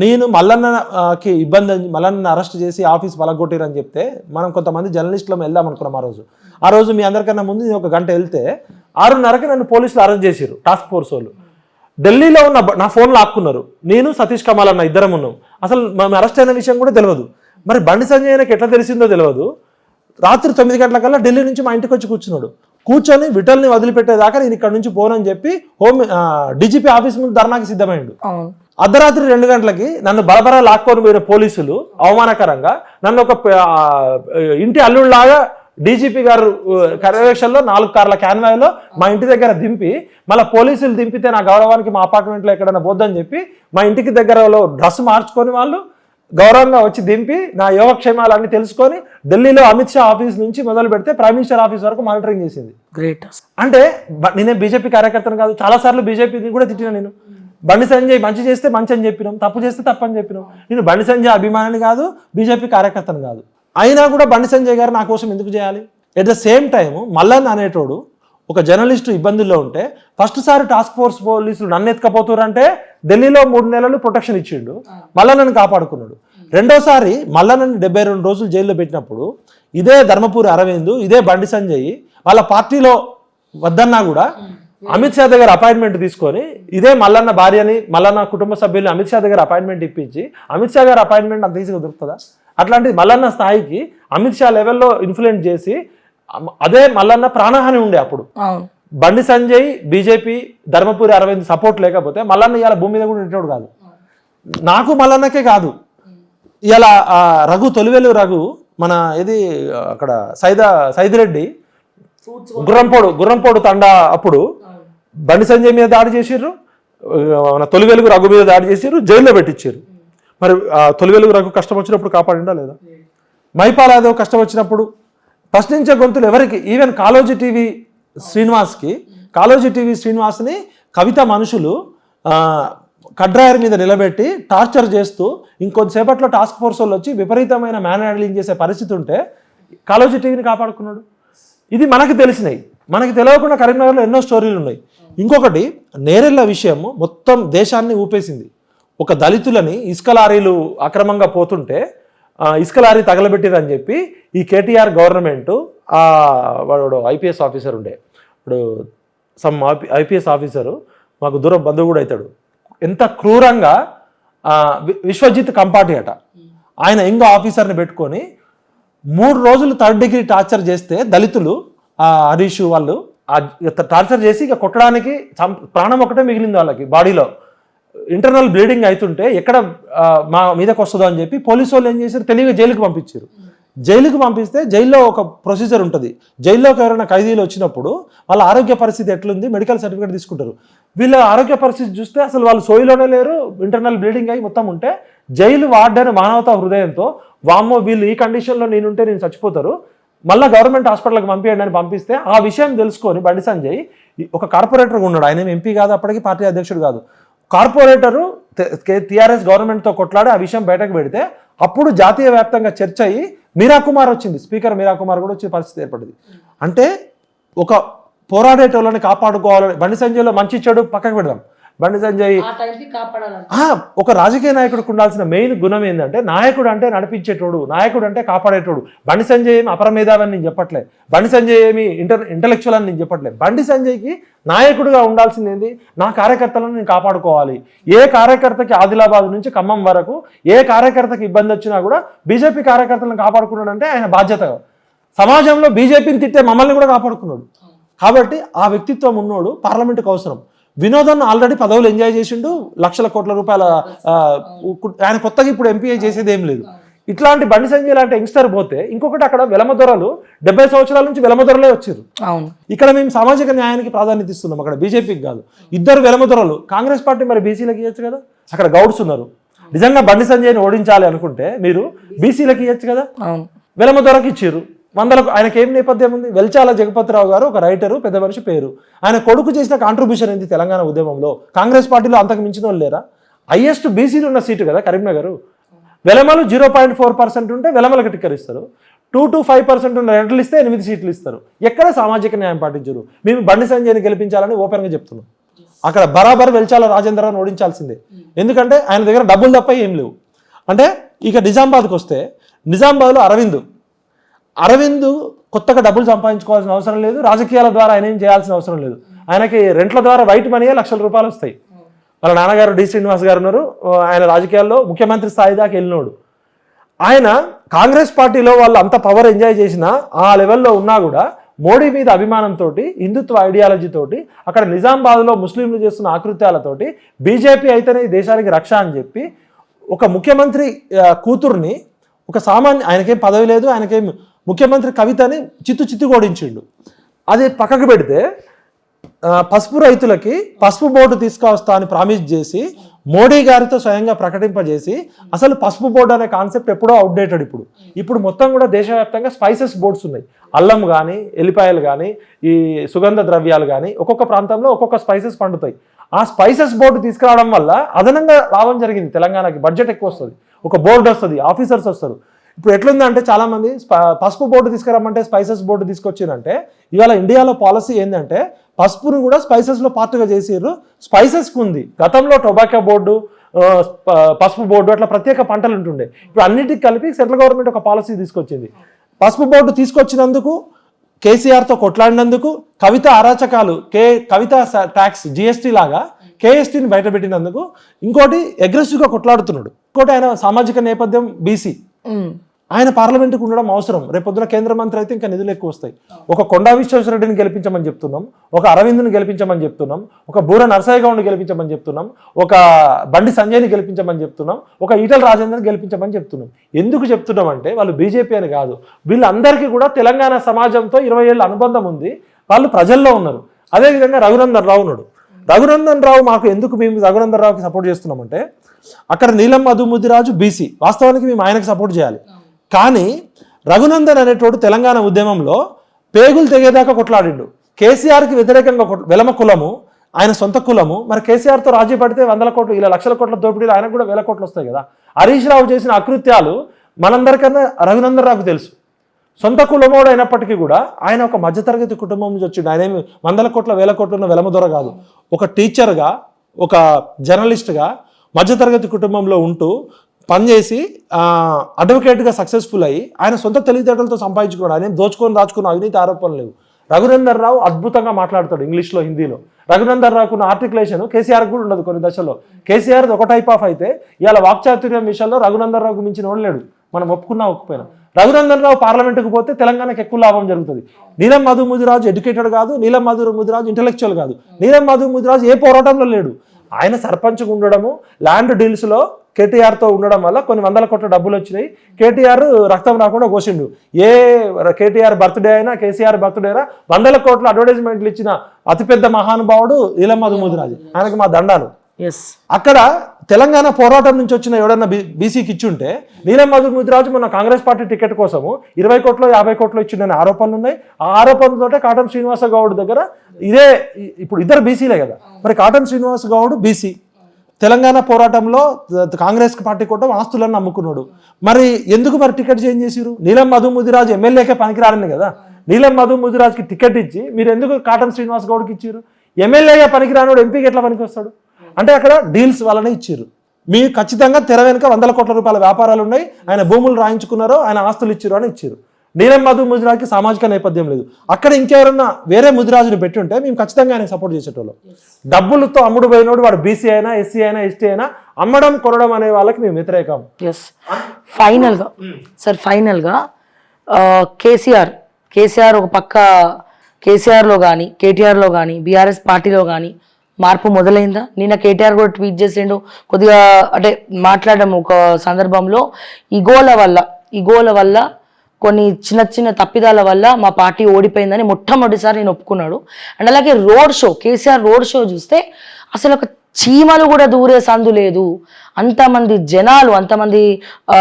నేను మల్లన్నకి ఇబ్బంది, మల్లన్న అరెస్ట్ చేసి ఆఫీస్ పలగొట్టిరని చెప్తే మనం కొంతమంది జర్నలిస్టులం వెళ్దాం అనుకున్నాం. ఆ రోజు మీ అందరికన్నా ముందు నేను 1 గంట వెళ్తే 6:30కి నన్ను పోలీసులు అరెస్ట్ చేశారు, టాస్క్ ఫోర్స్ వాళ్ళు. ఢిల్లీలో ఉన్న నా ఫోన్ లాక్కున్నారు, నేను సతీష్ కమాల్ అన్న ఇద్దరం ఉన్నాం. అసలు మేము అరెస్ట్ అయిన విషయం కూడా తెలియదు. మరి బండి సంజయ్ నాకు ఎట్లా తెలిసిందో తెలియదు. రాత్రి 9 గంటలకల్లా ఢిల్లీ నుంచి మా ఇంటికి వచ్చి కూర్చొని విఠల్ని వదిలిపెట్టేదాకా నేను ఇక్కడ నుంచి పోనని చెప్పి డీజీపీ ఆఫీస్ ముందు ధర్నాకి సిద్ధమైండు. అర్ధరాత్రి 2 గంటలకి నన్ను బలబరా లాక్కొని పోయిన పోలీసులు అవమానకరంగా నన్ను ఒక ఇంటి అల్లుళ్లాగా డీజీపీ గారు పర్యవేక్షణలో 4 కార్ల క్యాన్వాయ్లో మా ఇంటి దగ్గర దింపి, మళ్ళీ పోలీసులు దింపితే నా గౌరవానికి మా అపార్ట్మెంట్లో ఎక్కడైనా పోద్దని చెప్పి మా ఇంటికి దగ్గరలో డ్రెస్ మార్చుకొని వాళ్ళు గౌరవంగా వచ్చి దింపి నా యోగక్షేమాలన్నీ తెలుసుకొని ఢిల్లీలో అమిత్ షా ఆఫీస్ నుంచి మొదలు పెడితే ప్రైమ్ మినిస్టర్ ఆఫీస్ వరకు మానిటరింగ్ చేసింది. గ్రేట్. అంటే నేనే బీజేపీ కార్యకర్తను కాదు, చాలాసార్లు బీజేపీని కూడా తిట్టినా. నేను బండి సంజయ్ మంచి చేస్తే మంచి అని చెప్పినాం, తప్పు చేస్తే తప్పు అని చెప్పినాం. నేను బండి సంజయ్ అభిమానిని కాదు, బీజేపీ కార్యకర్తను కాదు. అయినా కూడా బండి సంజయ్ గారు నా కోసం ఎందుకు చేయాలి? At the same time Mallanna అనేటోడు ఒక జర్నలిస్టు ఇబ్బందుల్లో ఉంటే ఫస్ట్ సారి టాస్క్ ఫోర్స్ పోలీసులు నన్ను ఎత్తుకపోతారంటే ఢిల్లీలో 3 నెలలు ప్రొటెక్షన్ ఇచ్చిండు, మల్లన్నను కాపాడుకున్నాడు. రెండోసారి మల్లన్నని 72 రోజులు జైల్లో పెట్టినప్పుడు ఇదే ధర్మపురి అరవింద్, ఇదే బండి సంజయ్ వాళ్ళ పార్టీలో వద్దన్నా కూడా అమిత్ షా దగ్గర అపాయింట్మెంట్ తీసుకొని ఇదే మల్లన్న భార్యని, మల్లన్న కుటుంబ సభ్యుల్ని అమిత్ షా దగ్గర అపాయింట్మెంట్ ఇప్పించి, అమిత్ షా గారు అపాయింట్మెంట్ అంత ఈజీగా దొరుకుతుందా? అట్లాంటిది మల్లన్న స్థాయికి అమిత్ షా లెవెల్లో ఇన్ఫ్లుయెన్స్ చేసి, అదే మల్లన్న ప్రాణహాని ఉండే అప్పుడు. బండి సంజయ్, బీజేపీ, ధర్మపురి అరవింద్ సపోర్ట్ లేకపోతే మల్లన్న ఇవాళ భూమి మీద కూడా ఉండేవాడు కాదు. నాకు మల్లన్నకే కాదు, ఇలా తొలివేలు రఘు, మన ఇది అక్కడ సైదిరెడ్డి గుర్రంపోడు తండా అప్పుడు బండి సంజయ్ మీద దాడి చేసిర్రు, మన తొలివేలుగు రఘు మీద దాడి చేసిర్రు, జైల్లో పెట్టించారు. మరి తొలివేలుగు రఘు కష్టం వచ్చినప్పుడు కాపాడిందా లేదా? మైపాల్ యాదవ్ కష్టం వచ్చినప్పుడు ప్రశ్నించే గొంతులు ఎవరికి? ఈవెన్ కాళోజీ టీవీ శ్రీనివాస్ని కవిత మనుషులు కడ్రాయర్ మీద నిలబెట్టి టార్చర్ చేస్తూ ఇంకొద్దిసేపట్లో టాస్క్ ఫోర్స్ వాళ్ళు వచ్చి విపరీతమైన మ్యాన్ హ్యాండ్లింగ్ చేసే పరిస్థితి ఉంటే కాళోజీ టీవీని కాపాడుకున్నాడు. ఇది మనకు తెలిసినాయి. మనకి తెలియకుండా కరీంనగర్లో ఎన్నో స్టోరీలు ఉన్నాయి. ఇంకొకటి నేరెళ్ళ విషయం మొత్తం దేశాన్ని ఊపేసింది. ఒక దళితులని ఇసుక లారీలు అక్రమంగా పోతుంటే ఇసుక లారీ తగలబెట్టిరని చెప్పి ఈ కేటీఆర్ గవర్నమెంట్, వాడు ఐపీఎస్ ఆఫీసర్ ఉండే, ఇప్పుడు ఐపీఎస్ ఆఫీసరు మాకు దూరం బంధువు కూడా అవుతాడు, ఎంత క్రూరంగా విశ్వజిత్ కంపాటి అట, ఆయన ఇంకో ఆఫీసర్ని పెట్టుకొని 3 రోజులు 3rd డిగ్రీ టార్చర్ చేస్తే దళితులు హరీష్ వాళ్ళు టార్చర్ చేసి ఇక కొట్టడానికి ప్రాణం ఒకటే మిగిలింది వాళ్ళకి, బాడీలో ఇంటర్నల్ బ్లీడింగ్ అవుతుంటే ఎక్కడ మా మీదకి వస్తుందో అని చెప్పి పోలీసు వాళ్ళు ఏం చేశారు, తెలివిగా జైలుకి పంపించారు. జైలుకి పంపిస్తే జైల్లో ఒక ప్రొసీజర్ ఉంటుంది. జైల్లోకి ఎవరైనా ఖైదీలు వచ్చినప్పుడు వాళ్ళ ఆరోగ్య పరిస్థితి ఎట్లుంది, మెడికల్ సర్టిఫికేట్ తీసుకుంటారు. వీళ్ళ ఆరోగ్య పరిస్థితి చూస్తే అసలు వాళ్ళు సోయిలోనే లేరు, ఇంటర్నల్ బ్లీడింగ్ అయ్యి మొత్తం ఉంటే జైలు వార్డెన్ మానవతా హృదయంతో వామ్మో వీళ్ళు ఈ కండిషన్లో నేనుంటే నేను చచ్చిపోతారు, మళ్ళీ గవర్నమెంట్ హాస్పిటల్కి పంపించండి అని పంపిస్తే ఆ విషయం తెలుసుకొని బండి సంజయ్ ఒక కార్పొరేటర్గా ఉన్నాడు. ఆయన ఎంపీ కాదు, అప్పటికి పార్టీ అధ్యక్షుడు కాదు, కార్పొరేటరు టీఆర్ఎస్ గవర్నమెంట్తో కొట్లాడి ఆ విషయం బయటకు పెడితే అప్పుడు జాతీయ వ్యాప్తంగా చర్చ అయ్యి మీరా కుమార్ వచ్చింది, స్పీకర్ మీరా కుమార్ కూడా వచ్చే పరిస్థితి ఏర్పడింది. అంటే ఒక పోరాడేటోళ్ళని కాపాడుకోవాలని బండి సంజయ్లో మంచి చెడు పక్కకు పెడదాం, బండి సంజయ్ ఒక రాజకీయ నాయకుడికి ఉండాల్సిన మెయిన్ గుణం ఏంటంటే నాయకుడు అంటే నడిపించేటోడు, నాయకుడు అంటే కాపాడేటోడు. బండి సంజయ్ ఏమి అపరమేధావి అని నేను చెప్పట్లే, బండి సంజయ్ ఏమి ఇంటలెక్చువల్ అని నేను చెప్పట్లేదు. బండి సంజయ్కి నాయకుడిగా ఉండాల్సింది ఏంది, నా కార్యకర్తలను నేను కాపాడుకోవాలి. ఏ కార్యకర్తకి ఆదిలాబాద్ నుంచి ఖమ్మం వరకు ఏ కార్యకర్తకి ఇబ్బంది వచ్చినా కూడా బీజేపీ కార్యకర్తలను కాపాడుకున్నాడంటే ఆయన బాధ్యత. సమాజంలో బీజేపీని తిట్టే మమ్మల్ని కూడా కాపాడుకున్నాడు. కాబట్టి ఆ వ్యక్తిత్వం ఉన్నోడు పార్లమెంట్కి అవసరం. వినోదన్ ఆల్రెడీ పదవులు ఎంజాయ్ చేసిండు, లక్షల కోట్ల రూపాయల ఆయన కొత్తగా ఇప్పుడు ఎంపీ చేసేది ఏం లేదు. ఇట్లాంటి బండి సంజయ్ లాంటి యంగ్స్టర్ పోతే ఇంకొకటి అక్కడ వెలమదొరలు 70 సంవత్సరాల నుంచి వెలమదొరలే వచ్చారు. ఇక్కడ మేము సామాజిక న్యాయానికి ప్రాధాన్యత ఇస్తున్నాం, అక్కడ బీజేపీకి కాదు. ఇద్దరు వెలమదొరలు, కాంగ్రెస్ పార్టీ మరి బీసీలకు ఇవ్వచ్చు కదా, అక్కడ గౌడ్స్ ఉన్నారు. నిజంగా బండి సంజయ్ని ఓడించాలి అనుకుంటే మీరు బీసీలకు ఇవ్వచ్చు కదా, వెలమదొరకు ఇచ్చారు. వందలకు ఆయనకి ఏం నేపథ్యం ఉంది? వెల్చాల జగపతిరావు గారు ఒక రైటరు, పెద్ద మనిషి పేరు. ఆయన కొడుకు చేసిన కాంట్రిబ్యూషన్ ఏంది తెలంగాణ ఉద్యమంలో? కాంగ్రెస్ పార్టీలో అంతకు మించిన వాళ్ళు లేరా? హైయెస్ట్ బీసీలు ఉన్న సీటు కదా కరీంనగర్. వెలమలు 0.4% ఉంటే వెలమలకు టిక్కర్ ఇస్తారు, 2 to 5% ఉన్న రెడ్లు ఇస్తే 8 సీట్లు ఇస్తారు. ఎక్కడ సామాజిక న్యాయం పాటించరు. మేము బండి సంజయ్ని గెలిపించాలని ఓపెన్గా చెప్తున్నాం. అక్కడ బరాబర్ వెల్చాల రాజేంద్రరావుని ఓడించాల్సిందే, ఎందుకంటే ఆయన దగ్గర డబ్బులు తప్ప ఏం లేవు. అంటే ఇక నిజామాబాద్కి వస్తే, నిజామాబాద్లో అరవింద్ కొత్తగా డబ్బులు సంపాదించుకోవాల్సిన అవసరం లేదు, రాజకీయాల ద్వారా ఆయన ఏం చేయాల్సిన అవసరం లేదు. ఆయనకి రెంట్ల ద్వారా వైట్ మనీయే లక్షల రూపాయలు వస్తాయి. వాళ్ళ నాన్నగారు డి శ్రీనివాస్ గారు ఉన్నారు, ఆయన రాజకీయాల్లో ముఖ్యమంత్రి స్థాయి దాకా వెళ్ళినోడు. ఆయన కాంగ్రెస్ పార్టీలో వాళ్ళు అంత పవర్ ఎంజాయ్ చేసినా, ఆ లెవెల్లో ఉన్నా కూడా మోడీ మీద అభిమానంతో, హిందుత్వ ఐడియాలజీతోటి, అక్కడ నిజామాబాద్లో ముస్లింలు చేస్తున్న ఆకృత్యాలతోటి బీజేపీ అయితేనే ఈ దేశానికి రక్ష అని చెప్పి ఒక ముఖ్యమంత్రి కూతుర్ని, ఒక సామాన్య, ఆయనకేం పదవి లేదు, ఆయనకేం ముఖ్యమంత్రి కవితని చిత్తు ఓడించిండు. అది పక్కకు పెడితే పసుపు రైతులకి పసుపు బోర్డు తీసుకొస్తా అని ప్రామిస్ చేసి మోడీ గారితో స్వయంగా ప్రకటింపజేసి, అసలు పసుపు బోర్డు అనే కాన్సెప్ట్ ఎప్పుడో అవుట్డేటెడ్. ఇప్పుడు మొత్తం కూడా దేశవ్యాప్తంగా స్పైసెస్ బోర్డ్స్ ఉన్నాయి. అల్లం కానీ, ఎల్లిపాయలు కానీ, ఈ సుగంధ ద్రవ్యాలు కానీ, ఒక్కొక్క ప్రాంతంలో ఒక్కొక్క స్పైసెస్ పండుతాయి. ఆ స్పైసెస్ బోర్డు తీసుకురావడం వల్ల అదనంగా లాభం జరిగింది తెలంగాణకి. బడ్జెట్ ఎక్కువ వస్తుంది, ఒక బోర్డు వస్తుంది, ఆఫీసర్స్ వస్తారు. ఇప్పుడు ఎట్లుందంటే చాలామంది పసుపు బోర్డు తీసుకురామంటే స్పైసెస్ బోర్డు తీసుకొచ్చారంటే, ఇవాళ ఇండియాలో పాలసీ ఏంటంటే పసుపును కూడా స్పైసెస్లో పార్ట్గా చేసారు. స్పైసెస్కి ఉంది, గతంలో టొబాకో బోర్డు, పసుపు బోర్డు, అట్లా ప్రత్యేక పంటలు ఉంటుండే. ఇప్పుడు అన్నిటికి కలిపి సెంట్రల్ గవర్నమెంట్ ఒక పాలసీ తీసుకొచ్చింది. పసుపు బోర్డు తీసుకొచ్చినందుకు, కేసీఆర్తో కొట్లాడినందుకు, కవిత అరాచకాలు, కవిత ట్యాక్స్ జిఎస్టీ లాగా కేఎస్టీని బయటపెట్టినందుకు, ఇంకోటి అగ్రెసివ్గా కొట్లాడుతున్నాడు. ఇంకోటి ఆయన సామాజిక నేపథ్యం బీసీ, ఆయన పార్లమెంట్కి ఉండడం అవసరం. రేపొద్దున కేంద్ర మంత్రి అయితే ఇంకా నిధులు ఎక్కువ వస్తాయి. ఒక కొండా విశ్వేశ్వరరెడ్డిని గెలిపించమని చెప్తున్నాం, ఒక అరవింద్ని గెలిపించమని చెప్తున్నాం, ఒక బూర నరసయ్య గౌడ్ని గెలిపించమని చెప్తున్నాం, ఒక బండి సంజయ్ని గెలిపించమని చెప్తున్నాం, ఒక ఈటల రాజేందర్ని గెలిపించమని చెప్తున్నాం. ఎందుకు చెప్తున్నాం అంటే వాళ్ళు బీజేపీ అని కాదు, వీళ్ళందరికీ కూడా తెలంగాణ సమాజంతో 20 ఏళ్ళ అనుబంధం ఉంది, వాళ్ళు ప్రజల్లో ఉన్నారు. అదేవిధంగా రఘునందన్ రావు ఉన్నాడు. రఘునందన్ రావు మాకు ఎందుకు మేము రఘునందన్ రావుకి సపోర్ట్ చేస్తున్నామంటే, అక్కడ నీలం మధు ముదిరాజు బీసీ, వాస్తవానికి మేము ఆయనకు సపోర్ట్ చేయాలి. కానీ రఘునందన్ అనేటోడు తెలంగాణ ఉద్యమంలో పేగులు తెగేదాకా కొట్లాడిండు. కేసీఆర్కి వ్యతిరేకంగా వెలమ కులము, ఆయన సొంత కులము. మరి కేసీఆర్తో రాజీ పడితే 100 కోట్లు, ఇలా లక్షల కోట్ల దోపిడీలు ఆయనకు కూడా 1000 కోట్లు వస్తాయి కదా. హరీష్ రావు చేసిన అకృత్యాలు మనందరికన్నా రఘునందన్ రావుకు తెలుసు. సొంత కులమోడు అయినప్పటికీ కూడా ఆయన ఒక మధ్యతరగతి కుటుంబం నుంచి వచ్చిండు. ఆయన ఏమి 100 కోట్ల 1000 కోట్ల ఉన్న వెలమదొర కాదు. ఒక టీచర్గా, ఒక జర్నలిస్ట్గా మధ్యతరగతి కుటుంబంలో ఉంటూ పనిచేసి అడ్వకేట్గా సక్సెస్ఫుల్ అయ్యి ఆయన సొంత తెలివితేటలతో సంపాదించుకున్నాడు. ఆయన దాచుకున్న అవినీతి ఆరోపణలు లేవు. రఘునందన్ రావు అద్భుతంగా మాట్లాడతాడు ఇంగ్లీష్లో, హిందీలో. రఘునందన్ రావుకున్న ఆర్టికులేషన్ కేసీఆర్ కూడా ఉండదు కొన్ని దశలో. కేసీఆర్ ఒక టైప్ ఆఫ్ అయితే ఇవాళ వాక్చాతుర్యం విషయంలో రఘునందన్ రావుకు మించిన ఓడలేడు, మనం ఒప్పుకున్నా ఒప్పుకోయినా. రఘునందన్ రావు పార్లమెంటుకు పోతే తెలంగాణకు ఎక్కువ లాభం జరుగుతుంది. నీలం మధు ముదిరాజు ఎడ్యుకేటెడ్ కాదు, నీలం మధు ముదిరాజు ఇంటెలెక్చువల్ కాదు, నీలం మధు ముదిరాజు ఏ పోరాటంలో లేడు. ఆయన సర్పంచ్గా ఉండడము, ల్యాండ్ డీల్స్లో కేటీఆర్తో ఉండడం వల్ల కొన్ని 100 కోట్ల డబ్బులు వచ్చినాయి. కేటీఆర్ రక్తం రాకుండా కోసిండు. ఏ కేటీఆర్ బర్త్డే అయినా, కేసీఆర్ బర్త్డే అయినా 100 కోట్ల అడ్వర్టైజ్మెంట్లు ఇచ్చిన అతిపెద్ద మహానుభావుడు నీలం మధు ముదిరాజు. ఆయనకు మా దండాలు. అక్కడ తెలంగాణ పోరాటం నుంచి వచ్చిన ఎవడన్నా బీసీకి ఇచ్చుంటే, నీలం మధు ముదిరాజు మొన్న కాంగ్రెస్ పార్టీ టికెట్ కోసము 20 కోట్లు 50 కోట్లు ఇచ్చిండని ఆరోపణలు ఉన్నాయి. ఆ ఆరోపణలతోటే కాటం శ్రీనివాస గౌడ్ దగ్గర ఇప్పుడు ఇద్దరు బీసీలే కదా. మరి కాటం శ్రీనివాస గౌడ్ బీసీ, తెలంగాణ పోరాటంలో కాంగ్రెస్ పార్టీ కూడా ఆస్తులను నమ్ముకున్నాడు. మరి ఎందుకు మరి టికెట్ చేంజ్ చేసిరు? నీలం మధు ముదిరాజు ఎమ్మెల్యేకే పనికిరాలని కదా. నీలం మధు ముదిరాజుకి టికెట్ ఇచ్చి మీరు ఎందుకు కాటం శ్రీనివాస్ గౌడ్కి ఇచ్చారు? ఎమ్మెల్యేగా పనికిరానోడు ఎంపీకి ఎట్లా పనికి వస్తాడు? అంటే అక్కడ డీల్స్ వల్లనే ఇచ్చారు. మీరు ఖచ్చితంగా తెర వెనుక 100 కోట్ల రూపాయల వ్యాపారాలు ఉన్నాయి, ఆయన భూములు రాయించుకున్నారో ఆయన ఆస్తులు ఇచ్చారు అని ఇచ్చారు. నీలం మధు ముదిరాజ్కి సామాజిక నేపథ్యం లేదు. అక్కడ ఇంకెవరన్నా వేరే ముదిరాజుని పెట్టి ఉంటే మేము ఖచ్చితంగా ఆయన సపోర్ట్ చేసేటోళ్ళం. డబ్బులతో అమ్ముడు పోయినోడు వాడు బీసీ అయినా ఎస్సీ అయినా ఎస్టీ అయినా అమ్మడం కొనడం అనే వాళ్ళకి మేము వ్యతిరేకం. ఫైనల్గా సార్, ఫైనల్గా కేసీఆర్ ఒక పక్క కేసీఆర్లో కానీ కేటీఆర్లో కానీ బీఆర్ఎస్ పార్టీలో కానీ మార్పు మొదలైందా? నిన్న కేటీఆర్ కూడా ట్వీట్ చేసిండు, కొద్దిగా అంటే మాట్లాడడం ఒక సందర్భంలో ఇగోల వల్ల కొన్ని చిన్న చిన్న తప్పిదాల వల్ల మా పార్టీ ఓడిపోయిందని మొట్టమొదటిసారి నేను ఒప్పుకున్నాడు. అండ్ అలాగే కేసీఆర్ రోడ్ షో చూస్తే అసలు ఒక చీమలు కూడా దూరే సందు లేదు. అంతమంది జనాలు,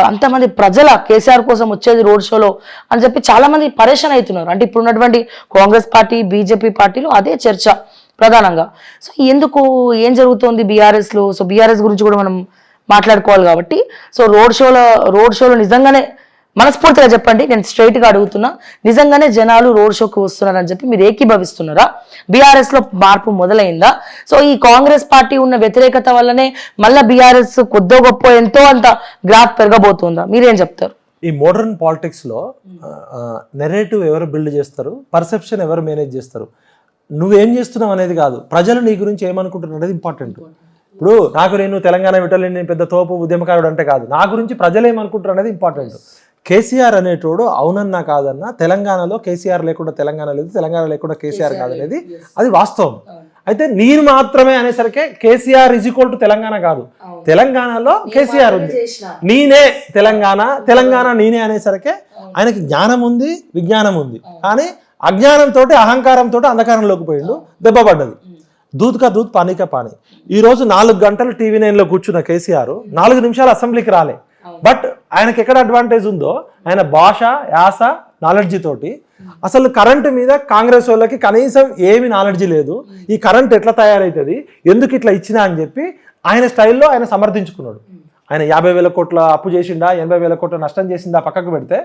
అంతమంది ప్రజల కేసీఆర్ కోసం వచ్చేది రోడ్ షోలో అని చెప్పి చాలా మంది పరేషాన్ అవుతున్నారు. అంటే ఇప్పుడు ఉన్నటువంటి కాంగ్రెస్ పార్టీ, బీజేపీ పార్టీలు అదే చర్చ ప్రధానంగా. సో ఎందుకు, ఏం జరుగుతోంది బీఆర్ఎస్లో? సో బీఆర్ఎస్ గురించి కూడా మనం మాట్లాడుకోవాలి కాబట్టి, సో రోడ్ షోలో నిజంగానే మనస్ఫూర్తిగా చెప్పండి, నేను స్ట్రైట్గా అడుగుతున్నా, నిజంగానే జనాలు రోడ్ షోకి వస్తున్నారని చెప్పి మీరు ఏకీభవిస్తున్నారా? బీఆర్ఎస్ లో మార్పు మొదలైందా? సో ఈ కాంగ్రెస్ పార్టీ ఉన్న వ్యతిరేకత వల్లనే మళ్ళీ బీఆర్ఎస్ కొద్దో గొప్ప ఎంతో అంత గ్రాఫ్ పెరగబోతుందా? మీరేం చెప్తారు? ఈ మోడర్న్ పాలిటిక్స్ లో నెరేటివ్ ఎవరు బిల్డ్ చేస్తారు, పర్సెప్షన్ ఎవరు మేనేజ్ చేస్తారు, నువ్వేం చేస్తున్నావు అనేది కాదు, ప్రజలు నీ గురించి ఏమనుకుంటున్నారు అనేది ఇంపార్టెంట్. ఇప్పుడు నేను తెలంగాణ విటల్ నేను పెద్ద తోపు ఉద్యమకారుడు అంటే కాదు, నా గురించి ప్రజలు ఏమనుకుంటారు అనేది ఇంపార్టెంట్. కేసీఆర్ అనేటోడు అవునన్నా కాదన్నా తెలంగాణలో కేసీఆర్ లేకుండా తెలంగాణ లేదు, తెలంగాణ లేకుండా కేసీఆర్ కాదనేది అది వాస్తవం. అయితే నేను మాత్రమే అనేసరికి KCR is equal to Telangana కాదు, తెలంగాణలో కేసీఆర్ ఉంది, నేనే తెలంగాణ నేనే అనేసరికి ఆయనకి జ్ఞానం ఉంది, విజ్ఞానం ఉంది, కానీ అజ్ఞానంతో అహంకారంతో అంధకారంలోకి పోయిండు, దెబ్బ పడ్డది. దూత్ కా దూత్ పానీ కా పానీ. ఈ రోజు 4 గంటలు టీవీ 9లో కూర్చున్న కేసీఆర్ 4 నిమిషాలు అసెంబ్లీకి రాలే. బట్ ఆయనకి ఎక్కడ అడ్వాంటేజ్ ఉందో, ఆయన భాష, యాస, నాలెడ్జి తోటి అసలు కరెంటు మీద కాంగ్రెస్ వాళ్ళకి కనీసం ఏమి నాలెడ్జి లేదు, ఈ కరెంట్ ఎట్లా తయారవుతుంది, ఎందుకు ఇట్లా ఇచ్చినా అని చెప్పి ఆయన స్టైల్లో ఆయన సమర్థించుకున్నాడు. ఆయన 50,000 కోట్ల అప్పు చేసిండా, 80,000 కోట్ల నష్టం చేసిందా పక్కకు పెడితే,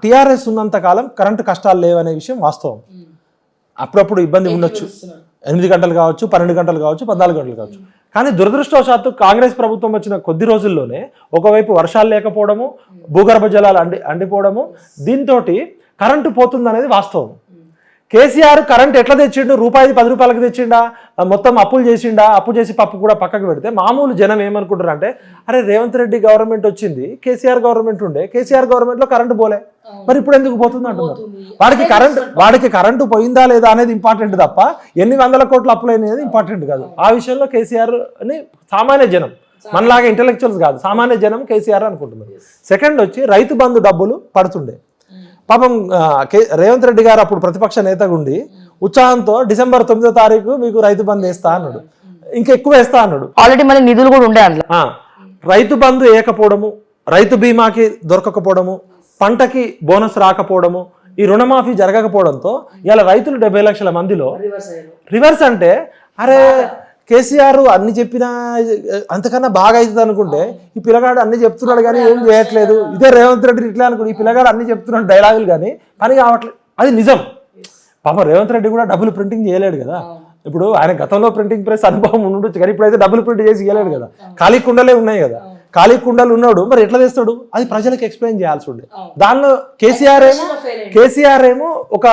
టీఆర్ఎస్ ఉన్నంత కాలం కరెంటు కష్టాలు లేవనే విషయం వాస్తవం. అప్పుడప్పుడు ఇబ్బంది ఉండొచ్చు, 8 గంటలు కావచ్చు, 12 గంటలు కావచ్చు, 14 గంటలు కావచ్చు. కానీ దురదృష్టవశాత్తు కాంగ్రెస్ ప్రభుత్వం వచ్చిన కొద్ది రోజుల్లోనే ఒకవైపు వర్షాలు లేకపోవడము, భూగర్భ జలాలు అండిపోవడము, దీంతో కరెంటు పోతుంది అనేది వాస్తవం. కేసీఆర్ కరెంట్ ఎట్లా తెచ్చిండు, రూపాయి 10 రూపాయలకు తెచ్చిండా, మొత్తం అప్పులు చేసిండా, అప్పు చేసి పప్పు కూడా పక్కకు పెడితే మామూలు జనం ఏమనుకుంటారు అంటే, అరే రేవంత్ రెడ్డి గవర్నమెంట్ వచ్చింది, కేసీఆర్ గవర్నమెంట్ ఉండే, కేసీఆర్ గవర్నమెంట్ లో కరెంటు పోలే, మరి ఇప్పుడు ఎందుకు పోతుంది అంటున్నారు. వాడికి కరెంటు పోయిందా లేదా అనేది ఇంపార్టెంట్ తప్ప ఎన్ని 100 కోట్ల అప్పులు అనేది ఇంపార్టెంట్ కాదు. ఆ విషయంలో కేసీఆర్ అని సామాన్య జనం, మనలాగా ఇంటెలెక్చువల్స్ కాదు, సామాన్య జనం కేసీఆర్ అనుకుంటున్నారు. సెకండ్ వచ్చి రైతు బంధు డబ్బులు పడుతుండే. పాపం రేవంత్ రెడ్డి గారు అప్పుడు ప్రతిపక్ష నేతగా ఉండి ఉత్సాహంతో డిసెంబర్ 9వ తారీఖు మీకు రైతు బంధు వేస్తా అన్నాడు, ఇంకెక్కువ వేస్తా అన్నాడు. ఆల్రెడీ మళ్ళీ నిధులు కూడా ఉండే అందులో. రైతు బంధు వేయకపోవడము, రైతు బీమాకి దొరకకపోవడము, పంటకి బోనస్ రాకపోవడము, ఈ రుణమాఫీ జరగకపోవడంతో ఇలా రైతులు 70 లక్షల మందిలో రివర్స్. అంటే అరే కేసీఆర్ అన్ని చెప్పినా అంతకన్నా బాగా అవుతుంది అనుకుంటే, ఈ పిల్లగాడు అన్ని చెప్తున్నాడు కానీ ఏం చేయట్లేదు, ఇదే రేవంత్ రెడ్డి ఇట్లా అనుకుంటే, ఈ పిల్లగాడు అన్ని చెప్తున్నాడు డైలాగులు కానీ పని కావట్లేదు, అది నిజం. పాప రేవంత్ రెడ్డి కూడా డబ్బులు ప్రింటింగ్ చేయలేడు కదా. ఇప్పుడు ఆయన గతంలో ప్రింటింగ్ ప్రెస్ అనుభవం ఉండొచ్చు, కానీ ఇప్పుడైతే డబ్బులు ప్రింట్ చేసి చేయలేడు కదా. ఖాళీ కుండలే ఉన్నాయి కదా, ఖాళీ కుండలు ఉన్నాడు, మరి ఎట్లా తెస్తాడు, అది ప్రజలకు ఎక్స్ప్లెయిన్ చేయాల్సి ఉండే. దానిలో కేసీఆర్ ఏమో ఒక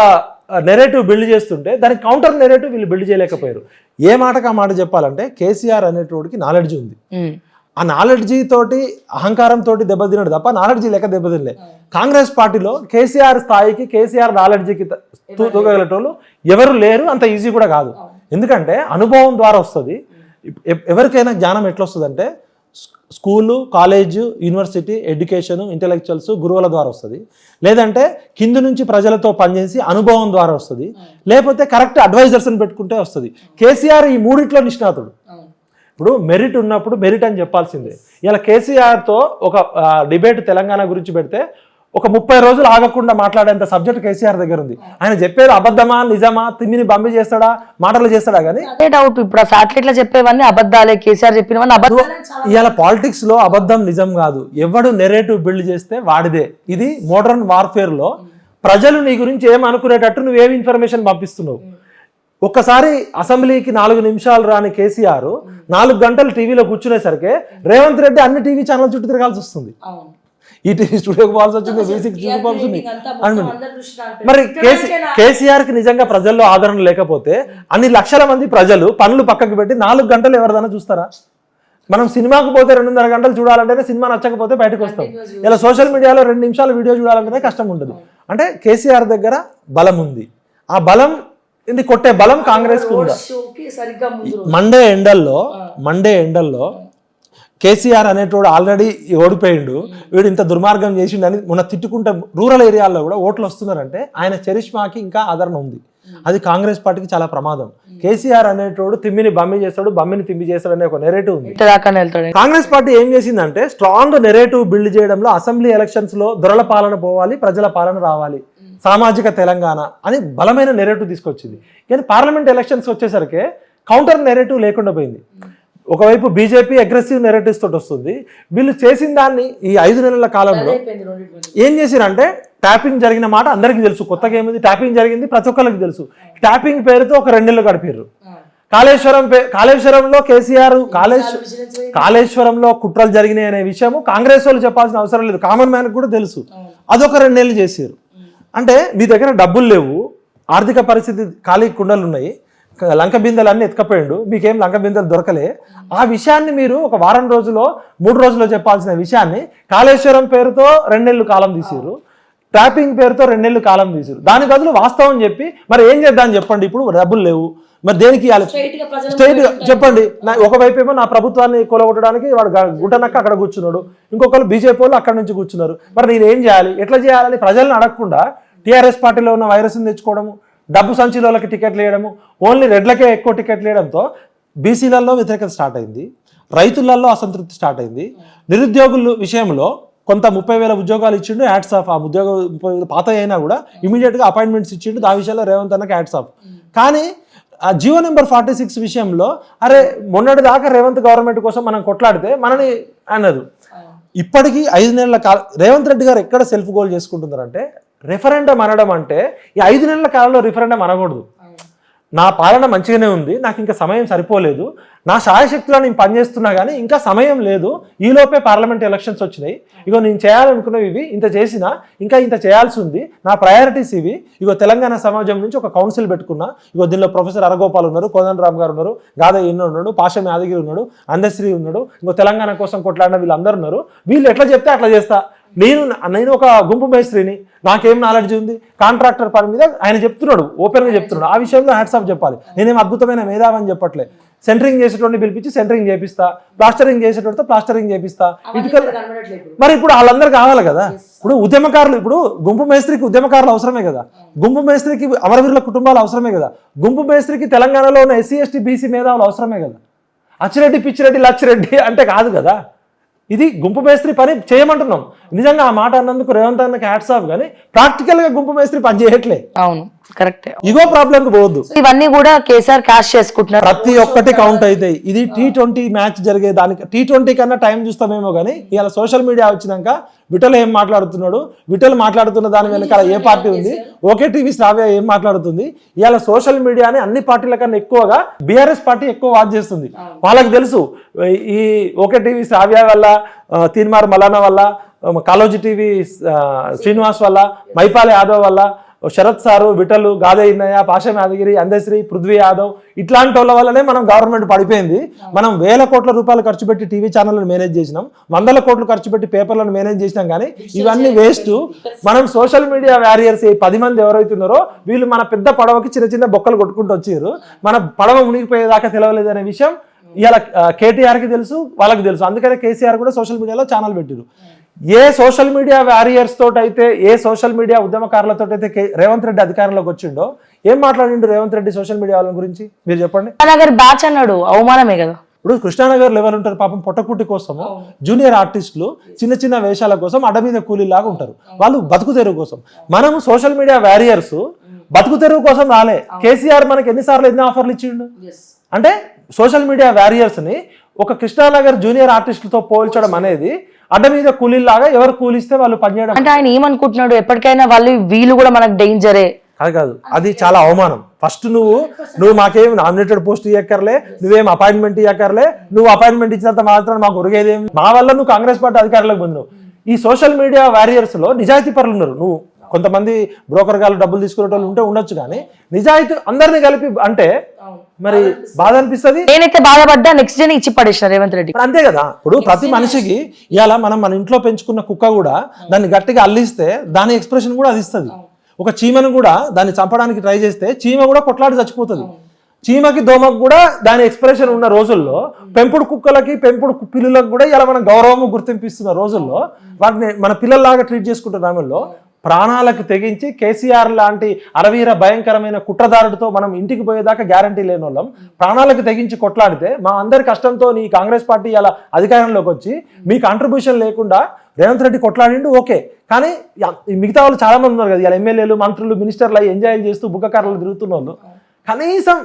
నెరేటివ్ బిల్డ్ చేస్తుంటే దానికి కౌంటర్ నెరేటివ్ వీళ్ళు బిల్డ్ చేయలేకపోయారు. ఏ మాటకు ఆ మాట చెప్పాలంటే, కేసీఆర్ అనేటోడికి నాలెడ్జ్ ఉంది, ఆ నాలెడ్జీ తోటి అహంకారంతో దెబ్బతిన్నాడు తప్ప నాలెడ్జీ లేక దెబ్బతినలే. కాంగ్రెస్ పార్టీలో కేసీఆర్ స్థాయికి, కేసీఆర్ నాలెడ్జీకి తూగగలటోళ్ళు ఎవరు లేరు, అంత ఈజీ కూడా కాదు. ఎందుకంటే అనుభవం ద్వారా వస్తుంది. ఎవరికైనా జ్ఞానం ఎట్లా వస్తుంది అంటే, school, college, university, education, intellectuals, గురువుల ద్వారా వస్తుంది, లేదంటే కింద నుంచి ప్రజలతో పనిచేసి అనుభవం ద్వారా వస్తుంది, లేకపోతే కరెక్ట్ అడ్వైజర్స్ని పెట్టుకుంటే వస్తుంది. కేసీఆర్ ఈ మూడిట్లో నిష్ణాతుడు. ఇప్పుడు మెరిట్ ఉన్నప్పుడు మెరిట్ అని చెప్పాల్సిందే. ఇలా కేసీఆర్తో ఒక డిబేట్ తెలంగాణ గురించి పెడితే ఒక 30 రోజులు ఆగకుండా మాట్లాడేంత సబ్జెక్ట్ కేసీఆర్ దగ్గర ఉంది. ఆయన చెప్పేది అబద్ధమా నిజమా, తిమ్మిని బంబి చేస్తాడా, మాటలు చేస్తాడా కానీ డౌట్. ఇప్పుడు సాటిలైట్లో చెప్పేవన్నీ అబద్ధాలే, కేసీఆర్ చెప్పినవన్నీ అబద్ధాలు. ఇవాళ పాలిటిక్స్ లో అబద్ధం నిజం కాదు, ఎవడు నెరేటివ్ బిల్డ్ చేస్తే వాడిదే. ఇది మోడర్న్ వార్ఫేర్ లో ప్రజలు నీ గురించి ఏమనుకునేటట్టు నువ్వేమి ఇన్ఫర్మేషన్ పంపిస్తున్నావు. ఒక్కసారి అసెంబ్లీకి 4 నిమిషాలు రాని కేసీఆర్ 4 గంటలు టీవీలో కూర్చునేసరికి రేవంత్ రెడ్డి అన్ని టీవీ ఛానల్ చుట్టూ తిరగాల్సి వస్తుంది. ఈ టీవీ స్టూడియోకి పోవాల్సి వచ్చింది, బేసిక్ చూసుకోవాల్సి ఉంది. మరి కేసీఆర్ కి నిజంగా ప్రజల్లో ఆదరణ లేకపోతే అన్ని లక్షల మంది ప్రజలు పనులు పక్కకు పెట్టి 4 గంటలు ఎవరిదైనా చూస్తారా? మనం సినిమాకు పోతే 2.5 గంటలు చూడాలంటేనే సినిమా నచ్చకపోతే బయటకు వస్తాం. ఇలా సోషల్ మీడియాలో 2 నిమిషాల వీడియో చూడాలంటేనే కష్టం ఉంటుంది. అంటే కేసీఆర్ దగ్గర బలం ఉంది. ఆ బలం ఇది కొట్టే బలం కాంగ్రెస్ కు ఉందా? మండే ఎండల్లో కేసీఆర్ అనేటోడు ఆల్రెడీ ఓడిపోయిండు, వీడు ఇంత దుర్మార్గం చేసిండు అని మొన్న తిట్టుకుంటే రూరల్ ఏరియాల్లో కూడా ఓట్లు వస్తున్నారంటే ఆయన చరిష్మాకి ఇంకా ఆదరణ ఉంది. అది కాంగ్రెస్ పార్టీకి చాలా ప్రమాదం. కేసీఆర్ అనేటోడు తిమ్మిని బమ్మి చేస్తాడు, బమ్మిని తిమ్మి చేస్తాడు అనే ఒక నెరేటివ్ ఉంది. కాంగ్రెస్ పార్టీ ఏం చేసిందంటే స్ట్రాంగ్ నెరేటివ్ బిల్డ్ చేయడంలో అసెంబ్లీ ఎలక్షన్స్ లో దొరల పాలన పోవాలి, ప్రజల పాలన రావాలి, సామాజిక తెలంగాణ అని బలమైన నెరేటివ్ తీసుకొచ్చింది. కానీ పార్లమెంట్ ఎలక్షన్స్ వచ్చేసరికి కౌంటర్ నెరేటివ్ లేకుండా పోయింది. ఒకవైపు బీజేపీ అగ్రెసివ్ నెరేటివ్స్ తోటి వస్తుంది. వీళ్ళు చేసిన దాన్ని ఈ 5 నెలల కాలంలో ఏం చేసిరంటే ట్యాపింగ్ జరిగిన మాట అందరికీ తెలుసు. కొత్తగా ఏమైంది? ట్యాపింగ్ జరిగింది, ప్రతి ఒక్కరికి తెలుసు. ట్యాపింగ్ పేరుతో ఒక 2 నెలలు గడిపారు. కాళేశ్వరంలో కేసీఆర్ కాళేశ్వరంలో కుట్రలు జరిగినాయి అనే విషయము కాంగ్రెస్ వాళ్ళు చెప్పాల్సిన అవసరం లేదు, కామన్ మ్యాన్ కూడా తెలుసు. అదొక 2 నెలలు చేశారు. అంటే మీ దగ్గర డబ్బులు లేవు, ఆర్థిక పరిస్థితి ఖాళీ కుండలు ఉన్నాయి, లంక బిందెలు అన్ని ఎత్తుకపోయిండు, మీకేం లంక బిందెలు దొరకలే. ఆ విషయాన్ని మీరు ఒక వారం రోజులో 3 రోజుల్లో చెప్పాల్సిన విషయాన్ని కాళేశ్వరం పేరుతో 2 నెలలు కాలం తీసారు, ట్యాపింగ్ పేరుతో 2 నెలలు కాలం తీసారు. దాని బదులు వాస్తవం చెప్పి మరి ఏం చేద్దామని చెప్పండి. ఇప్పుడు డబ్బులు లేవు, మరి దేనికి ఇవ్వాలి? స్ట్రైట్ చెప్పండి. ఒకవైపు ఏమో నా ప్రభుత్వాన్ని కూలగొట్టడానికి వాడు గుట్టనక్క అక్కడ కూర్చున్నాడు, ఇంకొకరు బీజేపీ వాళ్ళు అక్కడ నుంచి కూర్చున్నారు. మరి నేను ఏం చేయాలి, ఎట్లా చేయాలని ప్రజలను అడగకుండా టీఆర్ఎస్ పార్టీలో ఉన్న వైరస్ని తెచ్చుకోవడము, డబ్బు సంచిలోకి టికెట్లు వేయడము, ఓన్లీ రెడ్లకే ఎక్కువ టికెట్లు వేయడంతో బీసీలలో వ్యతిరేకత స్టార్ట్ అయింది, రైతులలో అసంతృప్తి స్టార్ట్ అయింది. నిరుద్యోగుల విషయంలో కొంత 30,000 ఉద్యోగాలు ఇచ్చిండు, హ్యాట్స్ ఆఫ్. ఆ ఉద్యోగం పాత అయినా కూడా ఇమీడియట్గా అపాయింట్మెంట్స్ ఇచ్చిండు, ఆ విషయంలో రేవంత్ అన్నకి హ్యాట్స్ ఆఫ్. కానీ ఆ జియో నెంబర్ 46 విషయంలో అరే మొన్నటి దాకా రేవంత్ గవర్నమెంట్ కోసం మనం కొట్లాడితే మనని అన్నారు. ఇప్పటికీ 5 నెలల కాలం రేవంత్ రెడ్డి గారు ఎక్కడ సెల్ఫ్ గోల్ చేసుకుంటున్నారంటే రెఫరెండం అనడం అంటే ఈ 5 నెలల కాలంలో రిఫరెండం అనకూడదు. నా పాలన మంచిగానే ఉంది, నాకు ఇంకా సమయం సరిపోలేదు, నా శాయశక్తిలో నేను పనిచేస్తున్నా కానీ ఇంకా సమయం లేదు, ఈలోపే పార్లమెంట్ ఎలక్షన్స్ వచ్చినాయి, ఇగో నేను చేయాలనుకున్నవి ఇవి, ఇంత చేసినా ఇంకా ఇంత చేయాల్సి ఉంది, నా ప్రయారిటీస్ ఇవి, ఇగో తెలంగాణ సమాజం నుంచి ఒక కౌన్సిల్ పెట్టుకున్నా, ఇగో దీనిలో ప్రొఫెసర్ అరగోపాల్ ఉన్నారు, కోదండరామ్ గారు ఉన్నారు, గాదయ్య ఉన్నాడు, పాషం యాదగిరి ఉన్నాడు, అందశ్రీ ఉన్నాడు, ఇంకో తెలంగాణ కోసం కొట్లాడిన వీళ్ళందరూ ఉన్నారు. వీళ్ళు ఎట్లా చెప్తే అట్లా చేస్తా. నేను ఒక గుంపు మేస్త్రిని, నాకేం నాలెడ్జ్ ఉంది, కాంట్రాక్టర్ పని మీద ఆయన చెప్తున్నాడు, ఓపెన్గా చెప్తున్నాడు. ఆ విషయంలో హ్యాట్స్ ఆఫ్ చెప్పాలి. నేనేం అద్భుతమైన మేధావని చెప్పట్లే. సెంటరింగ్ చేసేటోడిని పిలిపించి సెంటరింగ్ చేపిస్తా, ప్లాస్టరింగ్ చేసేటోడితో ప్లాస్టరింగ్ చేపిస్తా. మరి ఇప్పుడు వాళ్ళందరూ కావాలి కదా. ఇప్పుడు ఉద్యమకారులు, ఇప్పుడు గుంపు మేస్త్రికి ఉద్యమకారులు అవసరమే కదా, గుంపు మేస్త్రికి అమరవీరుల కుటుంబాలు అవసరమే కదా, గుంపు మేస్త్రికి తెలంగాణలో ఉన్న SC ST BC మేధావులు అవసరమే కదా. అచ్చిరెడ్డి పిచ్చిరెడ్డి లచ్చిరెడ్డి అంటే కాదు కదా. ఇది గుంపు మేస్త్రి పని చేయమంటున్నాం. నిజంగా ఆ మాట అన్నందుకు రేవంత్ అన్నకి హ్యాట్స్ ఆఫ్. కానీ ప్రాక్టికల్ గా గుంపు మేస్త్రి పని చేయట్లే. అవును, కరెక్ట్. ఇగో ప్రాబ్లం కి పోవద్దు. ఇవన్నీ కూడా కేసీఆర్ క్యాష్ చేసుకుంటున్నారు, ప్రతి ఒక్కటి కౌంట్ అవుతాయి. ఇది T20 మ్యాచ్ జరిగే దానికి T20 కన్నా టైం చూస్తామేమో కానీ ఇవాళ సోషల్ మీడియా వచ్చినాక విఠల్ ఏం మాట్లాడుతున్నాడు, విఠల్ మాట్లాడుతున్న దాని వెనకాల ఏ పార్టీ ఉంది, ఓకే టీవీ శ్రావ్య ఏం మాట్లాడుతుంది. ఇవాళ సోషల్ మీడియాని అన్ని పార్టీల కన్నా ఎక్కువగా బీఆర్ఎస్ పార్టీ ఎక్కువ వాచ్ చేస్తుంది. వాళ్ళకి తెలుసు ఈ ఓకే టీవీ శ్రావ్య వల్ల, తీన్మార్ మలానా వల్ల, కాలోజీ టీవీ శ్రీనివాస్ వల్ల, మైపాల్ యాదవ్ వల్ల, శరత్ సారు, విఠలు, గాదయ్య, పాషం యాదగిరి, అందశ్రీ, పృథ్వీ యాదవ్ ఇట్లాంటి వాళ్ళ వల్లనే మనం గవర్నమెంట్ పడిపోయింది. మనం 1,000 కోట్ల రూపాయలు ఖర్చు పెట్టి టీవీ ఛానళ్ళను మేనేజ్ చేసినాం, 100 కోట్లు ఖర్చు పెట్టి పేపర్లను మేనేజ్ చేసినాం. కానీ ఇవన్నీ వేస్ట్. మనం సోషల్ మీడియా వారియర్స్ 10 మంది ఎవరైతున్నారో వీళ్ళు మన పెద్ద పడవకి చిన్న చిన్న బొక్కలు కొట్టుకుంటూ వచ్చారు. మన పడవ మునిగిపోయేదాకా తెలవలేదు అనే విషయం ఇవాళ కేటీఆర్కి తెలుసు, వాళ్ళకి తెలుసు. అందుకనే కేసీఆర్ కూడా సోషల్ మీడియాలో ఛానల్ పెట్టారు. ఏ సోషల్ మీడియా వారియర్స్ తోటి అయితే, ఏ సోషల్ మీడియా ఉద్యమకారులతో అయితే రేవంత్ రెడ్డి అధికారంలోకి వచ్చిండో ఏం మాట్లాడిండు రేవంత్ రెడ్డి సోషల్ మీడియా వాళ్ళ గురించి మీరు చెప్పండి. బ్యాచ్ అన్నాడు, అవమానమే కదా. ఇప్పుడు కృష్ణానగర్ లెవెల్ ఉంటారు పాపం, పొట్టకుట్టి కోసము జూనియర్ ఆర్టిస్టులు చిన్న చిన్న వేషాల కోసం అడ్డ మీద కూలీలాగా ఉంటారు, వాళ్ళు బతుకు తెరువు కోసం. మనం సోషల్ మీడియా వారియర్స్ బతుకు తెరువు కోసం రాలే. కేసీఆర్ మనకి ఎన్ని ఆఫర్లు ఇచ్చిండు అంటే సోషల్ మీడియా వారియర్స్ ని ఒక కృష్ణానగర్ జూనియర్ ఆర్టిస్టులతో పోల్చడం అనేది అడ్డ మీద కూలీలాగా, ఎవరు కూలిస్తే వాళ్ళు పనిచేయడం. అంటే ఆయన ఏమనుకుంటున్నాడు, ఎప్పటికైనా వీళ్ళు కూడా మనకు డేంజరే, అది కాదు, అది చాలా అవమానం. ఫస్ట్ నువ్వు మాకేం నామినేటెడ్ పోస్ట్ ఇవ్వక్కర్లే, నువ్వేం అపాయింట్మెంట్ ఇవ్వక్కర్లే, నువ్వు అపాయింట్మెంట్ ఇచ్చినంత మాత్రం మాకు ఉరిగేదేం, మా వల్ల నువ్వు కాంగ్రెస్ పార్టీ అధికారంలోకి పొందినావు. ఈ సోషల్ మీడియా వారియర్స్ లో నిజాయితీ పరులు ఉన్నారు. నువ్వు కొంతమంది బ్రోకర్ గారు డబ్బులు తీసుకునే వాళ్ళు ఉండొచ్చు, కానీ నిజాయితీ అందరినీ కలిపి అంటే మరి బాధ అనిపిస్తుంది. నేనైతే బాధపడ్డా, నెక్స్ట్ డే ఇచ్చి పడేసిన రేవంత్ రెడ్డి. అంతే కదా, ఇప్పుడు ప్రతి మనిషికి ఇవాళ మన ఇంట్లో పెంచుకున్న కుక్క కూడా దాన్ని గట్టిగా అల్లిస్తే దాని ఎక్స్ప్రెషన్ కూడా అది ఇస్తుంది. ఒక చీమను కూడా దాన్ని చంపడానికి ట్రై చేస్తే చీమ కూడా కొట్లాడి చచ్చిపోతుంది. చీమకి దోమకు కూడా దాని ఎక్స్ప్రెషన్ ఉన్న రోజుల్లో పెంపుడు కుక్కలకి పెంపుడు పిల్లులకు కూడా ఇలా మనం గౌరవము గుర్తింపిస్తున్న రోజుల్లో వాటిని మన పిల్లల్లాగా ట్రీట్ చేసుకుంటున్న సమయంలో ప్రాణాలకు తెగించి కేసీఆర్ లాంటి అరవీర భయంకరమైన కుట్రదారుడితో మనం ఇంటికి పోయేదాకా గ్యారంటీ లేని వాళ్ళం ప్రాణాలకు తెగించి కొట్లాడితే మా అందరి కష్టంతో నీ కాంగ్రెస్ పార్టీ ఇలా అధికారంలోకి వచ్చి మీ కాంట్రిబ్యూషన్ లేకుండా రేవంత్ రెడ్డి కొట్లాడిండు, ఓకే. కానీ మిగతా వాళ్ళు చాలా మంది ఉన్నారు కదా, ఇలా ఎమ్మెల్యేలు మంత్రులు మినిస్టర్లు ఎంజాయ్ చేస్తూ బుక్కకారులు తిరుగుతున్న వాళ్ళు కనీసం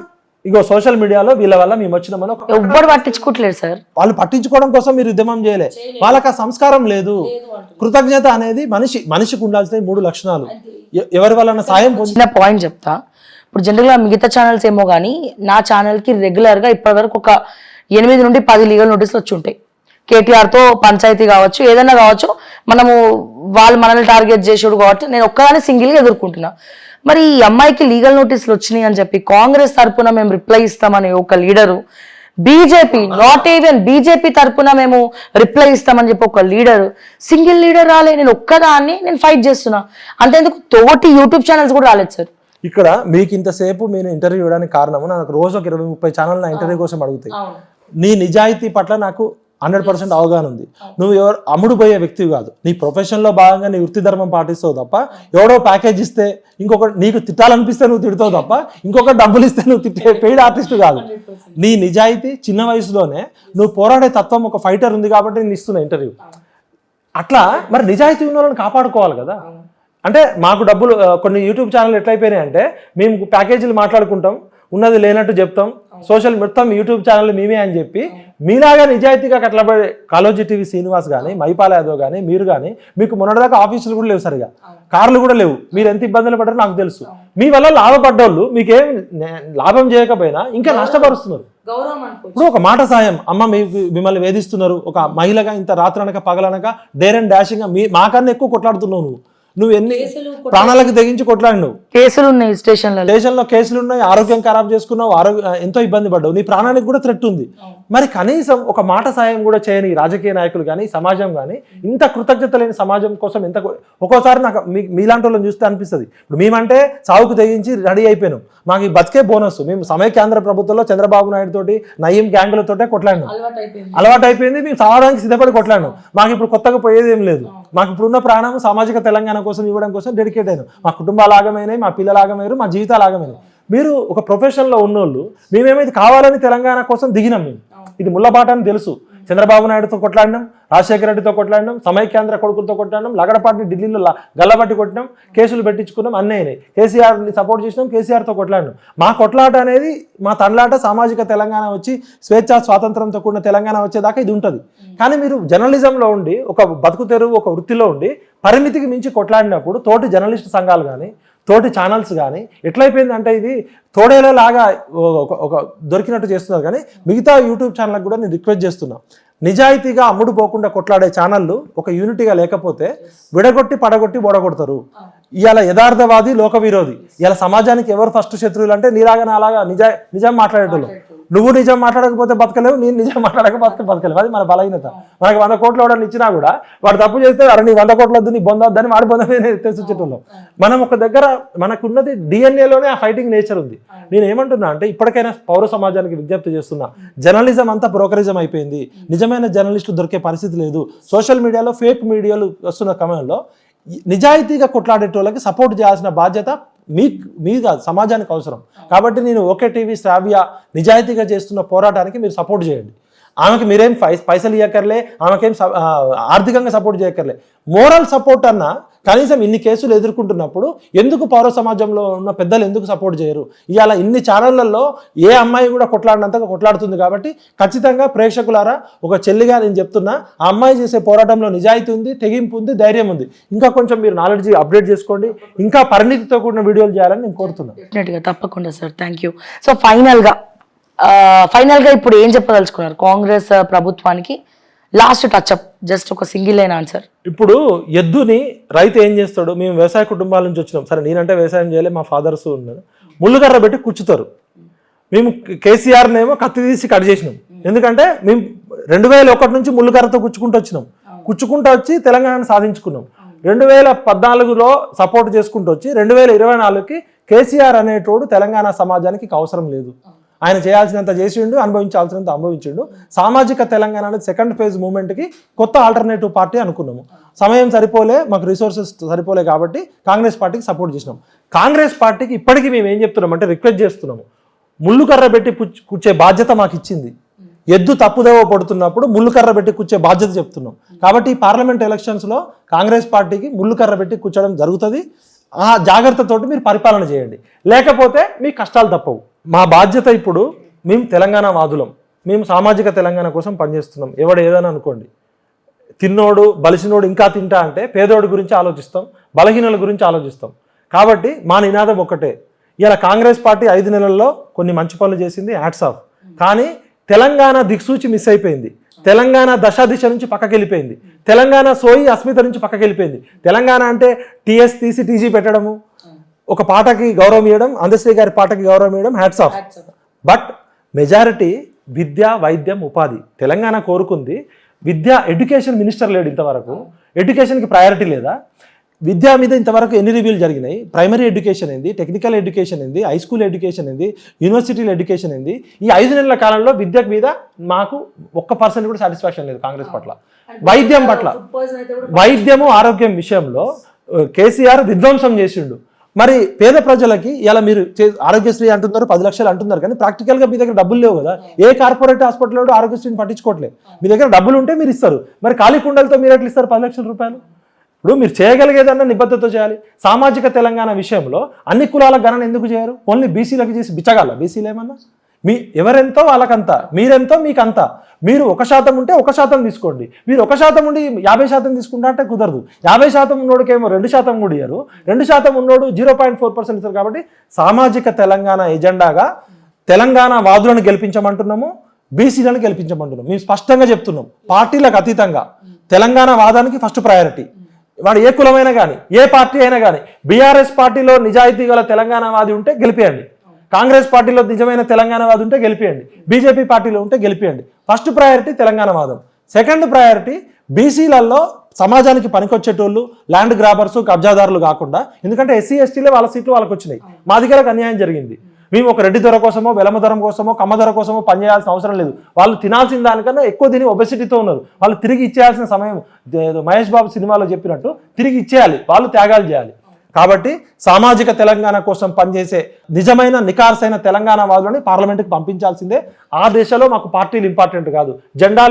ఇగో సోషల్ మీడియాలో వీళ్ళ వల్ల మేము వచ్చినామని ఎవ్వరు పట్టించుకోవట్లేదు సార్. వాళ్ళు పట్టించుకోవడం కోసం మీరు ఉద్యమం చేయలే, వాళ్ళకి ఆ సంస్కారం లేదు. కృతజ్ఞత అనేది మనిషికి ఉండాల్సిన 3 లక్షణాలు. ఎవరి వల్ల సాయం చిన్న పాయింట్ చెప్తా. ఇప్పుడు జనరల్గా మిగతా ఛానల్స్ ఏమో కానీ నా ఛానల్కి రెగ్యులర్గా ఇప్పటివరకు ఒక 8 నుండి 10 లీగల్ నోటీసులు వచ్చి ఉంటాయి. కేటీఆర్తో పంచాయతీ కావచ్చు, ఏదైనా కావచ్చు, వాళ్ళు మనల్ని టార్గెట్ చేసేడు కాబట్టి నేను ఒక్కదాన్ని సింగిల్గా ఎదుర్కొంటున్నా. మరి ఈ అమ్మాయికి లీగల్ నోటీసులు వచ్చినాయి అని చెప్పి కాంగ్రెస్ తరఫున మేము రిప్లై ఇస్తామని ఒక leader, BJP not even BJP తరఫున మేము రిప్లై ఇస్తామని చెప్పి ఒక లీడరు, సింగిల్ లీడర్ రాలే. నేను ఒక్కదాన్ని ఫైట్ చేస్తున్నా. అంతేందుకు తోటి యూట్యూబ్ ఛానల్స్ కూడా రాలేదు సార్. ఇక్కడ మీకు ఇంతసేపు నేను ఇంటర్వ్యూ ఇవ్వడానికి కారణము నాకు రోజు ఒక 20-30 ఛానల్ నా ఇంటర్వ్యూ కోసం అడుగుతాయి. నీ నిజాయితీ పట్ల నాకు 100% అవగాహన ఉంది. నువ్వు ఎవరు అమ్ముడు పోయే వ్యక్తివి కాదు. నీ ప్రొఫెషన్లో భాగంగా నీ వృత్తి ధర్మం పాటిస్తావు తప్ప, ఎవడో ప్యాకేజ్ ఇస్తే ఇంకొక నీకు తిట్టాలనిపిస్తే నువ్వు తిడతావు తప్ప, ఇంకొక డబ్బులు ఇస్తే నువ్వు తిట్టే పెయిడ్ ఆర్టిస్ట్ కాదు. నీ నిజాయితీ చిన్న వయసులోనే నువ్వు పోరాడే తత్వం, ఒక ఫైటర్ ఉంది కాబట్టి నేను ఇస్తున్నా ఇంటర్వ్యూ. అట్లా మరి నిజాయితీ ఉన్న వాళ్ళని కాపాడుకోవాలి కదా. అంటే మాకు డబ్బులు కొన్ని యూట్యూబ్ ఛానల్ ఎట్లయిపోయినాయి అంటే మేము ప్యాకేజీలు మాట్లాడుకుంటాం, ఉన్నది లేనట్టు చెప్తాం, సోషల్ మొత్తం యూట్యూబ్ ఛానల్ మేమే అని చెప్పి మీలాగా నిజాయితీగా కట్లబడే కాలోజీ టీవీ శ్రీనివాస్ కానీ, మైపాల్ యాదవ్ కానీ, మీరు కానీ మీకు మొన్నటిదాకా ఆఫీసులు కూడా లేవు, సరిగా కార్లు కూడా లేవు. మీరు ఎంత ఇబ్బందులు పడ్డారో నాకు తెలుసు. మీ వల్ల లాభపడ్డోళ్ళు మీకేం లాభం చేయకపోయినా ఇంకా నష్టపరుస్తున్నారు. ఇప్పుడు ఒక మాట సాయం, అమ్మ మిమ్మల్ని వేధిస్తున్నారు, ఒక మహిళగా ఇంత రాత్రనక పగలనక డేర్ అండ్ డాషింగ్ మాకన్నా ఎక్కువ కొట్లాడుతున్నావు. నువ్వు ఎన్ని ప్రాణాలకు తెగించి కొట్లాడినావు. కేసులు ఉన్నాయి, స్టేషన్లో కేసులు ఉన్నాయి, ఆరోగ్యం ఖరాబ్ చేసుకున్నావు, ఎంతో ఇబ్బంది పడ్డావు, నీ ప్రాణానికి కూడా థ్రెట్ ఉంది. మరి కనీసం ఒక మాట సాయం కూడా చేయని రాజకీయ నాయకులు కానీ, సమాజం కానీ, ఇంత కృతజ్ఞత లేని సమాజం కోసం ఎంత ఒక్కోసారి నాకు మీలాంటి వాళ్ళని చూస్తే అనిపిస్తుంది. ఇప్పుడు మేమంటే చావుకు తెగించి రెడీ అయిపోయినాం, మాకు ఈ బతికే బోనస్. మేము సమైక్యాంధ్ర ప్రభుత్వంలో చంద్రబాబు నాయుడు తోటి నయీం గ్యాంగులతోటే కొట్లాడినాం, అలవాటు అయిపోయింది. మేము చావడానికి సిద్ధపడి కొట్లాడినాం. మాకు ఇప్పుడు కొత్తగా పోయేది ఏం లేదు. మాకు ఇప్పుడున్న ప్రాణం సామాజిక తెలంగాణ కోసం ఇవ్వడం కోసం డెడికేట్ అయినాం. మా కుటుంబాలు ఆగమైనాయి, మా పిల్లలు ఆగమయ్యారు, మా జీవితాలు ఆగమైనాయి. మీరు ఒక ప్రొఫెషన్లో ఉన్నోళ్ళు మేమేమైతే కావాలని తెలంగాణ కోసం దిగినాం. మేము ఇది ముళ్ళబాట అని తెలుసు. చంద్రబాబు నాయుడుతో కొట్లాడినాం, రాజశేఖర రెడ్డితో కొట్లాడినాం, సమైక్యాంధ్ర కొడుకులతో కొట్లాడినాం, లగడపాటిని ఢిల్లీలో గల్లబట్టి కొట్టినాం, కేసులు పెట్టించుకున్నాం, అన్నీ అయినాయి. కేసీఆర్ని సపోర్ట్ చేసినాం, కేసీఆర్తో కొట్లాడినాం. మా కొట్లాట అనేది, మా తండ్లాట సామాజిక తెలంగాణ వచ్చి స్వేచ్ఛ స్వాతంత్రంతో కూడిన తెలంగాణ వచ్చేదాకా ఇది ఉంటుంది. కానీ మీరు జర్నలిజంలో ఉండి, ఒక బతుకు తెరువు, ఒక వృత్తిలో ఉండి పరిమితికి మించి కొట్లాడినప్పుడు తోటి జర్నలిస్ట్ సంఘాలు కానీ, తోటి ఛానల్స్ కానీ ఎట్లయిపోయిందంటే ఇది తోడేలాగా ఒక దొరికినట్టు చేస్తున్నారు. కానీ మిగతా యూట్యూబ్ ఛానళ్ళకి కూడా నేను రిక్వెస్ట్ చేస్తున్నా, నిజాయితీగా అమ్ముడు పోకుండా కొట్లాడే ఛానళ్ళు ఒక యూనిటీగా లేకపోతే విడగొట్టి పడగొట్టి ఓడగొడతారు. ఇవాళ యథార్థవాది లోక విరోధి. ఇవాళ సమాజానికి ఎవరు ఫస్ట్ శత్రువులు అంటే నీలాగా నాలాగా నిజం మాట్లాడేటోళ్ళు. నువ్వు నిజం మాట్లాడకపోతే బతకలేవు, నేను నిజం మాట్లాడకపోతే బతకలేవు. అది మన బలహీనత. మనకి 100 కోట్లు ఎవడని ఇచ్చినా కూడా వాడు తప్పు చేస్తే అరే నీ 100 కోట్లు వద్దు, నీ బొందొద్దని వాడి బొంద తెచ్చేటోళ్ళం. మనం ఒక దగ్గర మనకున్నది డిఎన్ఏలోనే ఆ ఫైటింగ్ నేచర్ ఉంది. నేను ఏమంటున్నా అంటే ఇప్పటికైనా పౌర సమాజానికి విజ్ఞప్తి చేస్తున్నా, జర్నలిజం అంతా బ్రోకరిజం అయిపోయింది. నిజమైన జర్నలిస్టులు దొరికే పరిస్థితి లేదు. సోషల్ మీడియాలో ఫేక్ మీడియాలు వస్తున్న క్రమంలో నిజాయితీగా కొట్లాడేటోళ్ళకి సపోర్ట్ చేయాల్సిన బాధ్యత మీ కాదు, సమాజానికి అవసరం. కాబట్టి నేను ఓకే టీవీ శ్రావ్య నిజాయితీగా చేస్తున్న పోరాటానికి మీరు సపోర్ట్ చేయండి. ఆమెకి మీరేం పైసలు ఇవ్వక్కర్లే, ఆమెకేం ఆర్థికంగా సపోర్ట్ చేయక్కర్లే. మోరల్ సపోర్ట్ అన్నా కనీసం ఇన్ని కేసులు ఎదుర్కొంటున్నప్పుడు ఎందుకు పౌర సమాజంలో ఉన్న పెద్దలు ఎందుకు సపోర్ట్ చేయరు? ఇవాళ ఇన్ని ఛానళ్లలో ఏ అమ్మాయి కూడా కొట్లాడినంతగా కొట్లాడుతుంది. కాబట్టి ఖచ్చితంగా ప్రేక్షకులారా, ఒక చెల్లిగా నేను చెప్తున్నా, ఆ అమ్మాయి చేసే పోరాటంలో నిజాయితీ ఉంది, తెగింపు ఉంది, ధైర్యం ఉంది. ఇంకా కొంచెం మీరు నాలెడ్జ్ అప్డేట్ చేసుకోండి, ఇంకా పరిణితితో కూడిన వీడియోలు చేయాలని నేను కోరుతున్నాను. డెఫినెట్గా, తప్పకుండా సార్, థ్యాంక్ యూ. సో ఫైనల్గా ఇప్పుడు ఏం చెప్పదలుచుకున్నారు కాంగ్రెస్ ప్రభుత్వానికి? లాస్ట్ టచ్అప్, జస్ట్ ఒక సింగిల్ లైన్ ఆన్సర్. ఇప్పుడు ఎద్దుని రైతు ఏం చేస్తాడు? మేము వ్యవసాయ కుటుంబాల నుంచి వచ్చినాం, సరే నేనంటే వ్యవసాయం చేయలే, మా ఫాదర్స్ ఉన్నారు, ముళ్ళుకర్ర పెట్టి కూర్చుతారు. మేము కేసీఆర్నేమో కత్తి తీసి కట్ చేసినాం. ఎందుకంటే మేము 2001 నుంచి ముళ్ళుకర్రతో కూర్చుకుంటూ వచ్చినాం. కూర్చుకుంటూ వచ్చి తెలంగాణను సాధించుకున్నాం. 2014లో సపోర్ట్ చేసుకుంటూ వచ్చి 2024కి కేసీఆర్ అనేటోడు తెలంగాణ సమాజానికి అవసరం లేదు. ఆయన చేయాల్సినంత చేసిండు, అనుభవించాల్సినంత అనుభవించిండు. సామాజిక తెలంగాణ అనేది సెకండ్ ఫేజ్ మూవ్మెంట్కి కొత్త ఆల్టర్నేటివ్ పార్టీ అనుకున్నాము. సమయం సరిపోలే, మాకు రిసోర్సెస్ సరిపోలే, కాబట్టి కాంగ్రెస్ పార్టీకి సపోర్ట్ చేసినాం. కాంగ్రెస్ పార్టీకి ఇప్పటికీ మేము ఏం చెప్తున్నాం అంటే రిక్వెస్ట్ చేస్తున్నాము, ముళ్ళుకర్ర పెట్టి కూర్చే బాధ్యత మాకు ఇచ్చింది. ఎద్దు తప్పుదేవో పడుతున్నప్పుడు ముళ్ళుకర్ర పెట్టి కూర్చే బాధ్యత చెప్తున్నాం. కాబట్టి ఈ పార్లమెంట్ ఎలక్షన్స్లో కాంగ్రెస్ పార్టీకి ముళ్ళుకర్ర పెట్టి కూర్చోవడం జరుగుతుంది. ఆ జాగ్రత్తతోటి మీరు పరిపాలన చేయండి, లేకపోతే మీ కష్టాలు తప్పవు. మా బాధ్యత ఇప్పుడు, మేము తెలంగాణ వాదులం, మేము సామాజిక తెలంగాణ కోసం పనిచేస్తున్నాం. ఎవడు ఏదైనా అనుకోండి, తిన్నోడు బలిసినోడు ఇంకా తింటా అంటే పేదోడి గురించి ఆలోచిస్తాం, బలహీనుల గురించి ఆలోచిస్తాం. కాబట్టి మా నినాదం ఒక్కటే, ఇలా కాంగ్రెస్ పార్టీ 5 నెలల్లో కొన్ని మంచి పనులు చేసింది, హ్యాట్స్ ఆఫ్. కానీ తెలంగాణ దిక్సూచి మిస్ అయిపోయింది. తెలంగాణ దిశ నుంచి పక్కకి వెళ్ళిపోయింది. తెలంగాణ సోయి అస్మిత నుంచి పక్కకి వెళ్ళిపోయింది. తెలంగాణ అంటే టీఎస్ తీసి టీజీ పెట్టడము, ఒక పాటకి గౌరవం ఇవ్వడం, అందశ్రీ గారి పాటకి గౌరవం ఇవ్వడం, హ్యాట్స్ ఆఫ్. బట్ మెజారిటీ విద్య, వైద్యం, ఉపాధి. తెలంగాణ కోరుకుంది విద్య. ఎడ్యుకేషన్ మినిస్టర్ లేడు ఇంతవరకు. ఎడ్యుకేషన్కి ప్రయారిటీ లేదా? విద్య మీద ఇంతవరకు ఎన్ని రివ్యూలు జరిగినాయి? ప్రైమరీ ఎడ్యుకేషన్ ఏంది, టెక్నికల్ ఎడ్యుకేషన్ ఏంది, హై స్కూల్ ఎడ్యుకేషన్ ఏంది, యూనివర్సిటీల ఎడ్యుకేషన్ ఏంది? ఈ 5 నెలల కాలంలో విద్య మీద మాకు 1% కూడా సాటిస్ఫాక్షన్ లేదు కాంగ్రెస్ పట్ల. వైద్యం పట్ల, వైద్యము ఆరోగ్యం విషయంలో కేసీఆర్ విధ్వంసం చేసిండు. మరి పేద ప్రజలకి ఇలా మీరు ఆరోగ్యశ్రీ అంటున్నారు, 10 లక్షలు అంటున్నారు, కానీ ప్రాక్టికల్గా మీ దగ్గర డబ్బులు లేవు కదా. ఏ కార్పొరేట్ హాస్పిటల్ ఆరోగ్యశ్రీని పట్టించుకోవట్లేదు. మీ దగ్గర డబ్బులు ఉంటే మీరు ఇస్తారు, మరి ఖాళీ కుండలతో మీరు ఎట్లా ఇస్తారు 10 లక్షల రూపాయలు? ఇప్పుడు మీరు చేయగలిగేదన్నా నిబద్ధతతో చేయాలి. సామాజిక తెలంగాణ విషయంలో అన్ని కులాల గణన ఎందుకు చేయరు? ఓన్లీ బీసీలకు చేసి బిచ్చగాల? బీసీలు ఏమన్నా ఎవరెంతో వాళ్ళకంతా, మీరెంతో మీకంతా. మీరు 1% ఉంటే 1% తీసుకోండి. మీరు 1% ఉండి 50% తీసుకుంటా అంటే కుదరదు. 50% ఉన్నోడికేమో 2% కూడా ఇయ్యరు, 2% ఉన్నోడు 0.4% ఇస్తారు. కాబట్టి సామాజిక తెలంగాణ ఎజెండాగా తెలంగాణ వాదులను గెలిపించమంటున్నాము, బీసీలను గెలిపించమంటున్నాం. మేము స్పష్టంగా చెప్తున్నాం, పార్టీలకు అతీతంగా తెలంగాణ వాదానికి ఫస్ట్ ప్రయారిటీ. వాడు ఏ కులమైనా కానీ, ఏ పార్టీ అయినా కానీ, బీఆర్ఎస్ పార్టీలో నిజాయితీ గల తెలంగాణవాది ఉంటే గెలిపియండి, కాంగ్రెస్ పార్టీలో నిజమైన తెలంగాణవాది ఉంటే గెలిపియండి, బీజేపీ పార్టీలో ఉంటే గెలిపియండి. ఫస్ట్ ప్రయారిటీ తెలంగాణవాదం. సెకండ్ ప్రయారిటీ బీసీలలో సమాజానికి పనికొచ్చేటోళ్ళు, ల్యాండ్ గ్రాబర్స్, కబ్జాదారులు కాకుండా. ఎందుకంటే ఎస్సీ ఎస్టీలే వాళ్ళ సీట్లు వాళ్ళకి వచ్చినాయి. మా దగ్గరకు అన్యాయం జరిగింది. మేము ఒక రెడ్డి ధర కోసమో, వెలమ ధర కోసమో, కమ్మ ధర కోసమో పనిచేయాల్సిన అవసరం లేదు. వాళ్ళు తినాల్సిన దానికన్నా ఎక్కువ తిని ఒబెసిటీతో ఉన్నారు. వాళ్ళు తిరిగి ఇచ్చేయాల్సిన సమయం, మహేష్ బాబు సినిమాలో చెప్పినట్టు తిరిగి ఇచ్చేయాలి, వాళ్ళు త్యాగాలు చేయాలి. కాబట్టి సామాజిక తెలంగాణ కోసం పనిచేసే నిజమైన నికార్సైన తెలంగాణ వాదులని పార్లమెంట్కి పంపించాల్సిందే. ఆ దిశలో మాకు పార్టీలు ఇంపార్టెంట్ కాదు,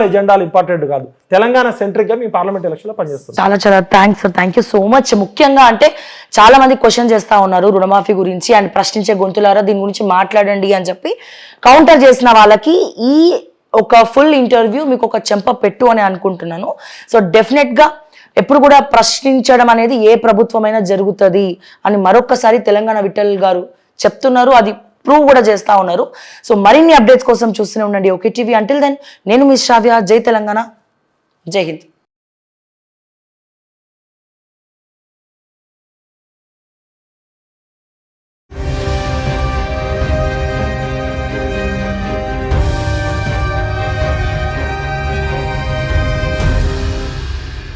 ఎజెండాలు ఇంపార్టెంట్ కాదు. తెలంగాణ సెంట్రిక్గా మేము పార్లమెంట్ ఎలక్షన్లో పనిచేస్తాం. చాలా thanks sir, thank you so much. ముఖ్యంగా అంటే చాలా మంది క్వశ్చన్ చేస్తా ఉన్నారు రుణమాఫీ గురించి, అండ్ ప్రశ్నించే గొంతులారా దీని గురించి మాట్లాడండి అని చెప్పి కౌంటర్ చేసిన వాళ్ళకి ఈ ఒక ఫుల్ ఇంటర్వ్యూ మీకు ఒక చెంప పెట్టు అని అనుకుంటున్నాను. సో డెఫినెట్గా ఎప్పుడు కూడా ప్రశ్నించడం అనేది ఏ ప్రభుత్వమైనా జరుగుతుంది అని మరొకసారి తెలంగాణ విఠల్ గారు చెప్తున్నారు, అది ప్రూవ్ కూడా చేస్తా ఉన్నారు. సో మరిన్ని అప్డేట్స్ కోసం చూస్తూనే ఉండండి ఓకే టీవీ. అంటిల్ దెన్ నేను మీ శ్రావ్య. జై తెలంగాణ, జై హింద్.